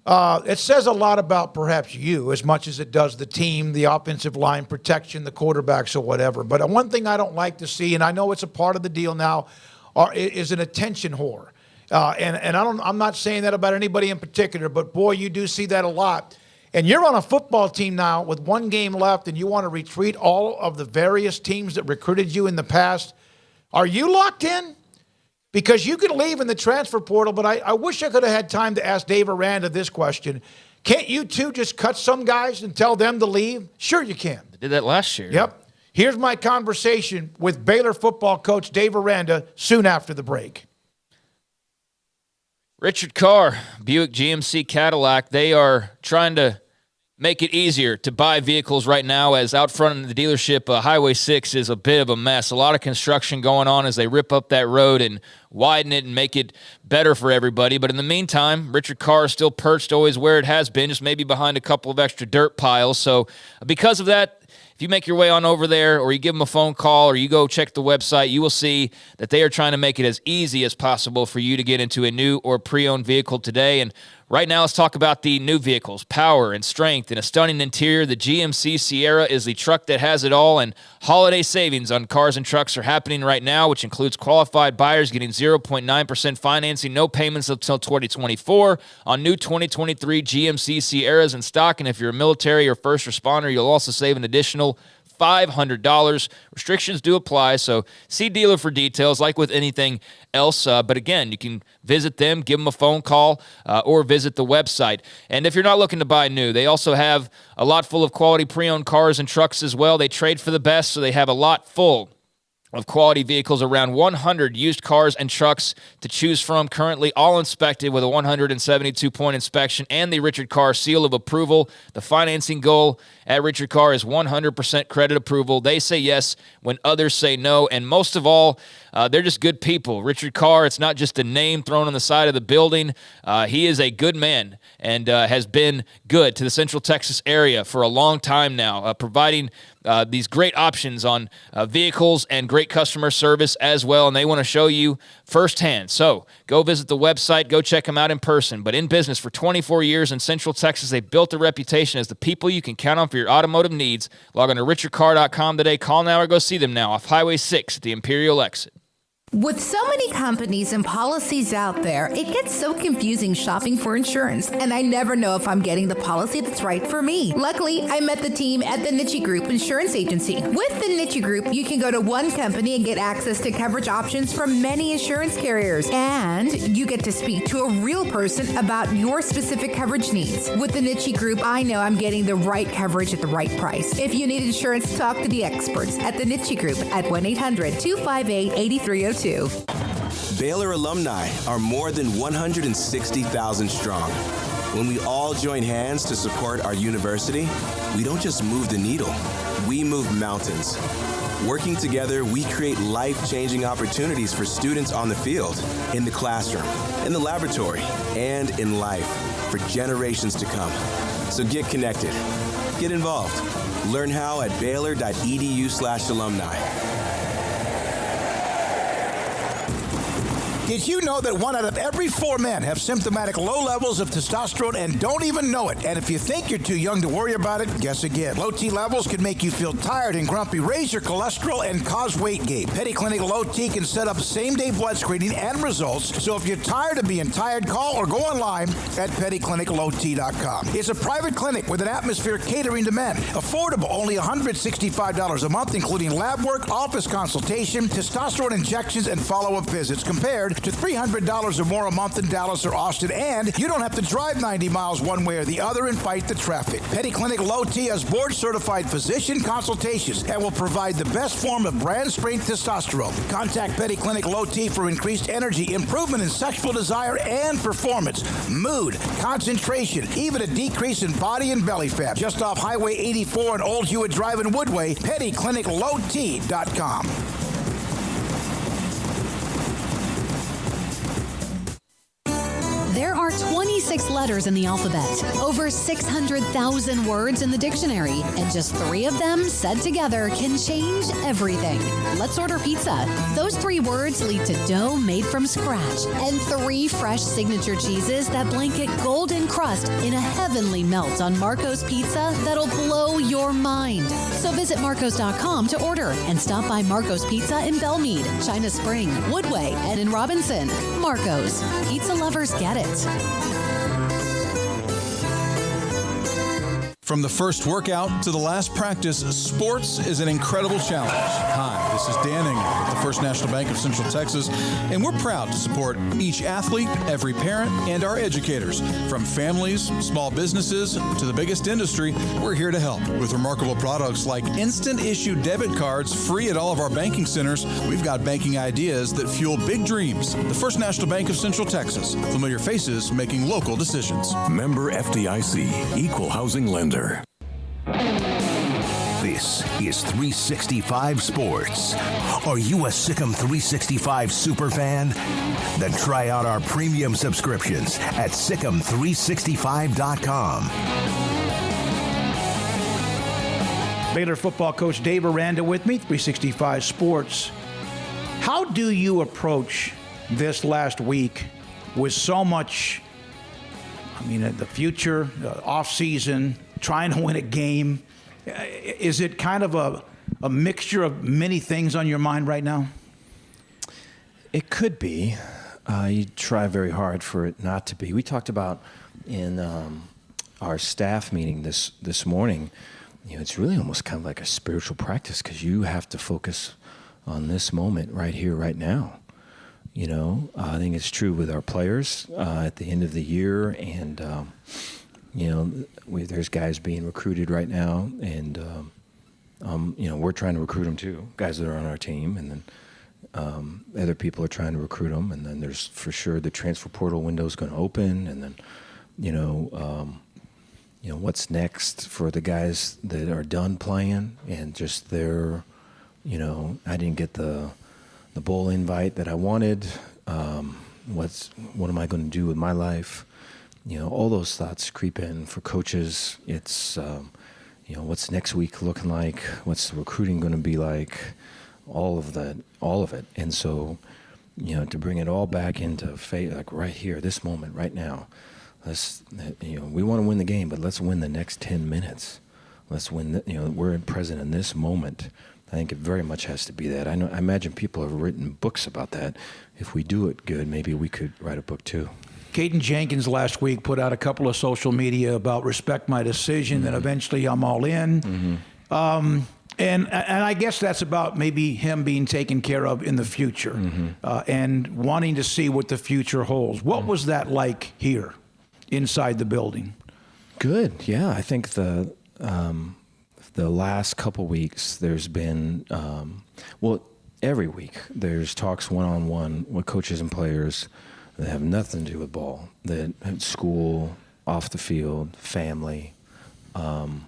it says a lot about perhaps you as much as it does the team, the offensive line protection, the quarterbacks or whatever. But one thing I don't like to see, and I know it's a part of the deal now, is an attention whore. And I'm not saying that about anybody in particular, but boy, you do see that a lot. And you're on a football team now with 1 game left, and you want to retreat all of the various teams that recruited you in the past. Are you locked in? Because you can leave in the transfer portal, but I wish I could have had time to ask Dave Aranda this question. Can't you two just cut some guys and tell them to leave? Sure you can. They did that last year. Yep. Here's my conversation with Baylor football coach Dave Aranda soon after the break. Richard Carr, Buick GMC Cadillac, they are trying to make it easier to buy vehicles right now, as out front in the dealership, Highway 6 is a bit of a mess. A lot of construction going on as they rip up that road and widen it and make it better for everybody. But in the meantime, Richard Carr is still perched always where it has been, just maybe behind a couple of extra dirt piles. So because of that, if you make your way on over there or you give them a phone call or you go check the website, you will see that they are trying to make it as easy as possible for you to get into a new or pre-owned vehicle today. And right now, let's talk about the new vehicles, power and strength and a stunning interior. The GMC Sierra is the truck that has it all, and holiday savings on cars and trucks are happening right now, which includes qualified buyers getting 0.9% financing, no payments until 2024 on new 2023 GMC Sierras in stock. And if you're a military or first responder, you'll also save an additional $500. Restrictions do apply, so see dealer for details, like with anything else. But again, you can visit them, give them a phone call, or visit the website. And if you're not looking to buy new, they also have a lot full of quality pre-owned cars and trucks as well. They trade for the best, so they have a lot full of quality vehicles, around 100 used cars and trucks to choose from, currently all inspected with a 172-point inspection and the Richard Carr seal of approval. The financing goal at Richard Carr is 100% credit approval. They say yes when others say no, and most of all, they're just good people. Richard Carr, it's not just a name thrown on the side of the building. He is a good man and has been good to the Central Texas area for a long time now, providing these great options on vehicles and great customer service as well, and they want to show you firsthand. So go visit the website, go check them out in person. But in business for 24 years in Central Texas, they built a reputation as the people you can count on for your automotive needs. Log on to richardcarr.com today. Call now or go see them now off Highway 6 at the Imperial exit. With so many companies and policies out there, it gets so confusing shopping for insurance, and I never know if I'm getting the policy that's right for me. Luckily, I met the team at the Niche Group Insurance Agency. With the Niche Group, you can go to one company and get access to coverage options from many insurance carriers, and you get to speak to a real person about your specific coverage needs. With the Niche Group, I know I'm getting the right coverage at the right price. If you need insurance, talk to the experts at the Niche Group at 1-800-258-8302. Baylor alumni are more than 160,000 strong. When we all join hands to support our university, we don't just move the needle, we move mountains. Working together, we create life-changing opportunities for students on the field, in the classroom, in the laboratory, and in life for generations to come. So get connected, get involved. Learn how at Baylor.edu/alumni. Did you know that 1 out of every 4 men have symptomatic low levels of testosterone and don't even know it? And if you think you're too young to worry about it, guess again. Low T levels can make you feel tired and grumpy, raise your cholesterol, and cause weight gain. Petty Clinic Low T can set up same-day blood screening and results. So if you're tired of being tired, call or go online at pettycliniclowt.com. It's a private clinic with an atmosphere catering to men. Affordable, only $165 a month, including lab work, office consultation, testosterone injections, and follow-up visits, compared to $300 or more a month in Dallas or Austin, and you don't have to drive 90 miles one way or the other and fight the traffic. Petty Clinic Low T has board-certified physician consultations and will provide the best form of brand-strength testosterone. Contact Petty Clinic Low T for increased energy, improvement in sexual desire and performance, mood, concentration, even a decrease in body and belly fat. Just off Highway 84 and Old Hewitt Drive in Woodway, pettycliniclowt.com. There are 26 letters in the alphabet, over 600,000 words in the dictionary, and just 3 of them said together can change everything. Let's order pizza. Those 3 words lead to dough made from scratch and 3 fresh signature cheeses that blanket golden crust in a heavenly melt on Marco's Pizza that'll blow your mind. So visit marcos.com to order and stop by Marco's Pizza in Belmead, China Spring, Woodway, and in Robinson. Marco's. Pizza lovers get it. From the first workout to the last practice, sports is an incredible challenge. Hi, this is Dan Engel with the First National Bank of Central Texas, and we're proud to support each athlete, every parent, and our educators. From families, small businesses, to the biggest industry, we're here to help. With remarkable products like instant issue debit cards free at all of our banking centers, we've got banking ideas that fuel big dreams. The First National Bank of Central Texas. Familiar faces making local decisions. Member FDIC, Equal Housing Lender. This is 365 Sports. Are you a Sikkim 365 superfan? Then try out our premium subscriptions at Sikkim365.com. Baylor football coach Dave Aranda with me, 365 Sports. How do you approach this last week with so much, the future, off-season, trying to win a game? Is it kind of a mixture of many things on your mind right now? It could be. You try very hard for it not to be. We talked about in our staff meeting this morning, it's really almost kind of like a spiritual practice because you have to focus on this moment right here, right now. I think it's true with our players at the end of the year, and there's guys being recruited right now, and we're trying to recruit them too, guys that are on our team, and then other people are trying to recruit them, and then there's for sure the transfer portal window is going to open, and then what's next for the guys that are done playing and just their, I didn't get the bowl invite that I wanted. What am I going to do with my life? All those thoughts creep in for coaches. It's, what's next week looking like? What's the recruiting going to be like? All of it. And so, to bring it all back into like right here, this moment, right now, we want to win the game, but let's win the next 10 minutes. Let's win, we're present in this moment. I think it very much has to be that. I imagine people have written books about that. If we do it good, maybe we could write a book too. Caden Jenkins last week put out a couple of social media about respect my decision, and eventually I'm all in. And I guess that's about maybe him being taken care of in the future and wanting to see what the future holds. What was that like here inside the building? Good. Yeah, I think the last couple weeks there's been, every week there's talks one-on-one with coaches and players that have nothing to do with ball, that school, off the field, family, and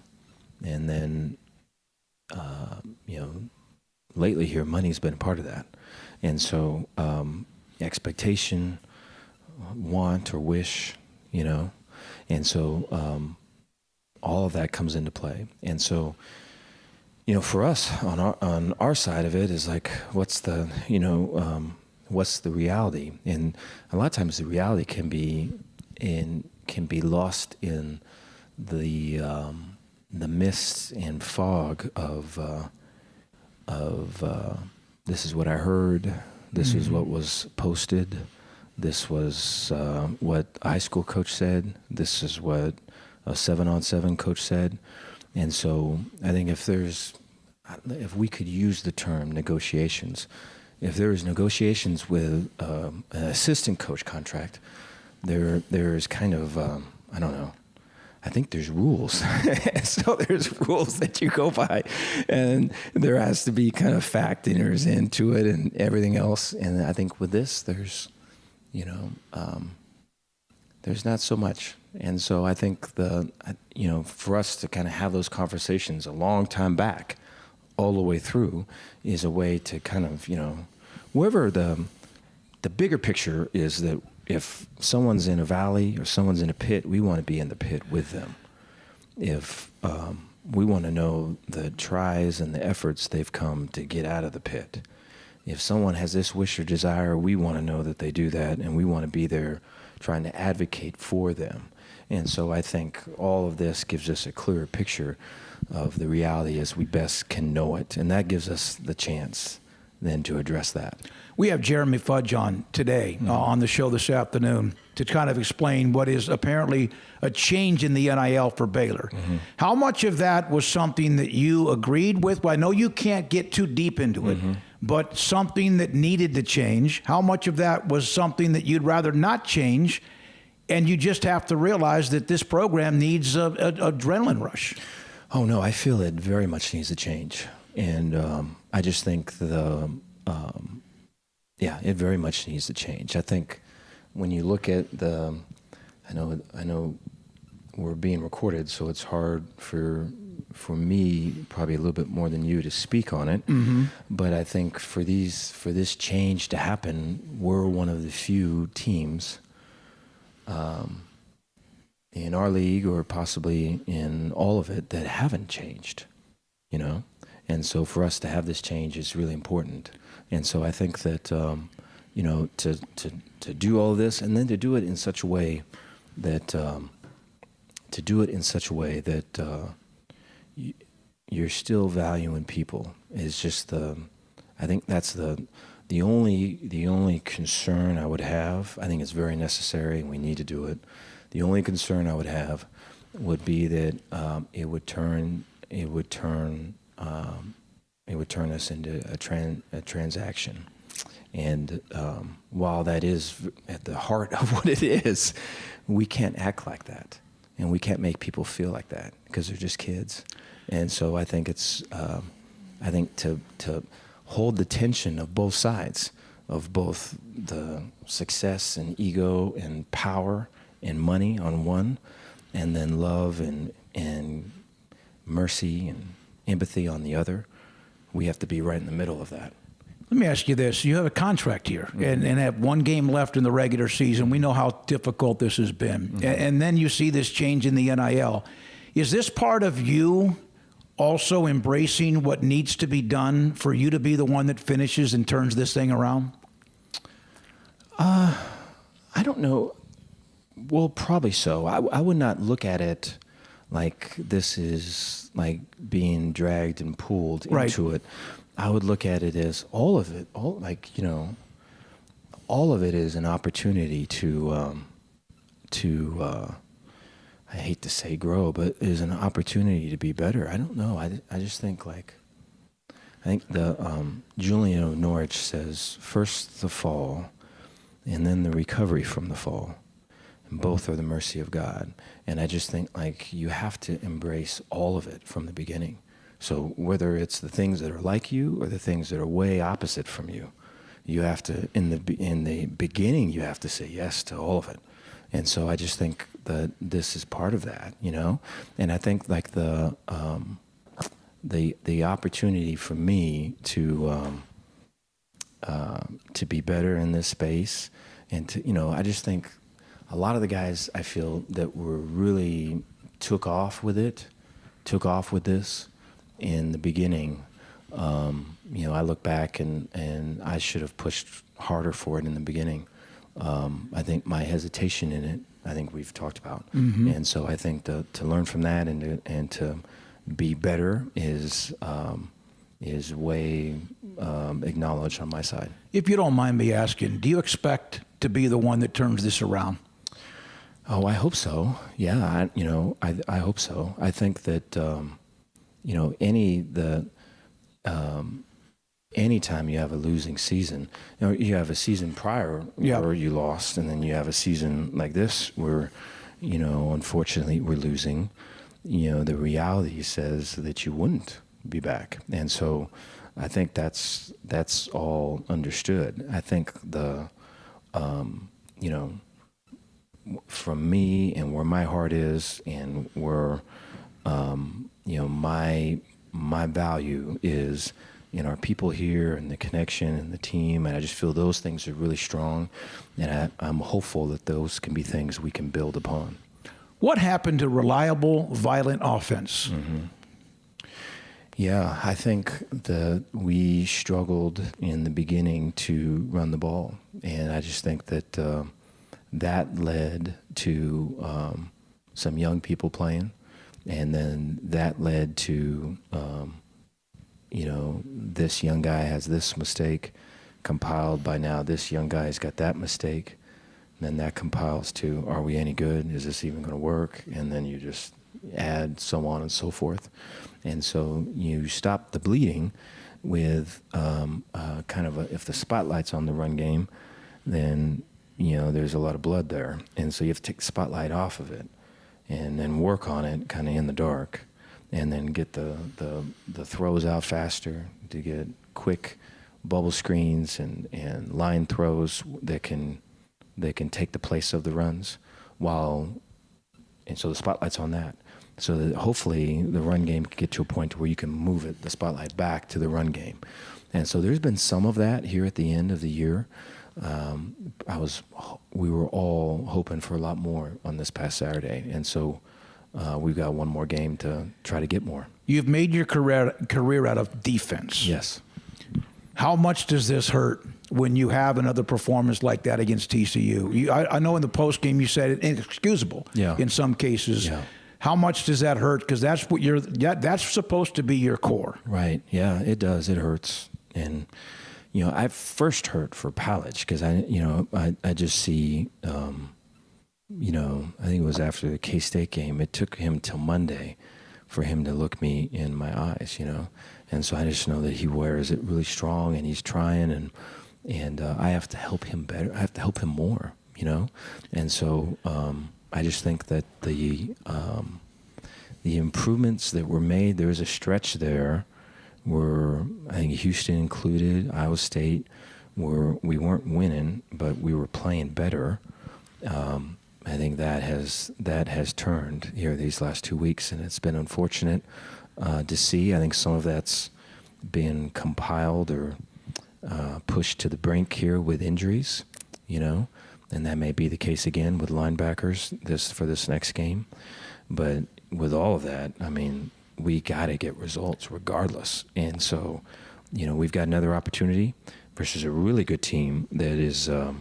then, lately here, money's been a part of that. And so expectation, want or wish, and so all of that comes into play. And so, for us on our side of it is like, what's the, what's the reality? And a lot of times the reality can be lost in the mist and fog of this is what I heard, this is what was posted, this was what a high school coach said, this is what a 7-on-7 coach said. And so I think if we could use the term negotiations, if there is negotiations with an assistant coach contract, there's kind of, I don't know, I think there's rules. So there's rules that you go by, and there has to be kind of factors into it and everything else. And I think with this, there's not so much. And so I think for us to kind of have those conversations a long time back, all the way through, is a way to kind of, wherever the bigger picture is that if someone's in a valley or someone's in a pit, we want to be in the pit with them. If we want to know the tries and the efforts they've come to get out of the pit. If someone has this wish or desire, we want to know that they do that, and we want to be there trying to advocate for them. And so I think all of this gives us a clearer picture of the reality as we best can know it. And that gives us the chance then to address that. We have Jeremy Fudge on today on the show this afternoon to kind of explain what is apparently a change in the NIL for Baylor. How much of that was something that you agreed with? Well, I know you can't get too deep into it, but something that needed to change. How much of that was something that you'd rather not change, and you just have to realize that this program needs a adrenaline rush? Oh, no, I feel it very much needs to change. And I just think it very much needs to change. I think when you look at I know we're being recorded, so it's hard for me, probably a little bit more than you, to speak on it. But I think for this change to happen, we're one of the few teams in our league, or possibly in all of it, that haven't changed, And so for us to have this change is really important. And so I think that, to do all of this, and then to do it in such a way that, you're still valuing people is just I think that's the only concern I would have. I think it's very necessary and we need to do it. The only concern I would have would be that it would turn us into a transaction. And while that is at the heart of what it is, we can't act like that, and we can't make people feel like that because they're just kids. And so I think it's to hold the tension of both sides, of both the success and ego and power and money on one, and then love and mercy and empathy on the other. We have to be right in the middle of that. Let me ask you this. You have a contract here and have one game left in the regular season. We know how difficult this has been. And then you see this change in the NIL. Is this part of you also embracing what needs to be done for you to be the one that finishes and turns this thing around? I don't know. Well, probably so. I would not look at it like this is like being dragged and pulled into it. I would look at it as all of it is an opportunity to I hate to say grow, but is an opportunity to be better. I don't know. I just think I think the Julian of Norwich says first the fall and then the recovery from the fall. And both are the mercy of God. And I just think you have to embrace all of it from the beginning. So whether it's the things that are like you or the things that are way opposite from you, you have to, in the beginning, you have to say yes to all of it. And so I just think that this is part of that, And I think the opportunity for me to be better in this space, and to I just think a lot of the guys I feel that were really took off with this in the beginning I look back and I should have pushed harder for it in the beginning. I think my hesitation in it, I think we've talked about. And so I think to learn from that and to be better is way acknowledged on my side. If you don't mind me asking, do you expect to be the one that turns this around? Oh, I hope so. Yeah, I hope so. I think that anytime you have a losing season, you have a season prior where you lost, and then you have a season like this where, unfortunately we're losing. The reality says that you wouldn't be back, and so I think that's all understood. I think from me and where my heart is and where my value is in our people here and the connection and the team, and I just feel those things are really strong, and I'm hopeful that those can be things we can build upon. What happened to reliable, violent offense? Yeah, I think that we struggled in the beginning to run the ball, and I just think that that led to some young people playing, and then that led to this young guy has this mistake compiled by now. This young guy's got that mistake. And then that compiles to, are we any good? Is this even going to work? And then you just add so on and so forth. And so you stop the bleeding with if the spotlight's on the run game, then, there's a lot of blood there. And so you have to take the spotlight off of it and then work on it kind of in the dark, and then get the throws out faster to get quick bubble screens and line throws that can take the place of the runs, and so the spotlight's on that. So that hopefully the run game can get to a point where you can move the spotlight back to the run game. And so there's been some of that here at the end of the year. We were all hoping for a lot more on this past Saturday. And so we've got one more game to try to get more. You've made your career out of defense. Yes. How much does this hurt when you have another performance like that against TCU? I know in the post game you said it inexcusable in some cases. Yeah. How much does that hurt? Because that's what that's supposed to be your core. Right. Yeah, it does. It hurts. And I first hurt for Palage because I just see I think it was after the K-State game. It took him till Monday for him to look me in my eyes. And so I just know that he wears it really strong, and he's trying, and I have to help him better. I have to help him more, And so I just think that the improvements that were made, there was a stretch there where I think Houston included, Iowa State, where we weren't winning, but we were playing better. I think that has turned here these last 2 weeks, and it's been unfortunate to see. I think some of that's been compiled or pushed to the brink here with injuries, and that may be the case again with linebackers for this next game. But with all of that, I mean, we got to get results regardless. And so, we've got another opportunity versus a really good team that is a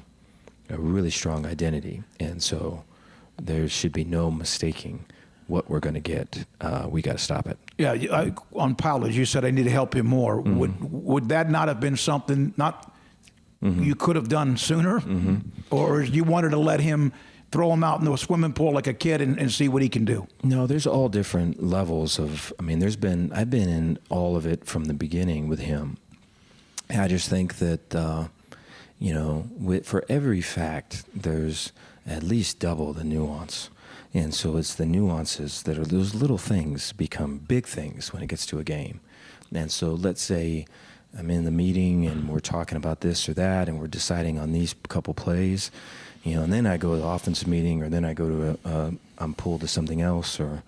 really strong identity. And so there should be no mistaking what we're going to get. We got to stop it. Yeah, on Powell, you said I need to help him more. Mm-hmm. Would that not have been something you could have done sooner? Mm-hmm. Or you wanted to let him throw him out into a swimming pool like a kid and see what he can do? No, there's all different levels of, I've been in all of it from the beginning with him. And I just think that, for every fact, there's at least double the nuance. And so it's the nuances that are those little things become big things when it gets to a game. And so let's say I'm in the meeting and we're talking about this or that and we're deciding on these couple plays, and then I go to the offensive meeting, or then I go to I'm pulled to something else, or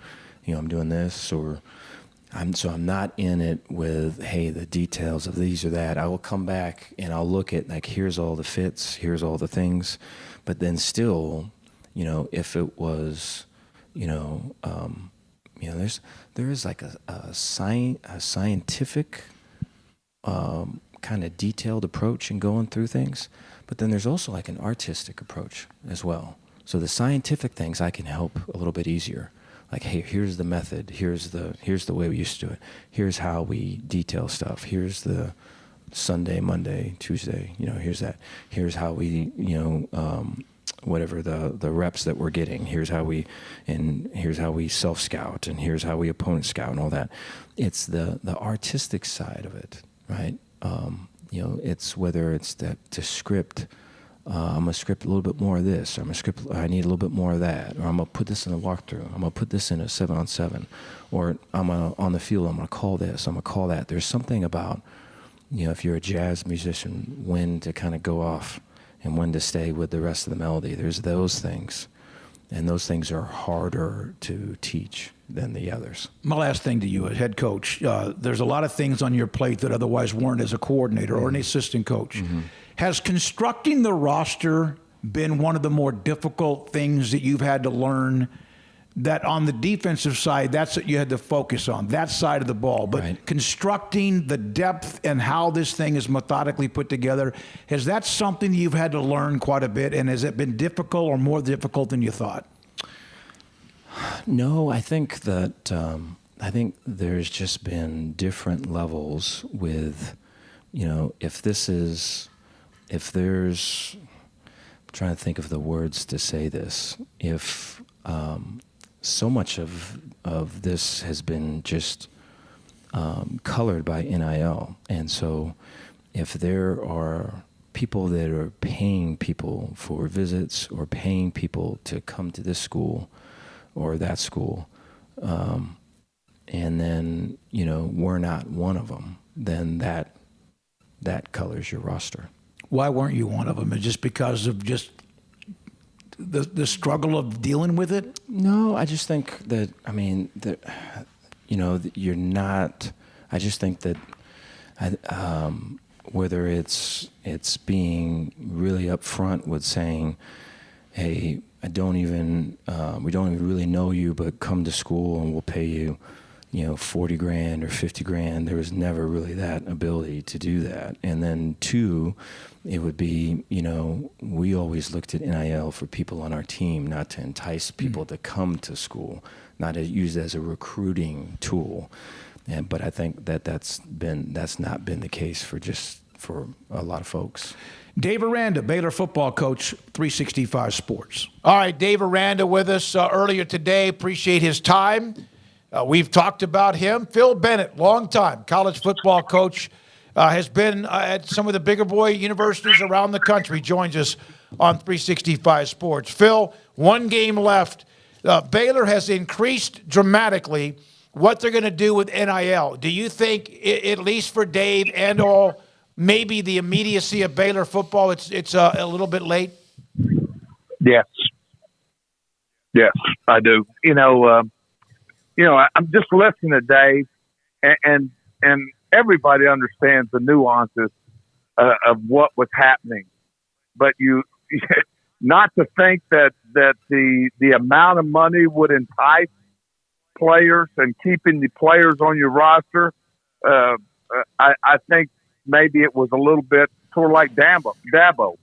I'm doing this, or I'm not in it with, hey, the details of these or that. I will come back and I'll look at, like, here's all the fits, here's all the things, but then still, if it was, there is like a scientific kind of detailed approach in going through things, but then there's also like an artistic approach as well. So the scientific things I can help a little bit easier. Like, hey, here's the method. Here's the way we used to do it. Here's how we detail stuff. Here's the Sunday, Monday, Tuesday. Here's that. Here's how we, whatever the reps that we're getting. Here's how we self scout, and here's how we opponent scout, and all that. It's the artistic side of it, right? It's whether it's to script. I'm gonna script a little bit more of this. I need a little bit more of that. Or I'm gonna put this in a walkthrough. I'm gonna put this in a 7-on-7. Or on the field, I'm gonna call this. I'm gonna call that. There's something about, if you're a jazz musician, when to kind of go off and when to stay with the rest of the melody. There's those things. And those things are harder to teach than the others. My last thing to you as head coach, there's a lot of things on your plate that otherwise weren't as a coordinator or an assistant coach. Mm-hmm. Has constructing the roster been one of the more difficult things that you've had to learn? That on the defensive side, that's what you had to focus on, that side of the ball. But right. Constructing the depth and how this thing is methodically put together, is that something you've had to learn quite a bit? And has it been difficult or more difficult than you thought? No, I think that there's just been different levels with, if there's, I'm trying to think of the words to say this, if so much of this has been just colored by NIL, and so if there are people that are paying people for visits or paying people to come to this school or that school, and then we're not one of them, then that colors your roster. Why weren't you one of them? Just because of just the struggle of dealing with it? No, I just think that, you're not. I just think that whether it's being really upfront with saying, hey, we don't even really know you, but come to school and we'll pay you, $40,000 or $50,000. There was never really that ability to do that. And then two, it would be, we always looked at NIL for people on our team, not to entice people to come to school, not to use it as a recruiting tool. But I think that's not been the case for a lot of folks. Dave Aranda, Baylor football coach, 365 Sports. All right, Dave Aranda with us earlier today. Appreciate his time. We've talked about him. Phil Bennett, longtime college football coach, has been at some of the bigger boy universities around the country, joins us on 365 Sports. Phil, one game left. Baylor has increased dramatically what they're going to do with NIL. Do you think, at least for Dave and all, maybe the immediacy of Baylor football, it's a little bit late? Yes, I do. I'm just listening to Dave, and everybody understands the nuances of what was happening, but not to think that the amount of money would entice players and keeping the players on your roster. I think maybe it was a little bit sort of like Dabo.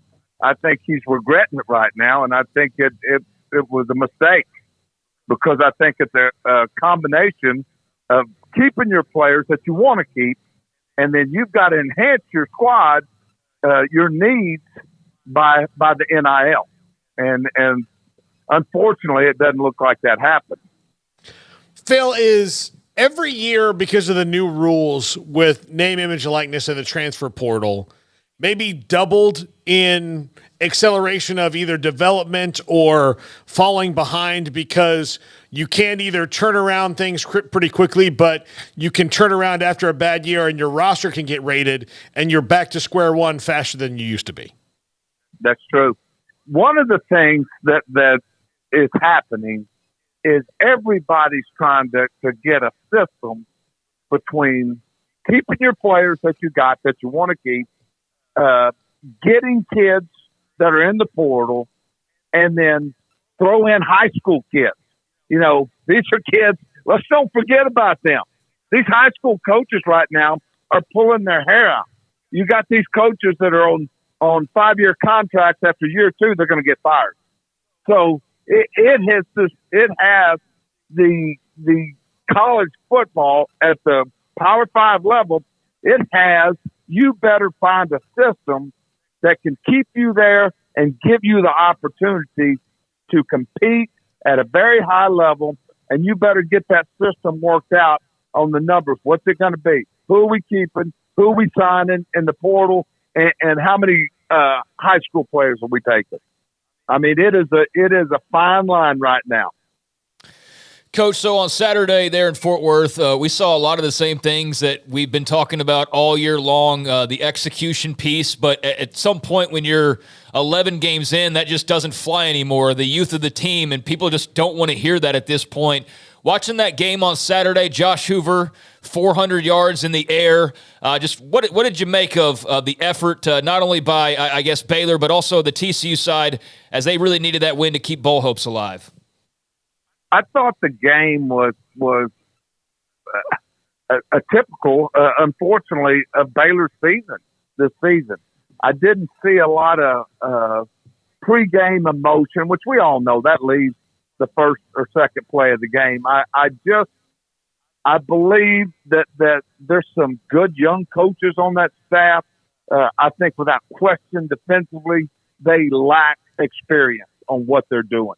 I think he's regretting it right now, and I think it was a mistake, because I think it's a combination of keeping your players that you want to keep, and then you've got to enhance your squad, your needs by the NIL. And unfortunately, it doesn't look like that happened. Phil, is every year, because of the new rules with name, image, and likeness and the transfer portal, maybe doubled in acceleration of either development or falling behind, because you can't either turn around things pretty quickly, but you can turn around after a bad year and your roster can get rated and you're back to square one faster than you used to be? That's true. One of the things that is happening is everybody's trying to get a system between keeping your players that you got, that you want to keep, getting kids that are in the portal, and then throw in high school kids. These are kids, let's don't forget about them. These high school coaches right now are pulling their hair out. You got these coaches that are on 5-year contracts. After year 2, they're going to get fired. So it has the college football at the Power 5 level. It has, you better find a system that can keep you there and give you the opportunity to compete at a very high level, and you better get that system worked out on the numbers. What's it going to be? Who are we keeping? Who are we signing in the portal? And how many high school players are we taking? I mean, it is a fine line right now. Coach, so on Saturday there in Fort Worth, we saw a lot of the same things that we've been talking about all year long, the execution piece. But at some point when you're 11 games in, that just doesn't fly anymore. The youth of the team, and people just don't want to hear that at this point. Watching that game on Saturday, Josh Hoover, 400 yards in the air. Just what did you make of the effort, not only by, I guess, Baylor, but also the TCU side, as they really needed that win to keep bowl hopes alive? I thought the game was a typical, unfortunately, of Baylor's season this season. I didn't see a lot of pregame emotion, which we all know that leaves the first or second play of the game. I believe that there's some good young coaches on that staff. I think without question, defensively, they lack experience on what they're doing.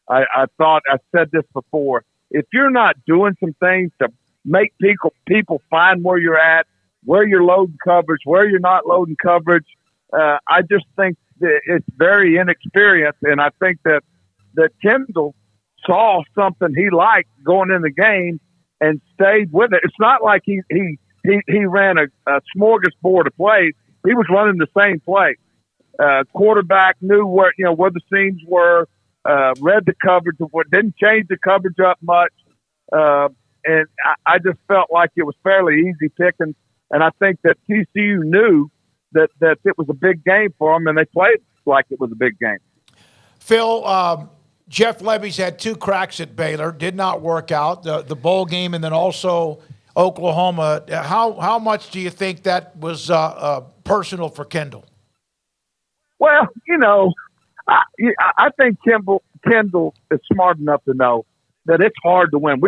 I thought, I said this before, if you're not doing some things to make people find where you're at, where you're loading coverage, where you're not loading coverage, I just think that it's very inexperienced. And I think that Kendall saw something he liked going in the game and stayed with it. It's not like he ran a smorgasbord of plays. He was running the same play. Quarterback knew where the seams were, read the coverage, didn't change the coverage up much. And I just felt like it was fairly easy picking. And I think that TCU knew that it was a big game for them, and they played like it was a big game. Phil, Jeff Levy's had 2 cracks at Baylor, did not work out, the bowl game and then also Oklahoma. How much do you think that was personal for Kendall? Well, I think Kendall is smart enough to know that it's hard to win.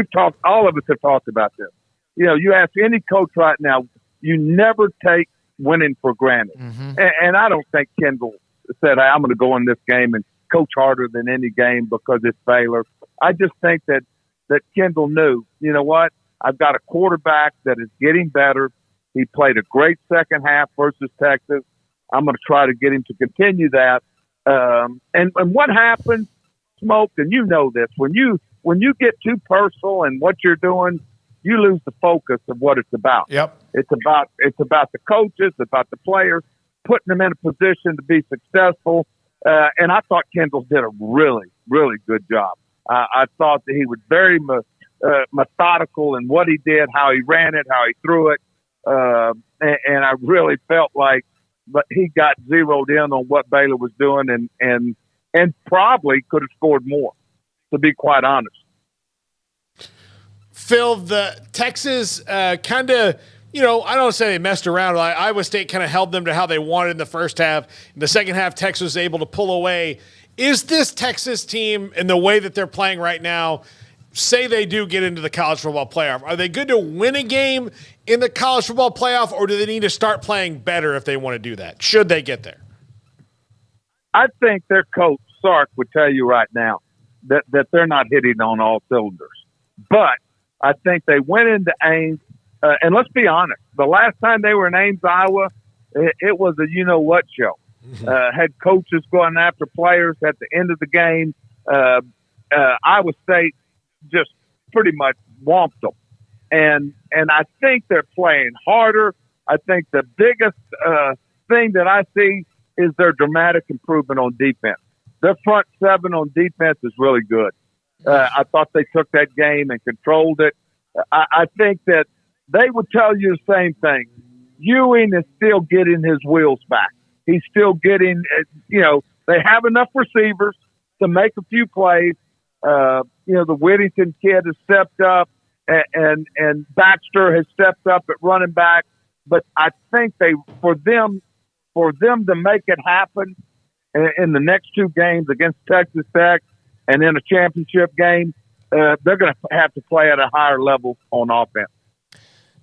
All of us have talked about this. You ask any coach right now, you never take winning for granted. Mm-hmm. And I don't think Kendall said, I'm going to go in this game and coach harder than any game because it's Baylor. I just think that Kendall knew, you know what? I've got a quarterback that is getting better. He played a great second half versus Texas. I'm going to try to get him to continue that. And what happens, Smoak, and you know this, when you get too personal in what you're doing, you lose the focus of what it's about. Yep. It's about the coaches, about the players, putting them in a position to be successful. And I thought Kendall did a really, really good job. I thought that he was very methodical in what he did, how he ran it, how he threw it. And I really felt like he got zeroed in on what Baylor was doing and probably could have scored more, to be quite honest. Phil, the Texas kind of, I don't say they messed around. Iowa State kind of held them to how they wanted in the first half. In the second half, Texas was able to pull away. Is this Texas team, in the way that they're playing right now, say they do get into the college football playoff, are they good to win a game in the college football playoff, or do they need to start playing better if they want to do that? Should they get there? I think their coach, Sark, would tell you right now that they're not hitting on all cylinders. But I think they went into Ames, and let's be honest, the last time they were in Ames, Iowa, it was a you-know-what show. Had coaches going after players at the end of the game. Iowa State just pretty much whomped them. And I think they're playing harder. I think the biggest thing that I see is their dramatic improvement on defense. Their front 7 on defense is really good. I thought they took that game and controlled it. I think that they would tell you the same thing. Ewing is still getting his wheels back. He's still getting, they have enough receivers to make a few plays. The Whittington kid has stepped up, and Baxter has stepped up at running back. but I think for them to make it happen in the next two games against Texas Tech and in a championship game, they're going to have to play at a higher level on offense.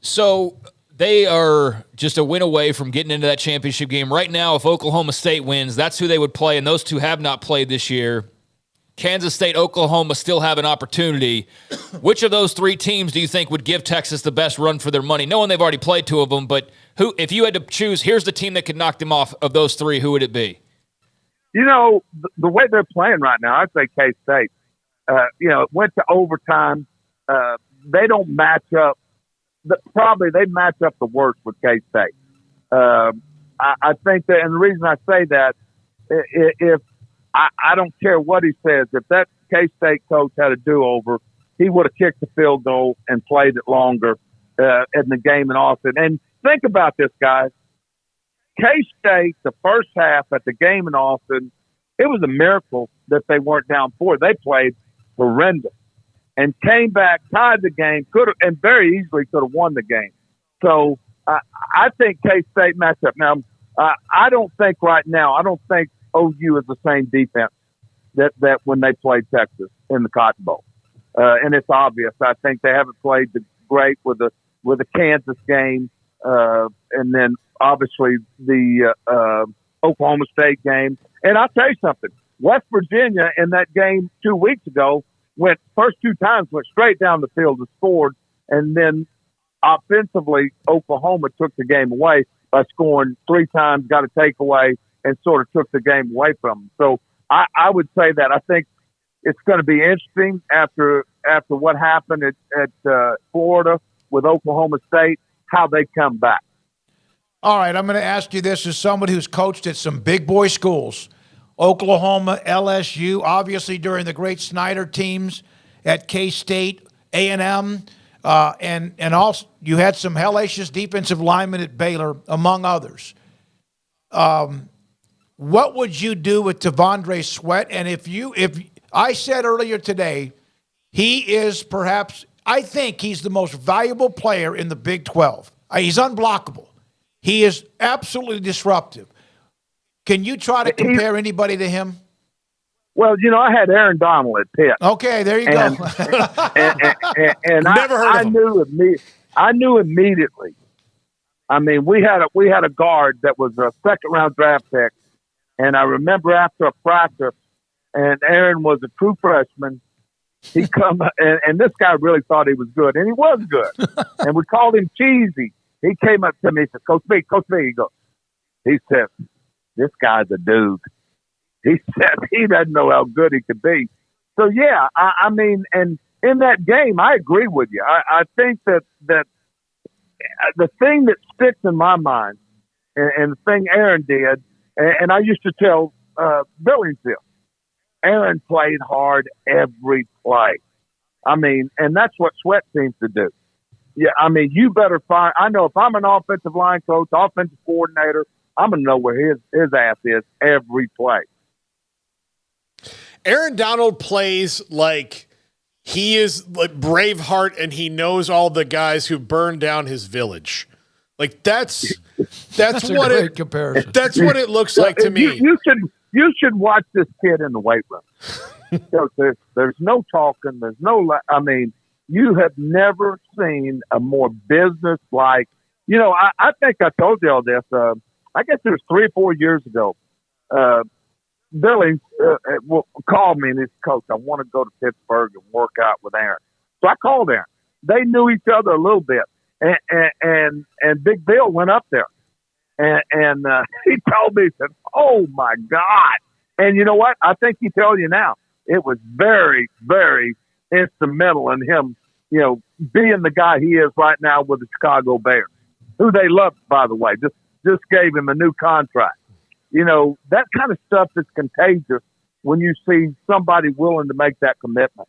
So they are just a win away from getting into that championship game. Right now, if Oklahoma State wins, that's who they would play, and those two have not played this year. Kansas State, Oklahoma still have an opportunity. Which of those three teams do you think would give Texas the best run for their money? Knowing they've already played two of them, but who, if you had to choose, here's the team that could knock them off of those three, who would it be? You know, the way they're playing right now, I'd say K-State. It went to overtime. They don't match up. Probably they match up the worst with K-State. I think that, and the reason I say that, if I don't care what he says, if that K-State coach had a do-over, he would have kicked the field goal and played it longer in the game in Austin. And think about this, guys. K-State, the first half at the game in Austin, it was a miracle that they weren't down 4. They played horrendous and came back, tied the game, and very easily could have won the game. So I think K-State matched up. Now, I don't think OU is the same defense that when they played Texas in the Cotton Bowl. And it's obvious. I think they haven't played great with the Kansas game, and then obviously the Oklahoma State game. And I'll tell you something. West Virginia in that game 2 weeks ago went straight down the field and scored, and then offensively Oklahoma took the game away by scoring 3 times, got a takeaway, and sort of took the game away from them. So I would say that I think it's going to be interesting after what happened at Florida with Oklahoma State, how they come back. All right, I'm going to ask you this as somebody who's coached at some big boy schools, Oklahoma, LSU, obviously during the great Snyder teams at K-State, A&M, and also you had some hellacious defensive linemen at Baylor, among others. What would you do with T'Vondre Sweat? And if I said earlier today, he is perhaps, I think he's the most valuable player in the Big 12. He's unblockable. He is absolutely disruptive. Can you try to compare anybody to him? Well, I had Aaron Donald at Pitt. Okay, there you go. And Never heard of him. I knew immediately. I mean, we had a guard that was a second-round draft pick, and I remember after a practice, and Aaron was a true freshman. He come and this guy really thought he was good, and he was good. And we called him Cheesy. He came up to me and said, Coach B, he said, this guy's a dude. He said he doesn't know how good he could be. So, yeah, I mean, and in that game, I agree with you. I think that the thing that sticks in my mind, and the thing Aaron did, and I used to tell Billingsley, Aaron played hard every play. I mean, and that's what Sweat seems to do. Yeah, I mean, you better find – I know if I'm an offensive line coach, offensive coordinator, I'm going to know where his ass is every play. Aaron Donald plays like he is like Braveheart, and he knows all the guys who burned down his village. Like that's what it comparison. That's what it looks like to me. You should watch this kid in the weight room. There's no talking. There's no. I mean, you have never seen a more business-like. I think I told you all this. I guess it was 3 or 4 years ago. Billy called me and his coach, I want to go to Pittsburgh and work out with Aaron. So I called Aaron. They knew each other a little bit. And Big Bill went up there. And he told me, he said, oh, my God. And you know what? I think he tells you now, it was very, very instrumental in him, being the guy he is right now with the Chicago Bears, who they love, by the way. Just gave him a new contract. That kind of stuff is contagious when you see somebody willing to make that commitment.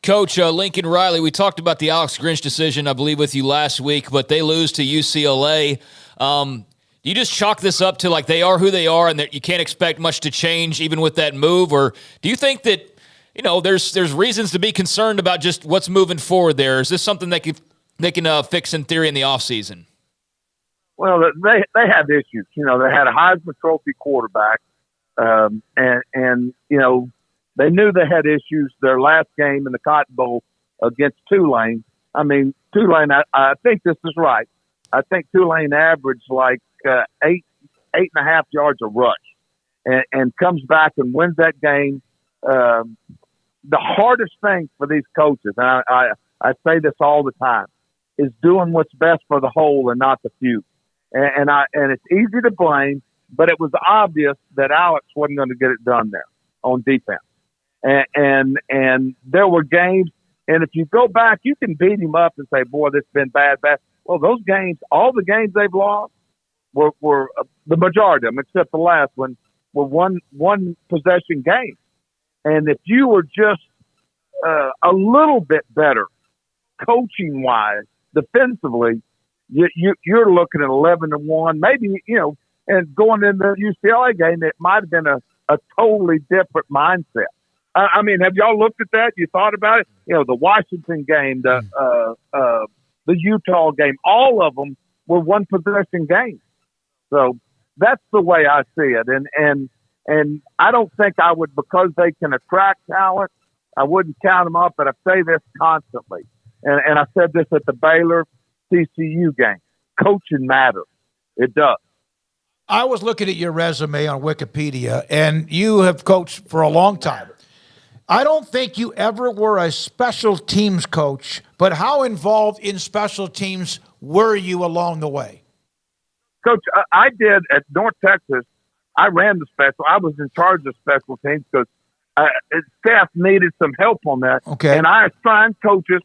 Coach, Lincoln Riley, we talked about the Alex Grinch decision, I believe, with you last week, but they lose to UCLA. Do you just chalk this up to like they are who they are and that you can't expect much to change even with that move? Or do you think that, there's reasons to be concerned about just what's moving forward there? Is this something they can fix in theory in the offseason? Well, they had issues. You know, they had a Heisman Trophy quarterback, and you know, they knew they had issues. Their last game in the Cotton Bowl against Tulane. I mean, Tulane. I think this is right. I think Tulane averaged like 8.5 yards a rush, and comes back and wins that game. The hardest thing for these coaches, and I say this all the time, is doing what's best for the whole and not the few. And it's easy to blame, but it was obvious that Alex wasn't going to get it done there on defense. And there were games, and if you go back, you can beat him up and say, boy, this has been bad. Well, those games, all the games they've lost were the majority of them, except the last one, were one possession games. And if you were just a little bit better coaching wise, defensively, you're looking at 11-1, maybe, you know, and going in the UCLA game, it might have been a totally different mindset. I mean, have y'all looked at that? You thought about it? You know, the Washington game, the Utah game, all of them were one possession games. So that's the way I see it. And I don't think I would, because they can attract talent, I wouldn't count them up, but I say this constantly. And I said this at the Baylor TCU game. Coaching matters. It does. I was looking at your resume on Wikipedia, and you have coached for a long time. I don't think you ever were a special teams coach, but how involved in special teams were you along the way? Coach, I did at North Texas. I ran the special. I was in charge of special teams because staff needed some help on that. Okay. And I assigned coaches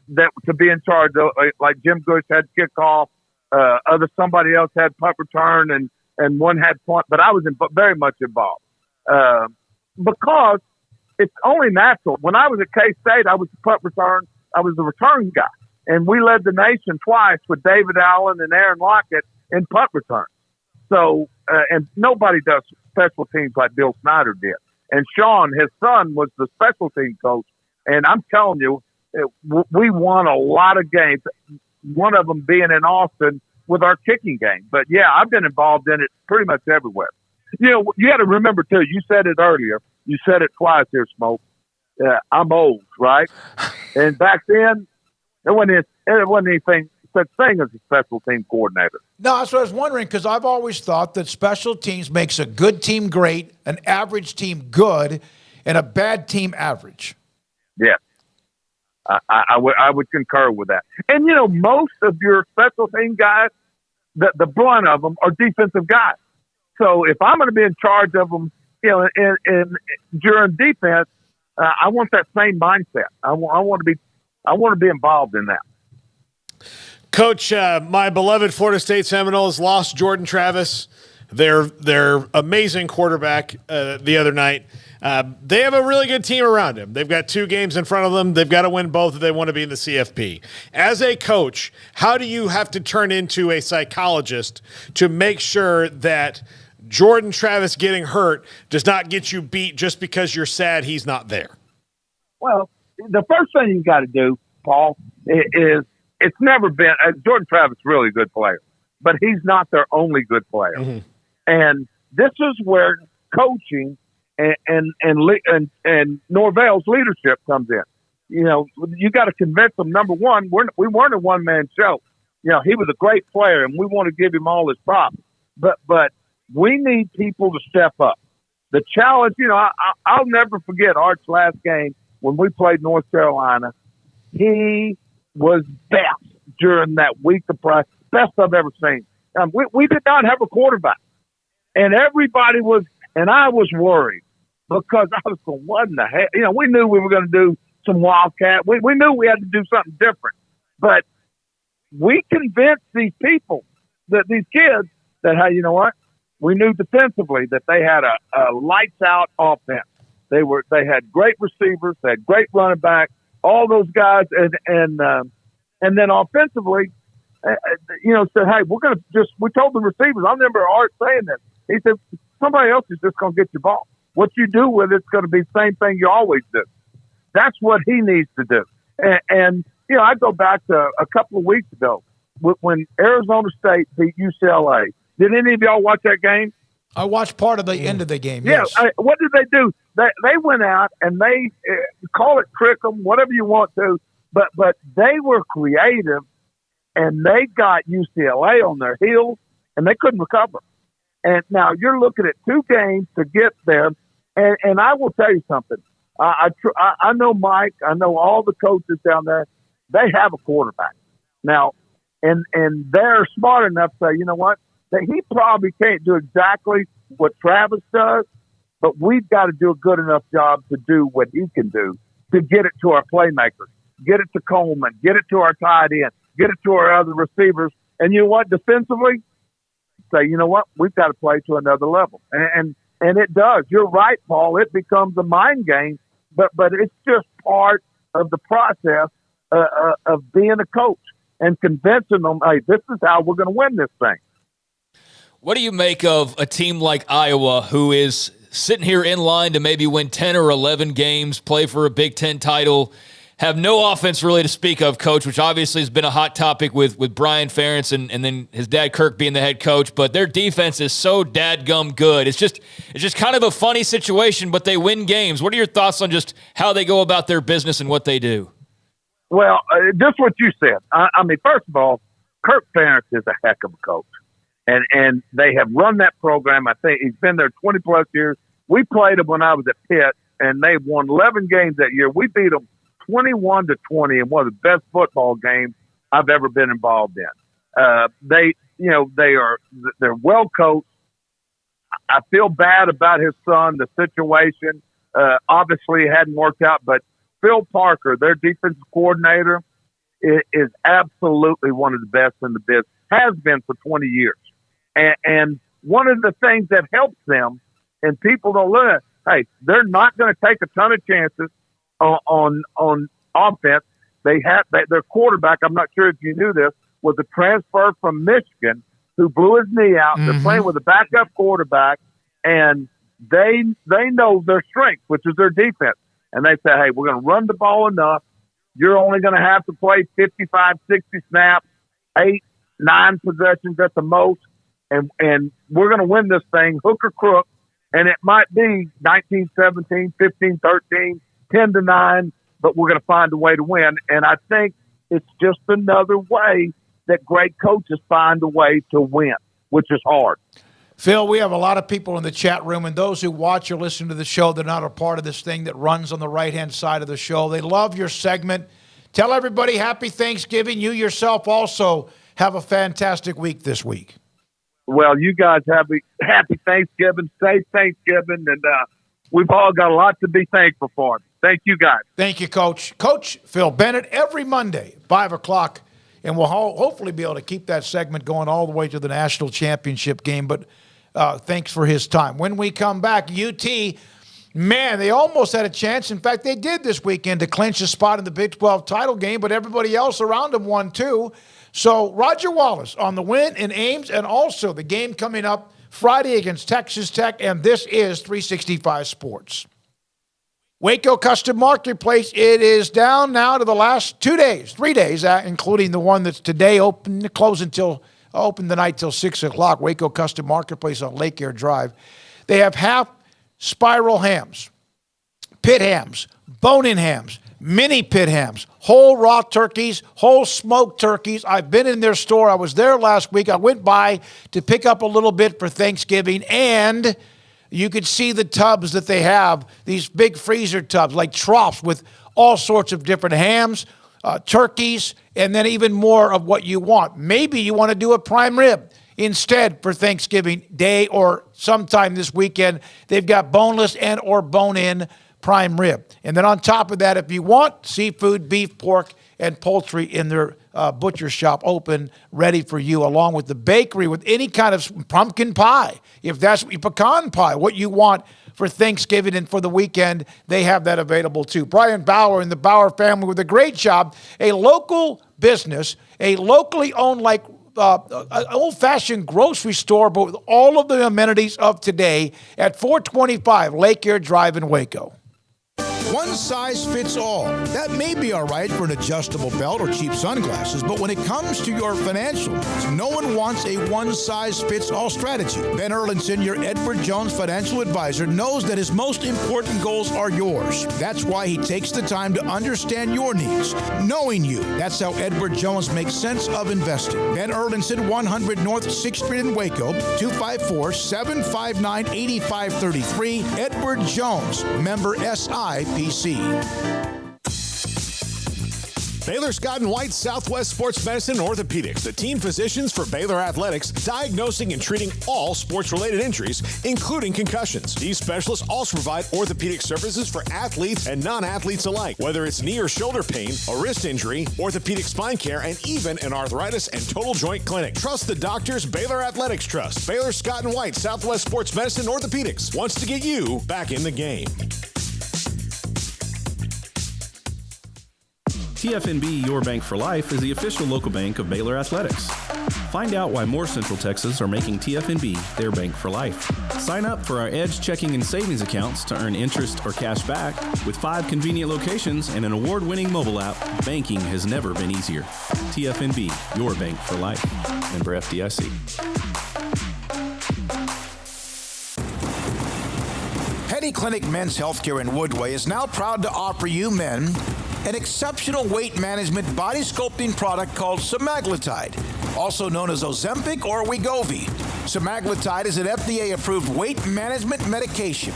that to be in charge of, like Jim Gush had kickoff, somebody else had punt return, and one had punt, but I was very much involved. Because it's only natural. When I was at K-State, I was the punt return. I was the return guy. And we led the nation twice with David Allen and Aaron Lockett in punt return. So, and nobody does special teams like Bill Snyder did. And Sean, his son, was the special team coach. And I'm telling you, we won a lot of games, one of them being in Austin with our kicking game. But, yeah, I've been involved in it pretty much everywhere. You know, you got to remember, too, you said it earlier. You said it twice here, Smoak. I'm old, right? And back then, there wasn't anything such thing as a special team coordinator. No, that's what I was wondering, because I've always thought that special teams makes a good team great, an average team good, and a bad team average. Yeah. I would concur with that. And, you know, most of your special team guys, the brunt of them are defensive guys. So if I'm going to be in charge of them, you know, during defense, I want that same mindset. I want to be involved in that. Coach, my beloved Florida State Seminoles lost Jordan Travis, their amazing quarterback, the other night. They have a really good team around him. They've got 2 games in front of them. They've got to win both if they want to be in the CFP. As a coach, how do you have to turn into a psychologist to make sure that Jordan Travis getting hurt does not get you beat just because you're sad he's not there? Well, the first thing you got to do, Paul, is it's never been Jordan Travis is really a good player, but he's not their only good player. Mm-hmm. And this is where coaching and Norvell's leadership comes in. You know, you got to convince them. Number one, we weren't a one-man show. You know, he was a great player, and we want to give him all his props. But we need people to step up. The challenge, you know, I'll never forget Art's last game when we played North Carolina. He was best during that week of practice, best I've ever seen. We did not have a quarterback, and everybody was, and I was worried because I was going, what in the heck? You know, we knew we were going to do some wildcat. We knew we had to do something different, but we convinced these people, these kids, that, hey, you know what? We knew defensively that they had a lights out offense. They had great receivers, they had great running back, all those guys, and then offensively, you know, said, hey, we told the receivers. I remember Art saying this. He said, somebody else is just going to get your ball. What you do with it's going to be the same thing you always do. That's what he needs to do. And you know, I go back to a couple of weeks ago. when Arizona State beat UCLA. Did any of y'all watch that game? I watched part of the end of the game. Yeah. Yes. What did they do? They went out and they call it trick them, whatever you want to, but they were creative and they got UCLA on their heels and they couldn't recover. And now you're looking at 2 games to get there. And I will tell you something. I know Mike. I know all the coaches down there. They have a quarterback now, and they're smart enough to say, you know what, that he probably can't do exactly what Travis does, but we've got to do a good enough job to do what he can do to get it to our playmakers, get it to Coleman, get it to our tight end, get it to our other receivers. And you know what, defensively, say, you know what, we've got to play to another level. And it does. You're right, Paul. It becomes a mind game, but it's just part of the process of being a coach and convincing them, hey, this is how we're going to win this thing. What do you make of a team like Iowa who is sitting here in line to maybe win 10 or 11 games, play for a Big Ten title, have no offense really to speak of, Coach, which obviously has been a hot topic with Brian Ferentz and then his dad Kirk being the head coach, but their defense is so dadgum good. It's just kind of a funny situation, but they win games. What are your thoughts on just how they go about their business and what they do? Well, just what you said. I mean, first of all, Kirk Ferentz is a heck of a coach. And they have run that program. I think he's been there 20-plus years. We played them when I was at Pitt, and they won 11 games that year. We beat them 21-20 in one of the best football games I've ever been involved in. They're well coached. I feel bad about his son, the situation. Obviously, it hadn't worked out, but Phil Parker, their defensive coordinator, is absolutely one of the best in the business, has been for 20 years. And one of the things that helps them, and people don't learn, hey, they're not going to take a ton of chances on offense. Their quarterback, I'm not sure if you knew this, was a transfer from Michigan who blew his knee out. Mm-hmm. They're playing with a backup quarterback, and they know their strength, which is their defense. And they say, hey, we're going to run the ball enough. You're only going to have to play 55, 60 snaps, 8, 9 possessions at the most. And we're going to win this thing, hook or crook. And it might be 19-17, 15-13, 10-9, but we're going to find a way to win. And I think it's just another way that great coaches find a way to win, which is hard. Phil, we have a lot of people in the chat room, and those who watch or listen to the show, they're not a part of this thing that runs on the right-hand side of the show. They love your segment. Tell everybody happy Thanksgiving. You yourself also have a fantastic week this week. Well, you guys have a happy Thanksgiving, safe Thanksgiving, and we've all got a lot to be thankful for. Thank you, guys. Thank you, Coach. Coach Phil Bennett, every Monday, 5 o'clock, and we'll hopefully be able to keep that segment going all the way to the national championship game, but thanks for his time. When we come back, UT, man, they almost had a chance. In fact, they did this weekend to clinch a spot in the Big 12 title game, but everybody else around them won too. So Roger Wallace on the win in Ames, and also the game coming up Friday against Texas Tech, and this is 365 Sports. Waco Custom Marketplace, it is down now to the last 3 days, including the one that's today open the night till 6 o'clock. Waco Custom Marketplace on Lake Air Drive. They have half spiral hams, pit hams, bone-in hams, mini pit hams, whole raw turkeys, whole smoked turkeys. I've been in their store. I was there last week. I went by to pick up a little bit for Thanksgiving, and you could see the tubs that they have, these big freezer tubs, like troughs with all sorts of different hams, turkeys, and then even more of what you want. Maybe you want to do a prime rib instead for Thanksgiving Day or sometime this weekend. They've got boneless and or bone-in prime rib. And then on top of that, if you want seafood, beef, pork, and poultry in their butcher shop open, ready for you, along with the bakery with any kind of pumpkin pie, if that's pecan pie, what you want for Thanksgiving and for the weekend, they have that available too. Brian Bauer and the Bauer family with a great job, a local business, a locally owned an old-fashioned grocery store, but with all of the amenities of today at 425 Lake Air Drive in Waco. One size fits all. That may be all right for an adjustable belt or cheap sunglasses, but when it comes to your financial needs, no one wants a one-size-fits-all strategy. Ben Erlinson, your Edward Jones financial advisor, knows that his most important goals are yours. That's why he takes the time to understand your needs, knowing you. That's how Edward Jones makes sense of investing. Ben Erlinson, 100 North 6th Street in Waco, 254-759-8533. Edward Jones, member SIPC. Baylor Scott & White Southwest Sports Medicine and Orthopedics, the team physicians for Baylor Athletics, diagnosing and treating all sports-related injuries, including concussions. These specialists also provide orthopedic services for athletes and non-athletes alike, whether it's knee or shoulder pain, a wrist injury, orthopedic spine care, and even an arthritis and total joint clinic. Trust the doctors Baylor Athletics trust. Baylor Scott & White Southwest Sports Medicine and Orthopedics wants to get you back in the game. TFNB Your Bank for Life is the official local bank of Baylor Athletics. Find out why more Central Texas are making TFNB their bank for life. Sign up for our Edge checking and savings accounts to earn interest or cash back. With 5 convenient locations and an award-winning mobile app, banking has never been easier. TFNB Your Bank for Life. Member FDIC. Petty Clinic Men's Healthcare in Woodway is now proud to offer you men an exceptional weight management body sculpting product called semaglutide, also known as Ozempic or Wegovy. Semaglutide is an FDA-approved weight management medication.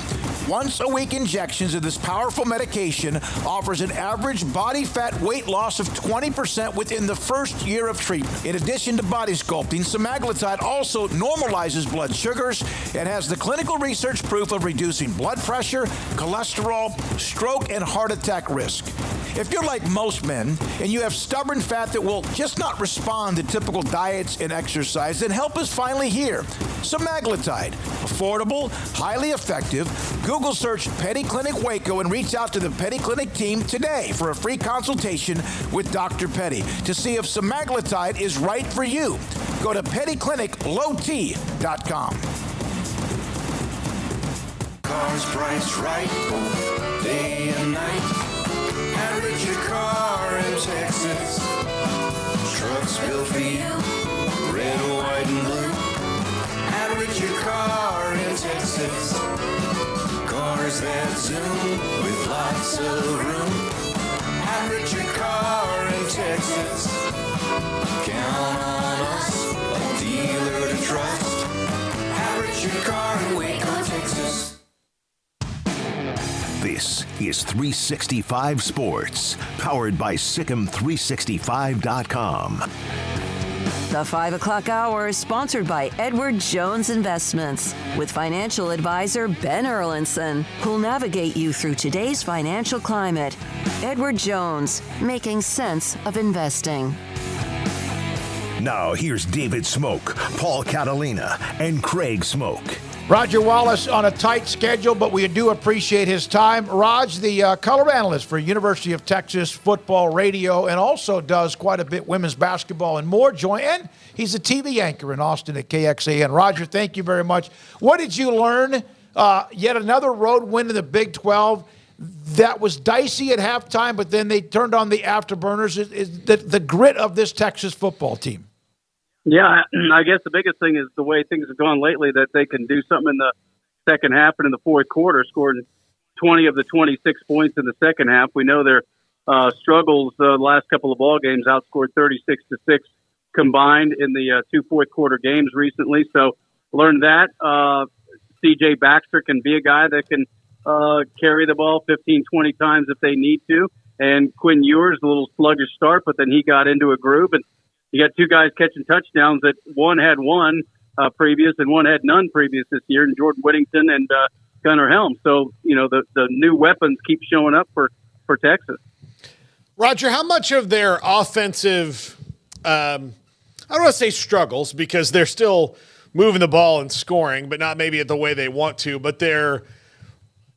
Once-a-week injections of this powerful medication offers an average body fat weight loss of 20% within the first year of treatment. In addition to body sculpting, semaglutide also normalizes blood sugars and has the clinical research proof of reducing blood pressure, cholesterol, stroke, and heart attack risk. If you're like most men and you have stubborn fat that will just not respond to typical diets and exercise, then help is finally here. Semaglutide, affordable, highly effective. Google search Petty Clinic Waco and reach out to the Petty Clinic team today for a free consultation with Dr. Petty to see if semaglutide is right for you. Go to pettycliniclowt.com. Cars priced right, both day and night. Average your car in Texas. Trucks built for you, red, white, and blue. Average your car in Texas. Cars that zoom with lots of room. Average your car in Texas. Count on us, a dealer to trust. Average your car in Waco, Texas. This is 365 Sports, powered by Sikkim365.com. The 5 o'clock hour is sponsored by Edward Jones Investments with financial advisor Ben Erlinson, who'll navigate you through today's financial climate. Edward Jones, making sense of investing. Now here's David Smoak, Paul Catalina, and Craig Smoak. Roger Wallace on a tight schedule, but we do appreciate his time. Raj, the color analyst for University of Texas Football Radio, and also does quite a bit women's basketball and more. And he's a TV anchor in Austin at KXAN. Roger, thank you very much. What did you learn? Yet another road win in the Big 12. That was dicey at halftime, but then they turned on the afterburners. Is the grit of this Texas football team? Yeah, I guess the biggest thing is the way things have gone lately, that they can do something in the second half and in the fourth quarter, scoring 20 of the 26 points in the second half. We know their struggles the last couple of ball games, outscored 36-6 combined in the 2 fourth quarter games recently. So learned that. C.J. Baxter can be a guy that can carry the ball 15, 20 times if they need to. And Quinn Ewers, a little sluggish start, but then he got into a groove. And you got 2 guys catching touchdowns that one had one previous and one had none previous this year, and Jordan Whittington and Gunnar Helm. So, you know, the new weapons keep showing up for Texas. Roger, how much of their offensive, I don't want to say struggles, because they're still moving the ball and scoring, but not maybe the way they want to, but their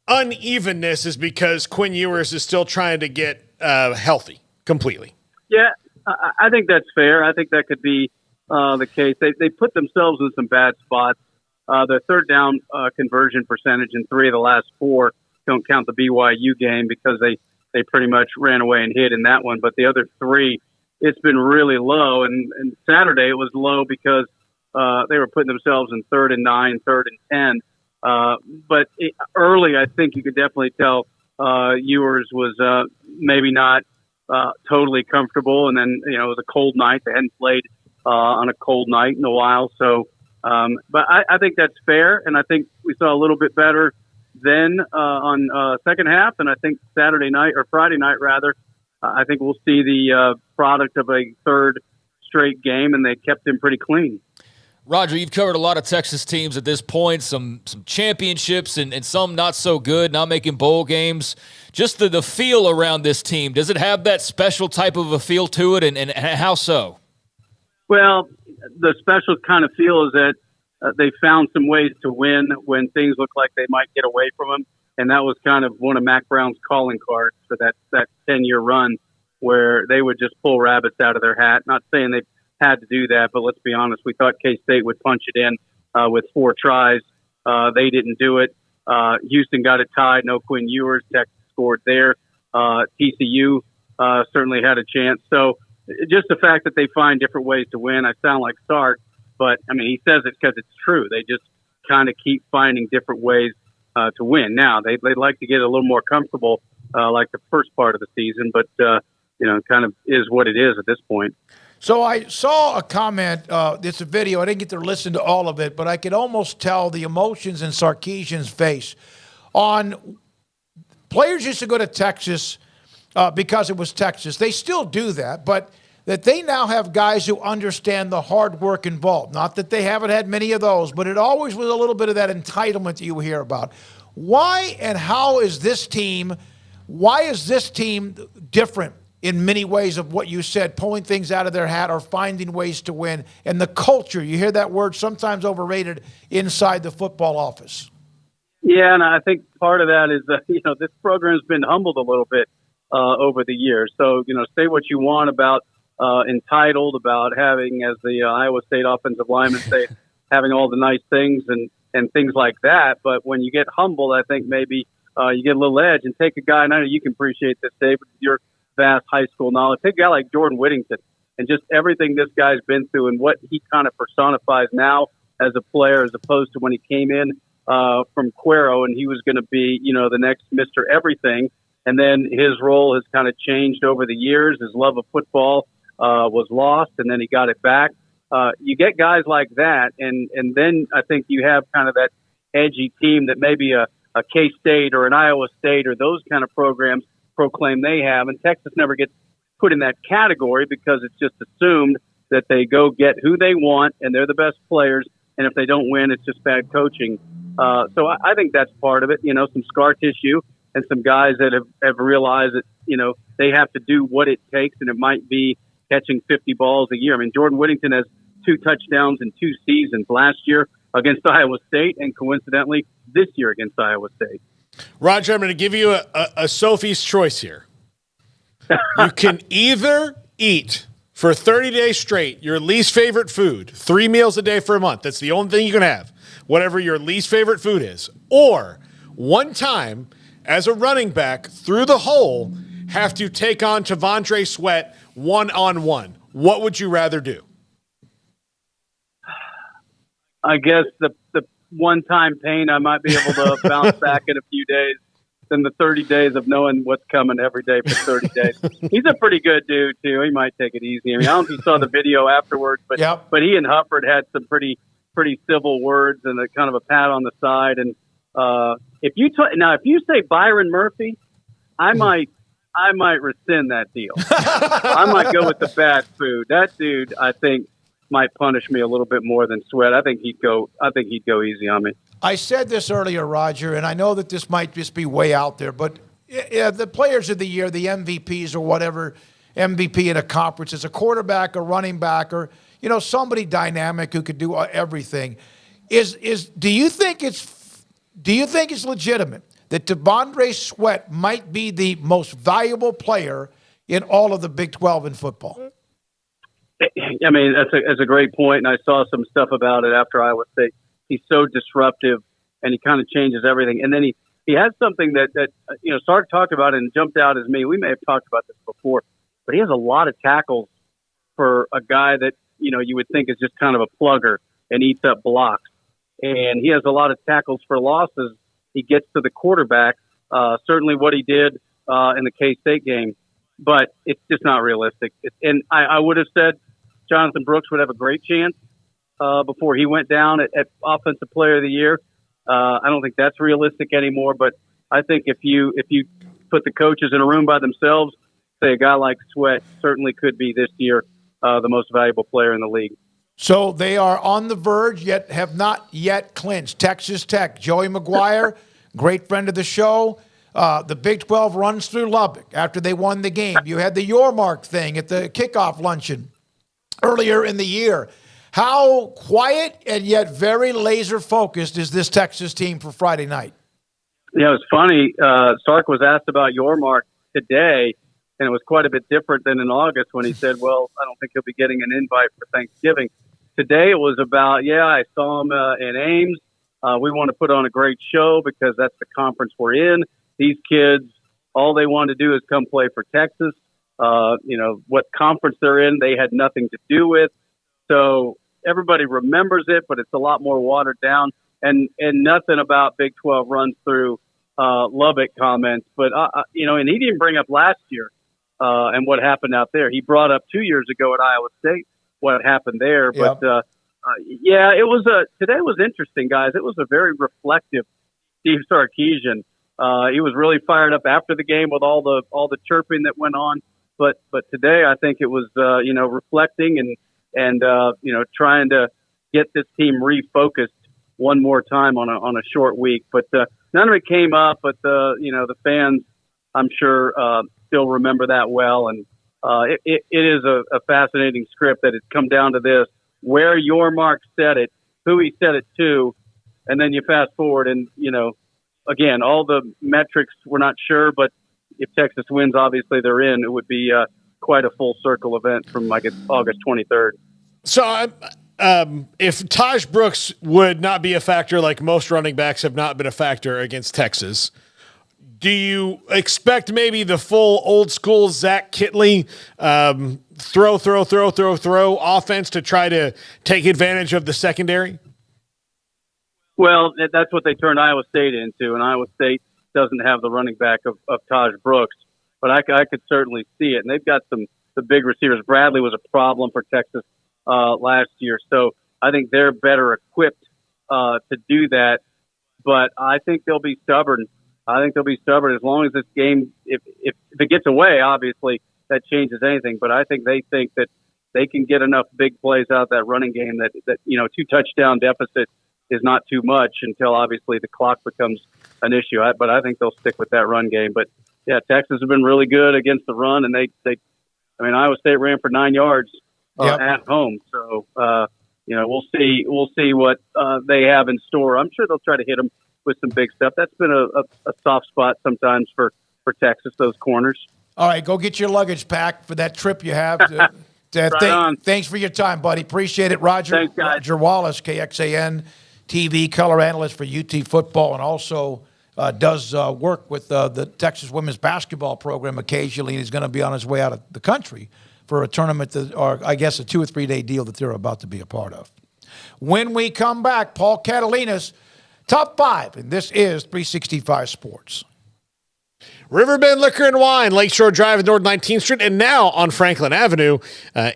unevenness is because Quinn Ewers is still trying to get healthy completely? Yeah. I think that's fair. I think that could be the case. They put themselves in some bad spots. Their third down conversion percentage in 3 of the last 4 don't count the BYU game because they pretty much ran away and hid in that one. But the other three, it's been really low. And Saturday it was low because they were putting themselves in 3rd and 9, 3rd and 10. But early, I think you could definitely tell Ewers was maybe not totally comfortable. And then, it was a cold night. They hadn't played on a cold night in a while. So, but I think that's fair. And I think we saw a little bit better then on second half. And I think Friday night, rather, I think we'll see the product of a third straight game, and they kept him pretty clean. Roger, you've covered a lot of Texas teams at this point, some championships and some not so good, not making bowl games. Just the feel around this team, does it have that special type of a feel to it, and how so? Well, the special kind of feel is that they found some ways to win when things looked like they might get away from them. And that was kind of one of Mac Brown's calling cards for that 10-year run where they would just pull rabbits out of their hat. Not saying they had to do that, but let's be honest. We thought K-State would punch it in with 4 tries. They didn't do it. Houston got it tied. No Quinn Ewers. Texas scored there. TCU certainly had a chance. So just the fact that they find different ways to win, I sound like Sark, but, I mean, he says it because it's true. They just kind of keep finding different ways to win. Now, they'd like to get a little more comfortable like the first part of the season, but, kind of is what it is at this point. So I saw a comment, it's a video, I didn't get to listen to all of it, but I could almost tell the emotions in Sarkisian's face. On players used to go to Texas because it was Texas. They still do that, but that they now have guys who understand the hard work involved. Not that they haven't had many of those, but it always was a little bit of that entitlement that you hear about. Why and how is this team different in many ways of what you said, pulling things out of their hat or finding ways to win? And the culture, you hear that word sometimes overrated inside the football office. Yeah, and I think part of that is that, this program's been humbled a little bit over the years. So, say what you want about entitled, about having, as the Iowa State offensive lineman say, having all the nice things and things like that. But when you get humbled, I think maybe you get a little edge and take a guy, and I know you can appreciate this, David, with your vast high school knowledge. Take a guy like Jordan Whittington and just everything this guy's been through and what he kind of personifies now as a player as opposed to when he came in from Cuero and he was going to be, the next Mr. Everything. And then his role has kind of changed over the years. His love of football was lost, and then he got it back. You get guys like that, and then I think you have kind of that edgy team that maybe a K-State or an Iowa State or those kind of programs proclaim they have. And Texas never gets put in that category because it's just assumed that they go get who they want and they're the best players. And if they don't win, it's just bad coaching. So I think that's part of it, some scar tissue and some guys that have realized that, they have to do what it takes, and it might be catching 50 balls a year. I mean, Jordan Whittington has 2 touchdowns in 2 seasons, last year against Iowa State and coincidentally this year against Iowa State. Roger, I'm going to give you a Sophie's choice here. You can either eat for 30 days straight your least favorite food, 3 meals a day for a month. That's the only thing you can have, whatever your least favorite food is. Or one time as a running back through the hole, have to take on T'Vondre Sweat one-on-one. What would you rather do? I guess the one-time pain, I might be able to bounce back in a few days than the 30 days of knowing what's coming every day for 30 days. He's a pretty good dude, too. He might take it easy. I mean, I don't know if you saw the video afterwards, but he and Hufford had some pretty civil words and a kind of a pat on the side. And if you say Byron Murphy, I might rescind that deal. I might go with the bad food. That dude, I think, might punish me a little bit more than Sweat. I think he'd go easy on me. I said this earlier, Roger, and I know that this might just be way out there, but the players of the year, the MVPs or whatever, MVP in a conference, is a quarterback, a running back, or somebody dynamic who could do everything. Do you think it's legitimate that T'Vondre Sweat might be the most valuable player in all of the Big 12 in football? I mean, that's a great point, and I saw some stuff about it after Iowa State. He's so disruptive, and he kind of changes everything. And then he has something that Sark talked about and jumped out as me. We may have talked about this before, but he has a lot of tackles for a guy that, you would think is just kind of a plugger and eats up blocks. And he has a lot of tackles for losses. He gets to the quarterback, certainly what he did in the K-State game, but it's just not realistic. And I would have said Jonathan Brooks would have a great chance before he went down at Offensive Player of the Year. I don't think that's realistic anymore, but I think if you put the coaches in a room by themselves, say a guy like Sweat certainly could be this year the most valuable player in the league. So they are on the verge, yet have not yet clinched. Texas Tech, Joey McGuire, great friend of the show. The Big 12 runs through Lubbock after they won the game. You had the Your Mark thing at the kickoff luncheon earlier in the year. How quiet and yet very laser-focused is this Texas team for Friday night? Yeah, it was funny. Sark was asked about Your Mark today, and it was quite a bit different than in August when he said, well, I don't think he'll be getting an invite for Thanksgiving. Today it was about, I saw him in Ames. We want to put on a great show because that's the conference we're in. These kids, all they want to do is come play for Texas. What conference they're in, they had nothing to do with. So everybody remembers it, but it's a lot more watered down and nothing about Big 12 runs through Lubbock comments. But, and he didn't bring up last year and what happened out there. He brought up 2 years ago at Iowa State what happened there. But, today was interesting, guys. It was a very reflective Steve Sarkisian. He was really fired up after the game with all the chirping that went on. But today I think it was, reflecting and trying to get this team refocused one more time on a short week. But none of it came up, but the fans, I'm sure, still remember that well. And it is a fascinating script that it's come down to this, where Your Mark said it, who he said it to, and then you fast forward and, again, all the metrics we're not sure, but if Texas wins, obviously they're in. It would be quite a full circle event from, I guess, August 23rd. So if Taj Brooks would not be a factor like most running backs have not been a factor against Texas, do you expect maybe the full old school Zach Kitley throw offense to try to take advantage of the secondary? Well, that's what they turned Iowa State into, and Iowa State doesn't have the running back of Taj Brooks, but I could certainly see it. And they've got the big receivers. Bradley was a problem for Texas last year, so I think they're better equipped to do that. But I think they'll be stubborn. As long as this game, if it gets away, obviously that changes anything. But I think they think that they can get enough big plays out of that running game that 2 touchdown deficit is not too much until obviously the clock becomes an issue. But I think they'll stick with that run game. But yeah, Texas has been really good against the run, and Iowa State ran for 9 yards at home. So we'll see what they have in store. I'm sure they'll try to hit them with some big stuff. That's been a soft spot sometimes for Texas, those corners. All right, go get your luggage packed for that trip you have. Thanks for your time, buddy. Appreciate it, Roger. Thanks, guys. Roger Wallace, KXAN TV color analyst for UT football, and also does work with the Texas women's basketball program occasionally, and he's going to be on his way out of the country for a tournament or I guess a 2 or 3 day deal that they're about to be a part of. When we come back, Paul Catalina's Top 5, and this is 365 Sports. Riverbend Liquor and Wine, Lakeshore Drive at North 19th Street, and now on Franklin Avenue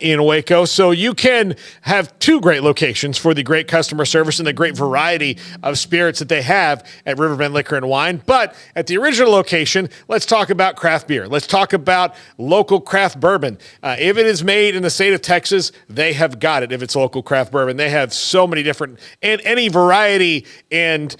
in Waco. So you can have 2 great locations for the great customer service and the great variety of spirits that they have at Riverbend Liquor and Wine. But at the original location, let's talk about craft beer. Let's talk about local craft bourbon. If it is made in the state of Texas, they have got it. If it's local craft bourbon, they have so many different and any variety and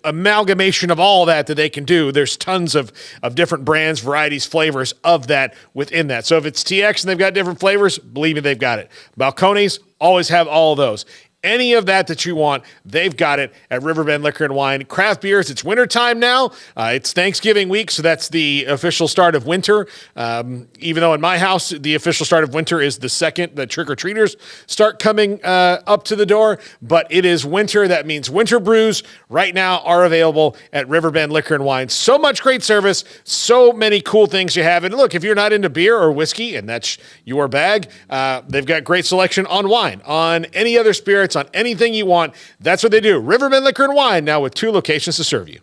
amalgamation of all that they can do. There's tons of different brands, varieties, flavors of that within that. So if it's TX and they've got different flavors, believe me, they've got it. Balcones always have all of those. any of that you want, they've got it at Riverbend Liquor and Wine. Craft beers, it's wintertime now. It's Thanksgiving week, so that's the official start of winter. Even though in my house, the official start of winter is the second the trick-or-treaters start coming up to the door. But it is winter. That means winter brews right now are available at Riverbend Liquor and Wine. So much great service, so many cool things you have. And look, if you're not into beer or whiskey, and that's your bag, they've got great selection on wine, on any other spirits, on anything you want. That's what they do. Riverbend Liquor and Wine, now with 2 locations to serve you.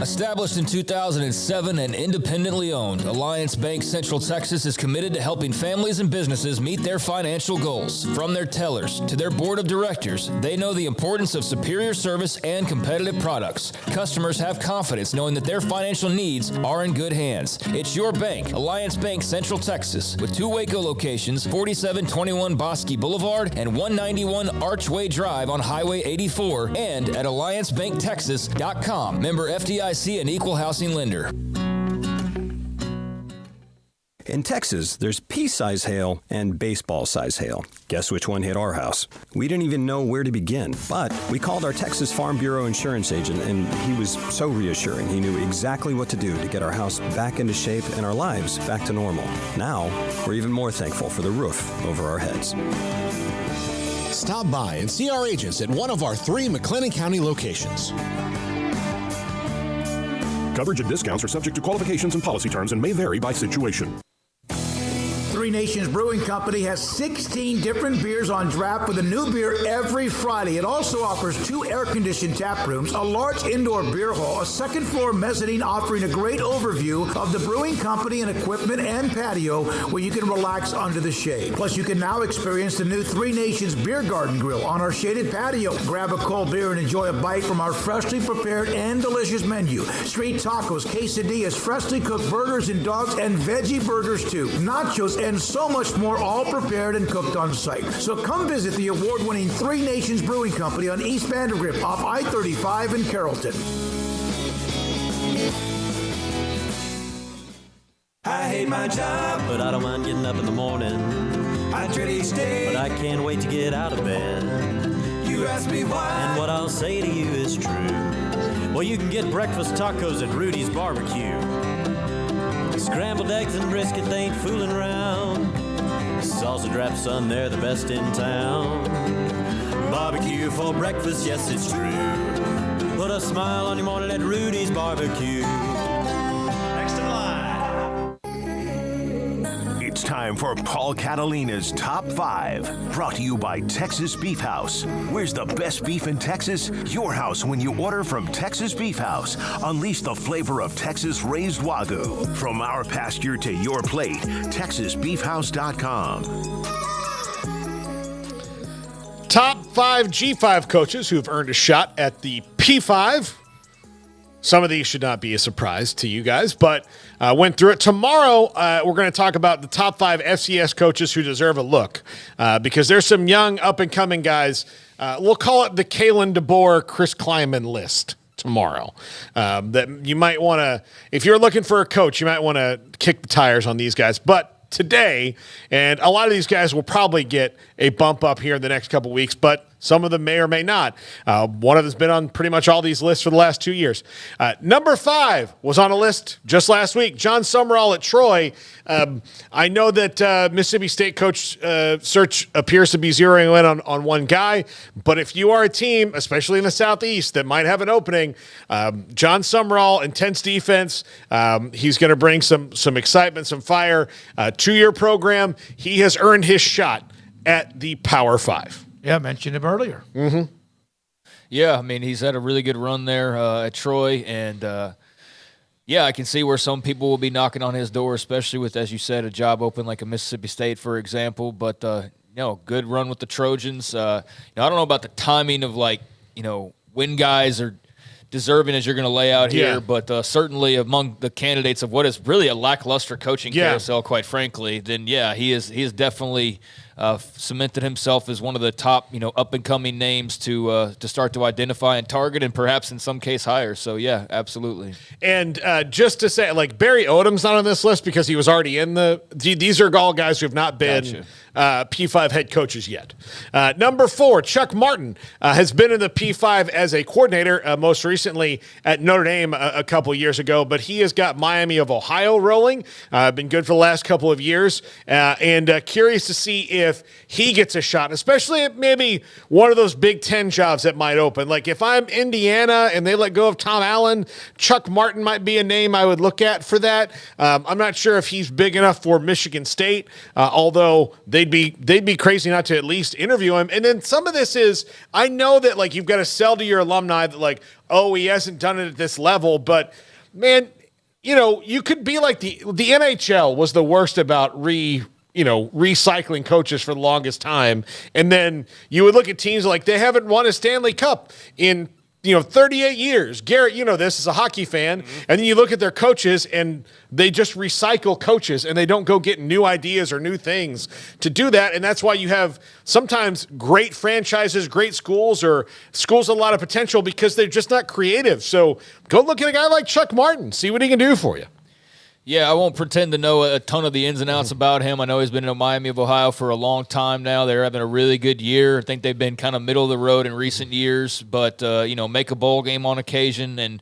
Established in 2007 and independently owned, Alliance Bank Central Texas is committed to helping families and businesses meet their financial goals. From their tellers to their board of directors, they know the importance of superior service and competitive products. Customers have confidence knowing that their financial needs are in good hands. It's your bank, Alliance Bank Central Texas, with 2 Waco locations, 4721 Bosque Boulevard and 191 Archway Drive on Highway 84, and at alliancebanktexas.com. Member FDIC, an equal housing lender. In Texas, there's pea-size hail and baseball-size hail. Guess which one hit our house? We didn't even know where to begin, but we called our Texas Farm Bureau insurance agent, and he was so reassuring. He knew exactly what to do to get our house back into shape and our lives back to normal. Now, we're even more thankful for the roof over our heads. Stop by and see our agents at one of our 3 McLennan County locations. Coverage and discounts are subject to qualifications and policy terms and may vary by situation. Three Nations Brewing Company has 16 different beers on draft with a new beer every Friday. It also offers 2 air-conditioned tap rooms, a large indoor beer hall, a second-floor mezzanine offering a great overview of the brewing company and equipment and patio where you can relax under the shade. Plus, you can now experience the new Three Nations Beer Garden Grill on our shaded patio. Grab a cold beer and enjoy a bite from our freshly prepared and delicious menu. Street tacos, quesadillas, freshly cooked burgers and dogs, and veggie burgers too. Nachos and so much more, all prepared and cooked on site. So come visit the award-winning Three Nations Brewing Company on East Vandergrift off I-35 in Carrollton. I hate my job, but I don't mind getting up in the morning. I dread each day, but I can't wait to get out of bed. You ask me why, and what I'll say to you is true. Well, you can get breakfast tacos at Rudy's Barbecue. Scrambled eggs and brisket, they ain't fooling around. Sausage wrap, son, they're the best in town. Barbecue for breakfast, yes, it's true. Put a smile on your morning at Rudy's Barbecue. Next in line. It's time for Paul Catalina's Top 5, brought to you by Texas Beef House. Where's the best beef in Texas? Your house when you order from Texas Beef House. Unleash the flavor of Texas-raised Wagyu. From our pasture to your plate, TexasBeefHouse.com. Top 5 G5 coaches who've earned a shot at the P5. Some of these should not be a surprise to you guys, but went through it. Tomorrow, we're going to talk about the top 5 FCS coaches who deserve a look because there's some young, up-and-coming guys. We'll call it the Kalen DeBoer, Chris Kleiman list tomorrow. That you might want to, if you're looking for a coach, you might want to kick the tires on these guys. But today, and a lot of these guys will probably get a bump up here in the next couple weeks, but some of them may or may not. One of them's been on pretty much all these lists for the last 2 years. Number 5 was on a list just last week. John Summerall at Troy. I know that Mississippi State coach search appears to be zeroing in on one guy, but if you are a team, especially in the Southeast, that might have an opening, John Summerall, intense defense. He's going to bring some excitement, some fire. 2-year program. He has earned his shot at the Power 5. Yeah, I mentioned him earlier. Mm-hmm. Yeah, I mean, he's had a really good run there at Troy, and yeah, I can see where some people will be knocking on his door, especially with, as you said, a job open like a Mississippi State, for example. But good run with the Trojans. I don't know about the timing of when guys are deserving as you're going to lay out here, but certainly among the candidates of what is really a lackluster coaching carousel, quite frankly, then he is definitely cemented himself as one of the top, up-and-coming names to start to identify and target, and perhaps in some case hire. So, yeah, absolutely. And just to say, Barry Odom's not on this list because he was already in these are all guys who have not been P5 head coaches yet. Number 4, Chuck Martin has been in the P5 as a coordinator, most recently at Notre Dame a couple years ago, but he has got Miami of Ohio rolling. Been good for the last couple of years, and curious to see if he gets a shot, especially at maybe one of those Big Ten jobs that might open. Like if I'm Indiana and they let go of Tom Allen, Chuck Martin might be a name I would look at for that. I'm not sure if he's big enough for Michigan State, although they'd be crazy not to at least interview him. And then some of this is, I know that like you've got to sell to your alumni that like, oh, he hasn't done it at this level, but man, you know, you could be like the NHL was the worst about recycling coaches for the longest time. And then you would look at teams like they haven't won a Stanley Cup in 38 years. Garrett, you know this as a hockey fan. Mm-hmm. And then you look at their coaches and they just recycle coaches and they don't go get new ideas or new things to do that. And that's why you have sometimes great franchises, great schools, or schools with a lot of potential because they're just not creative. So go look at a guy like Chuck Martin, see what he can do for you. Yeah, I won't pretend to know a ton of the ins and outs about him. I know he's been in Miami of Ohio for a long time now. They're having a really good year. I think they've been kind of middle of the road in recent years, but, make a bowl game on occasion. And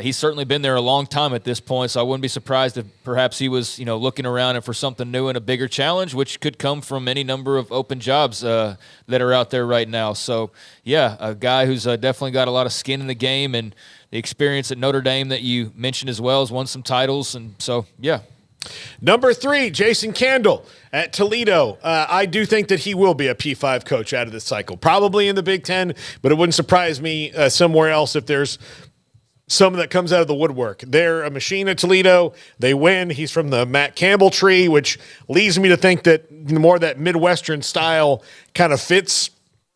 he's certainly been there a long time at this point, so I wouldn't be surprised if perhaps he was, looking around and for something new and a bigger challenge, which could come from any number of open jobs that are out there right now. So, yeah, a guy who's definitely got a lot of skin in the game, and the experience at Notre Dame that you mentioned as well has won some titles. And so, yeah. Number 3, Jason Candle at Toledo. I do think that he will be a P5 coach out of this cycle, probably in the Big Ten, but it wouldn't surprise me somewhere else if there's someone that comes out of the woodwork. They're a machine at Toledo. They win. He's from the Matt Campbell tree, which leads me to think that more that Midwestern style kind of fits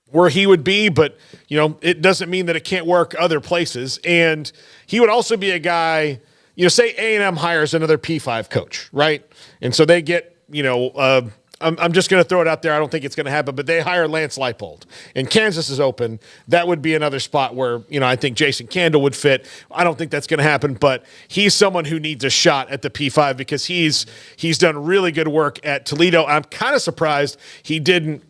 where he would be, but it doesn't mean that it can't work other places. And he would also be a guy, say A&M hires another P5 coach, right? And so they get, I'm just going to throw it out there. I don't think it's going to happen, but they hire Lance Leipold and Kansas is open. That would be another spot where, I think Jason Candle would fit. I don't think that's going to happen, but he's someone who needs a shot at the P5 because he's done really good work at Toledo. I'm kind of surprised he didn't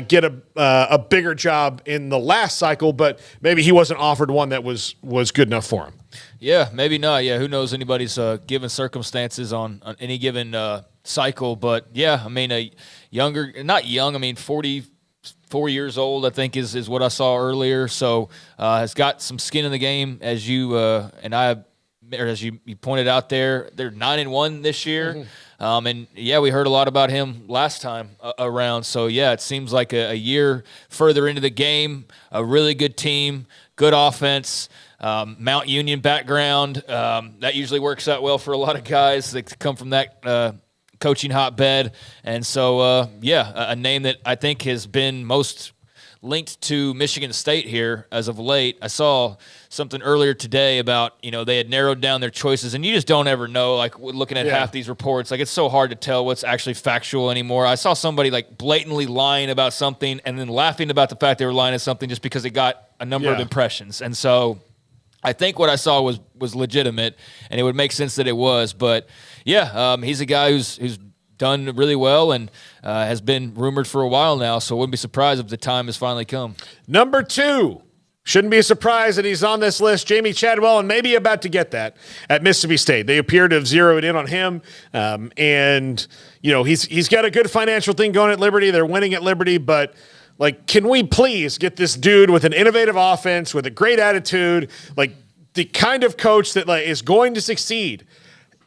get a bigger job in the last cycle, but maybe he wasn't offered one that was good enough for him. Yeah, maybe not. Yeah, who knows anybody's given circumstances on any given cycle. But, yeah, I mean, not young, 44 years old, I think, is what I saw earlier. So has got some skin in the game, as you as you pointed out there. They're 9-1 this year. Mm-hmm. And, yeah, we heard a lot about him last time around. So, yeah, it seems like a year further into the game, a really good team, good offense, Mount Union background. That usually works out well for a lot of guys that come from that coaching hotbed. And so, a name that I think has been most linked to Michigan State here as of late. I saw something earlier today about, they had narrowed down their choices, and you just don't ever know, like looking at half these reports, like it's so hard to tell what's actually factual anymore. I saw somebody like blatantly lying about something and then laughing about the fact they were lying at something just because it got a number of impressions. And so I think what I saw was legitimate, and it would make sense that it was. But, he's a guy who's done really well and has been rumored for a while now, so I wouldn't be surprised if the time has finally come. Number 2, shouldn't be a surprise that he's on this list, Jamie Chadwell, and maybe about to get that at Mississippi State. They appear to have zeroed in on him, and he's got a good financial thing going at Liberty. They're winning at Liberty, but can we please get this dude with an innovative offense, with a great attitude, the kind of coach that is going to succeed?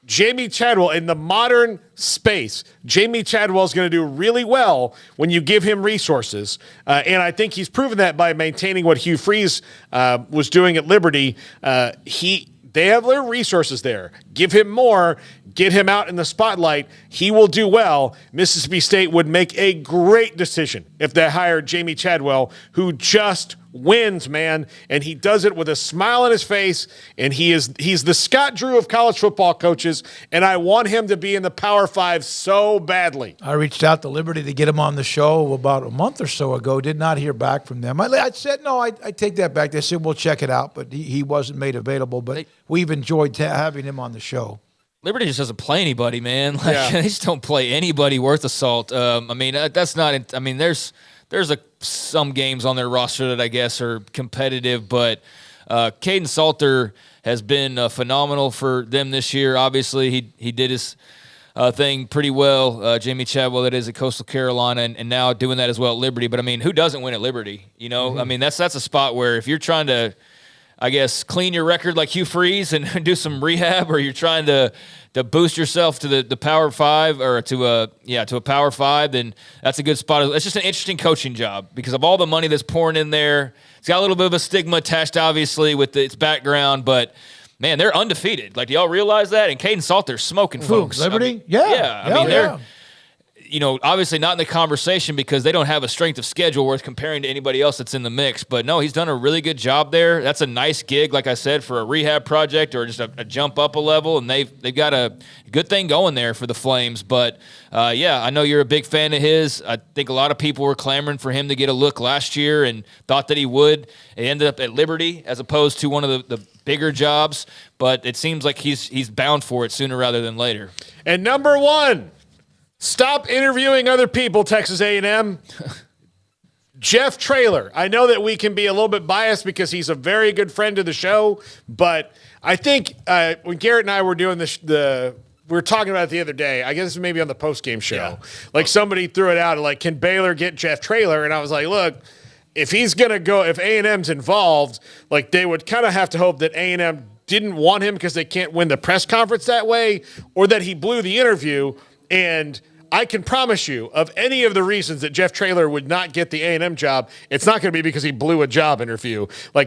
Jamie Chadwell, in the modern space, Jamie Chadwell is going to do really well when you give him resources. And I think he's proven that by maintaining what Hugh Freeze was doing at Liberty. They have their resources there. Give him more. Get him out in the spotlight. He will do well. Mississippi State would make a great decision if they hired Jamie Chadwell, who just wins, man, and he does it with a smile on his face, and he's the Scott Drew of college football coaches, and I want him to be in the Power 5 so badly. I reached out to Liberty to get him on the show about a month or so ago, did not hear back from them. I said, no, I take that back. They said, we'll check it out, but he wasn't made available, but we've enjoyed having him on the show. Liberty just doesn't play anybody, man. They just don't play anybody worth a salt. That's not. There's some games on their roster that I guess are competitive, but Caden Salter has been phenomenal for them this year. Obviously, he did his thing pretty well. Jamie Chadwell, that is, at Coastal Carolina, and now doing that as well at Liberty. But who doesn't win at Liberty? That's a spot where if you're trying to, I guess, clean your record like Hugh Freeze and do some rehab, or you're trying to boost yourself to the Power 5 or to a Power 5, then that's a good spot. It's just an interesting coaching job because of all the money that's pouring in there. It's got a little bit of a stigma attached, obviously, with its background, but man, they're undefeated. Do y'all realize that? And Caden Salter's smoking folks. Liberty? They're obviously not in the conversation because they don't have a strength of schedule worth comparing to anybody else that's in the mix. But no, he's done a really good job there. That's a nice gig, like I said, for a rehab project or just a jump up a level. And they've got a good thing going there for the Flames. But I know you're a big fan of his. I think a lot of people were clamoring for him to get a look last year and thought that he would. He ended up at Liberty as opposed to one of the bigger jobs. But it seems like he's bound for it sooner rather than later. And number one, stop interviewing other people, Texas A&M. Jeff Traylor. I know that we can be a little bit biased because he's a very good friend of the show, but I think when Garrett and I were doing this, we were talking about it the other day. I guess maybe on the post-game show. Somebody threw it out, can Baylor get Jeff Traylor? And I was like, look, if he's going to go, if A&M's involved, they would kind of have to hope that A&M didn't want him because they can't win the press conference that way, or that he blew the interview. And I can promise you, of any of the reasons that Jeff Traylor would not get the A&M job, it's not going to be because he blew a job interview. I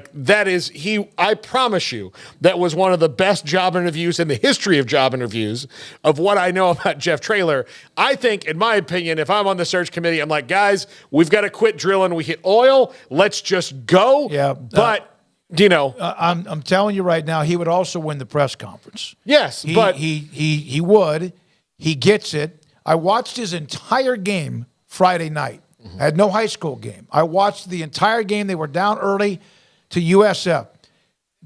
promise you, that was one of the best job interviews in the history of job interviews of what I know about Jeff Traylor. I think, in my opinion, if I'm on the search committee, I'm like, guys, we've got to quit drilling. We hit oil. Let's just go. Yeah. But I'm telling you right now, he would also win the press conference. Yes, but he would. He gets it. I watched his entire game Friday night. I had no high school game. I watched the entire game. They were down early to USF.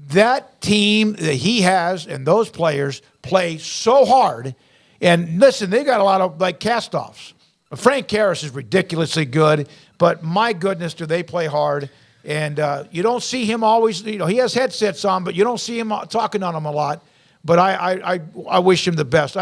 That team that he has and those players play so hard. And listen, they got a lot of cast-offs. Frank Harris is ridiculously good, but my goodness, do they play hard. And you don't see him always, he has headsets on, but you don't see him talking on them a lot. But I wish him the best.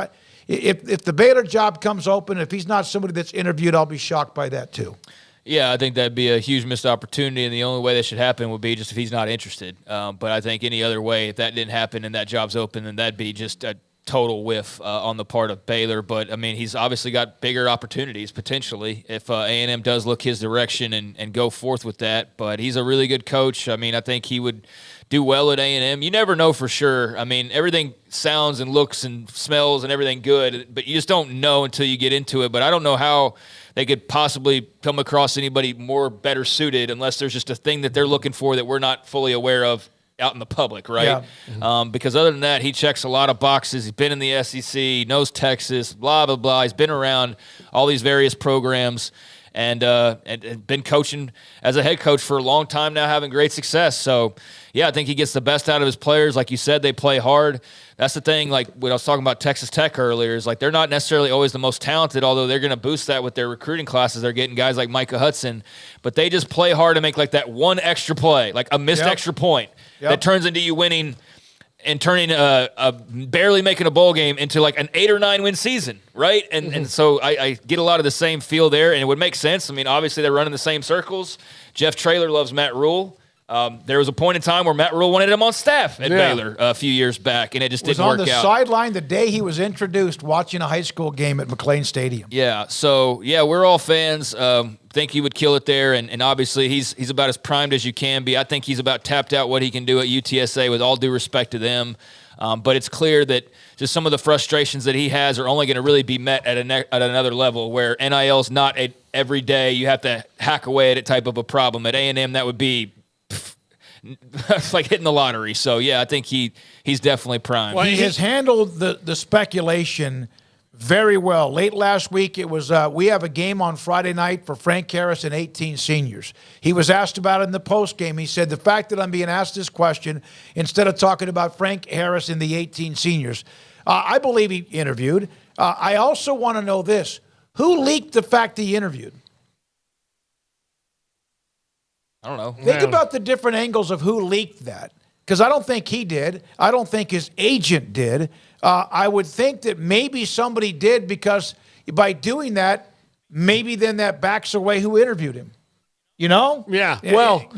If the Baylor job comes open, if he's not somebody that's interviewed, I'll be shocked by that too. Yeah, I think that'd be a huge missed opportunity, and the only way that should happen would be just if he's not interested. But I think any other way, if that didn't happen and that job's open, then that'd be just a total whiff on the part of Baylor. But, he's obviously got bigger opportunities potentially if A&M does look his direction and go forth with that. But he's a really good coach. I think he would do well at A&M. You never know for sure. Everything sounds and looks and smells and everything good, but you just don't know until you get into it. But I don't know how they could possibly come across anybody more better suited unless there's just a thing that they're looking for that we're not fully aware of out in the public, right? Yeah. Because other than that, he checks a lot of boxes. He's been in the SEC, knows Texas, blah, blah, blah. He's been around all these various programs and been coaching as a head coach for a long time now, having great success. So, yeah, I think he gets the best out of his players. Like you said, they play hard. That's the thing, when I was talking about Texas Tech earlier, is they're not necessarily always the most talented, although they're going to boost that with their recruiting classes. They're getting guys like Micah Hudson, but they just play hard to make that one extra play, a missed extra point that turns into you winning and turning barely making a bowl game into an 8 or 9 win season, right? And so I get a lot of the same feel there, and it would make sense. Obviously they're running the same circles. Jeff Traylor loves Matt Rule. There was a point in time where Matt Rule wanted him on staff at Baylor a few years back, and it just didn't work out. Was on the sideline the day he was introduced watching a high school game at McLean Stadium. Yeah, so, we're all fans. Think he would kill it there, and obviously he's about as primed as you can be. I think he's about tapped out what he can do at UTSA with all due respect to them. But it's clear that just some of the frustrations that he has are only going to really be met at another level where NIL is not every day you have to hack away at it type of a problem. At A&M, that would be it's like hitting the lottery. So, I think he's definitely primed. Well, he has handled the speculation Very well. Late last week, it was. We have a game on Friday night for Frank Harris and 18 seniors. He was asked about it in the post game. He said, the fact that I'm being asked this question instead of talking about Frank Harris and the 18 seniors, I believe he interviewed. I also want to know this. Who leaked the fact that he interviewed? I don't know. Think about the different angles of who leaked that. Because I don't think he did. I don't think his agent did. I would think that maybe somebody did, because by doing that, maybe then that backs away who interviewed him. You know? Yeah. Well,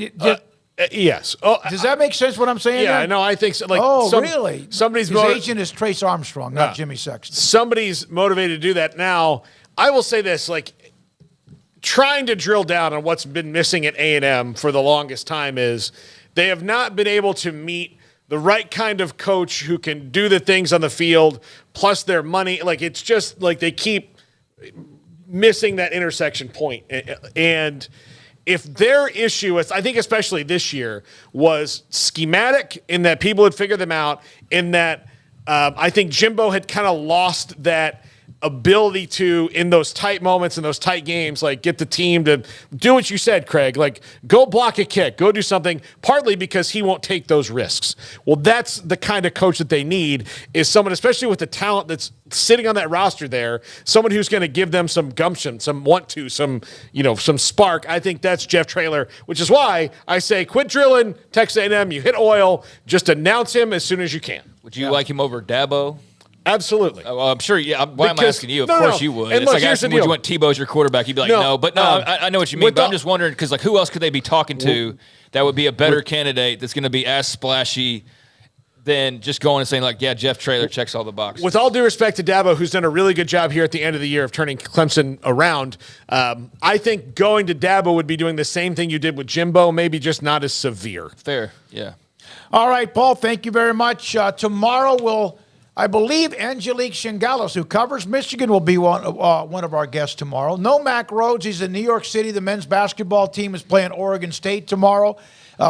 yes. Oh, does that make sense what I'm saying? Yeah, there? no, I think so. Like, really? Somebody's his agent is Trace Armstrong, not Jimmy Sexton. Somebody's motivated to do that. Now, I will say this, like, trying to drill down on what's been missing at A&M for the longest time is they have not been able to meet the right kind of coach who can do the things on the field, plus their money. Like, it's just like they keep missing that intersection point. And if their issue is, I think especially this year, was schematic in that people had figured them out, in that I think Jimbo had kind of lost that ability to, in those tight moments, in those tight games, like get the team to do what you said, Craig, like go block a kick, go do something, partly because he won't take those risks. Well, that's the kind of coach that they need, is someone, especially with the talent that's sitting on that roster there, someone who's going to give them some gumption, some spark. I think that's Jeff Traylor, which is why I say quit drilling Texas A&M. You hit oil, just announce him as soon as you can. Would you like him over Dabo? Absolutely. Well, I'm sure. Yeah. Why am I asking you? Of course you would. And it's look, like asking, would you want Tebow as your quarterback? You'd be like, no. But I know what you mean. But I'm just wondering, because like, who else could they be talking to that would be a better candidate that's going to be as splashy than just going and saying like, yeah, Jeff Traylor checks all the boxes. With all due respect to Dabo, who's done a really good job here at the end of the year of turning Clemson around, I think going to Dabo would be doing the same thing you did with Jimbo, maybe just not as severe. Fair. Yeah. All right, Paul, thank you very much. Tomorrow I believe Angelique Shingalos, who covers Michigan, will be one of our guests tomorrow. No Mac Rhodes. He's in New York City. The men's basketball team is playing Oregon State tomorrow.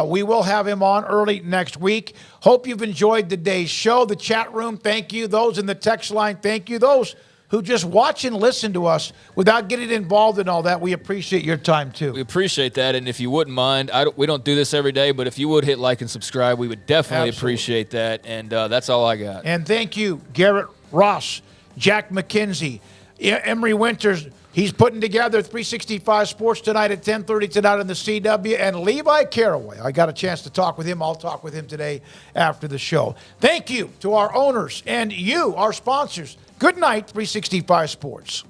We will have him on early next week. Hope you've enjoyed today's show. The chat room, thank you. Those in the text line, thank you. Those who just watch and listen to us without getting involved in all that, we appreciate your time too. We appreciate that, and if you wouldn't mind, we don't do this every day, but if you would hit like and subscribe, we would definitely appreciate that, and that's all I got. And thank you, Garrett Ross, Jack McKenzie, Emery Winters. He's putting together 365 Sports tonight at 10:30 tonight on the CW, and Levi Caraway. I got a chance to talk with him. I'll talk with him today after the show. Thank you to our owners and you, our sponsors. Good night, 365 Sports.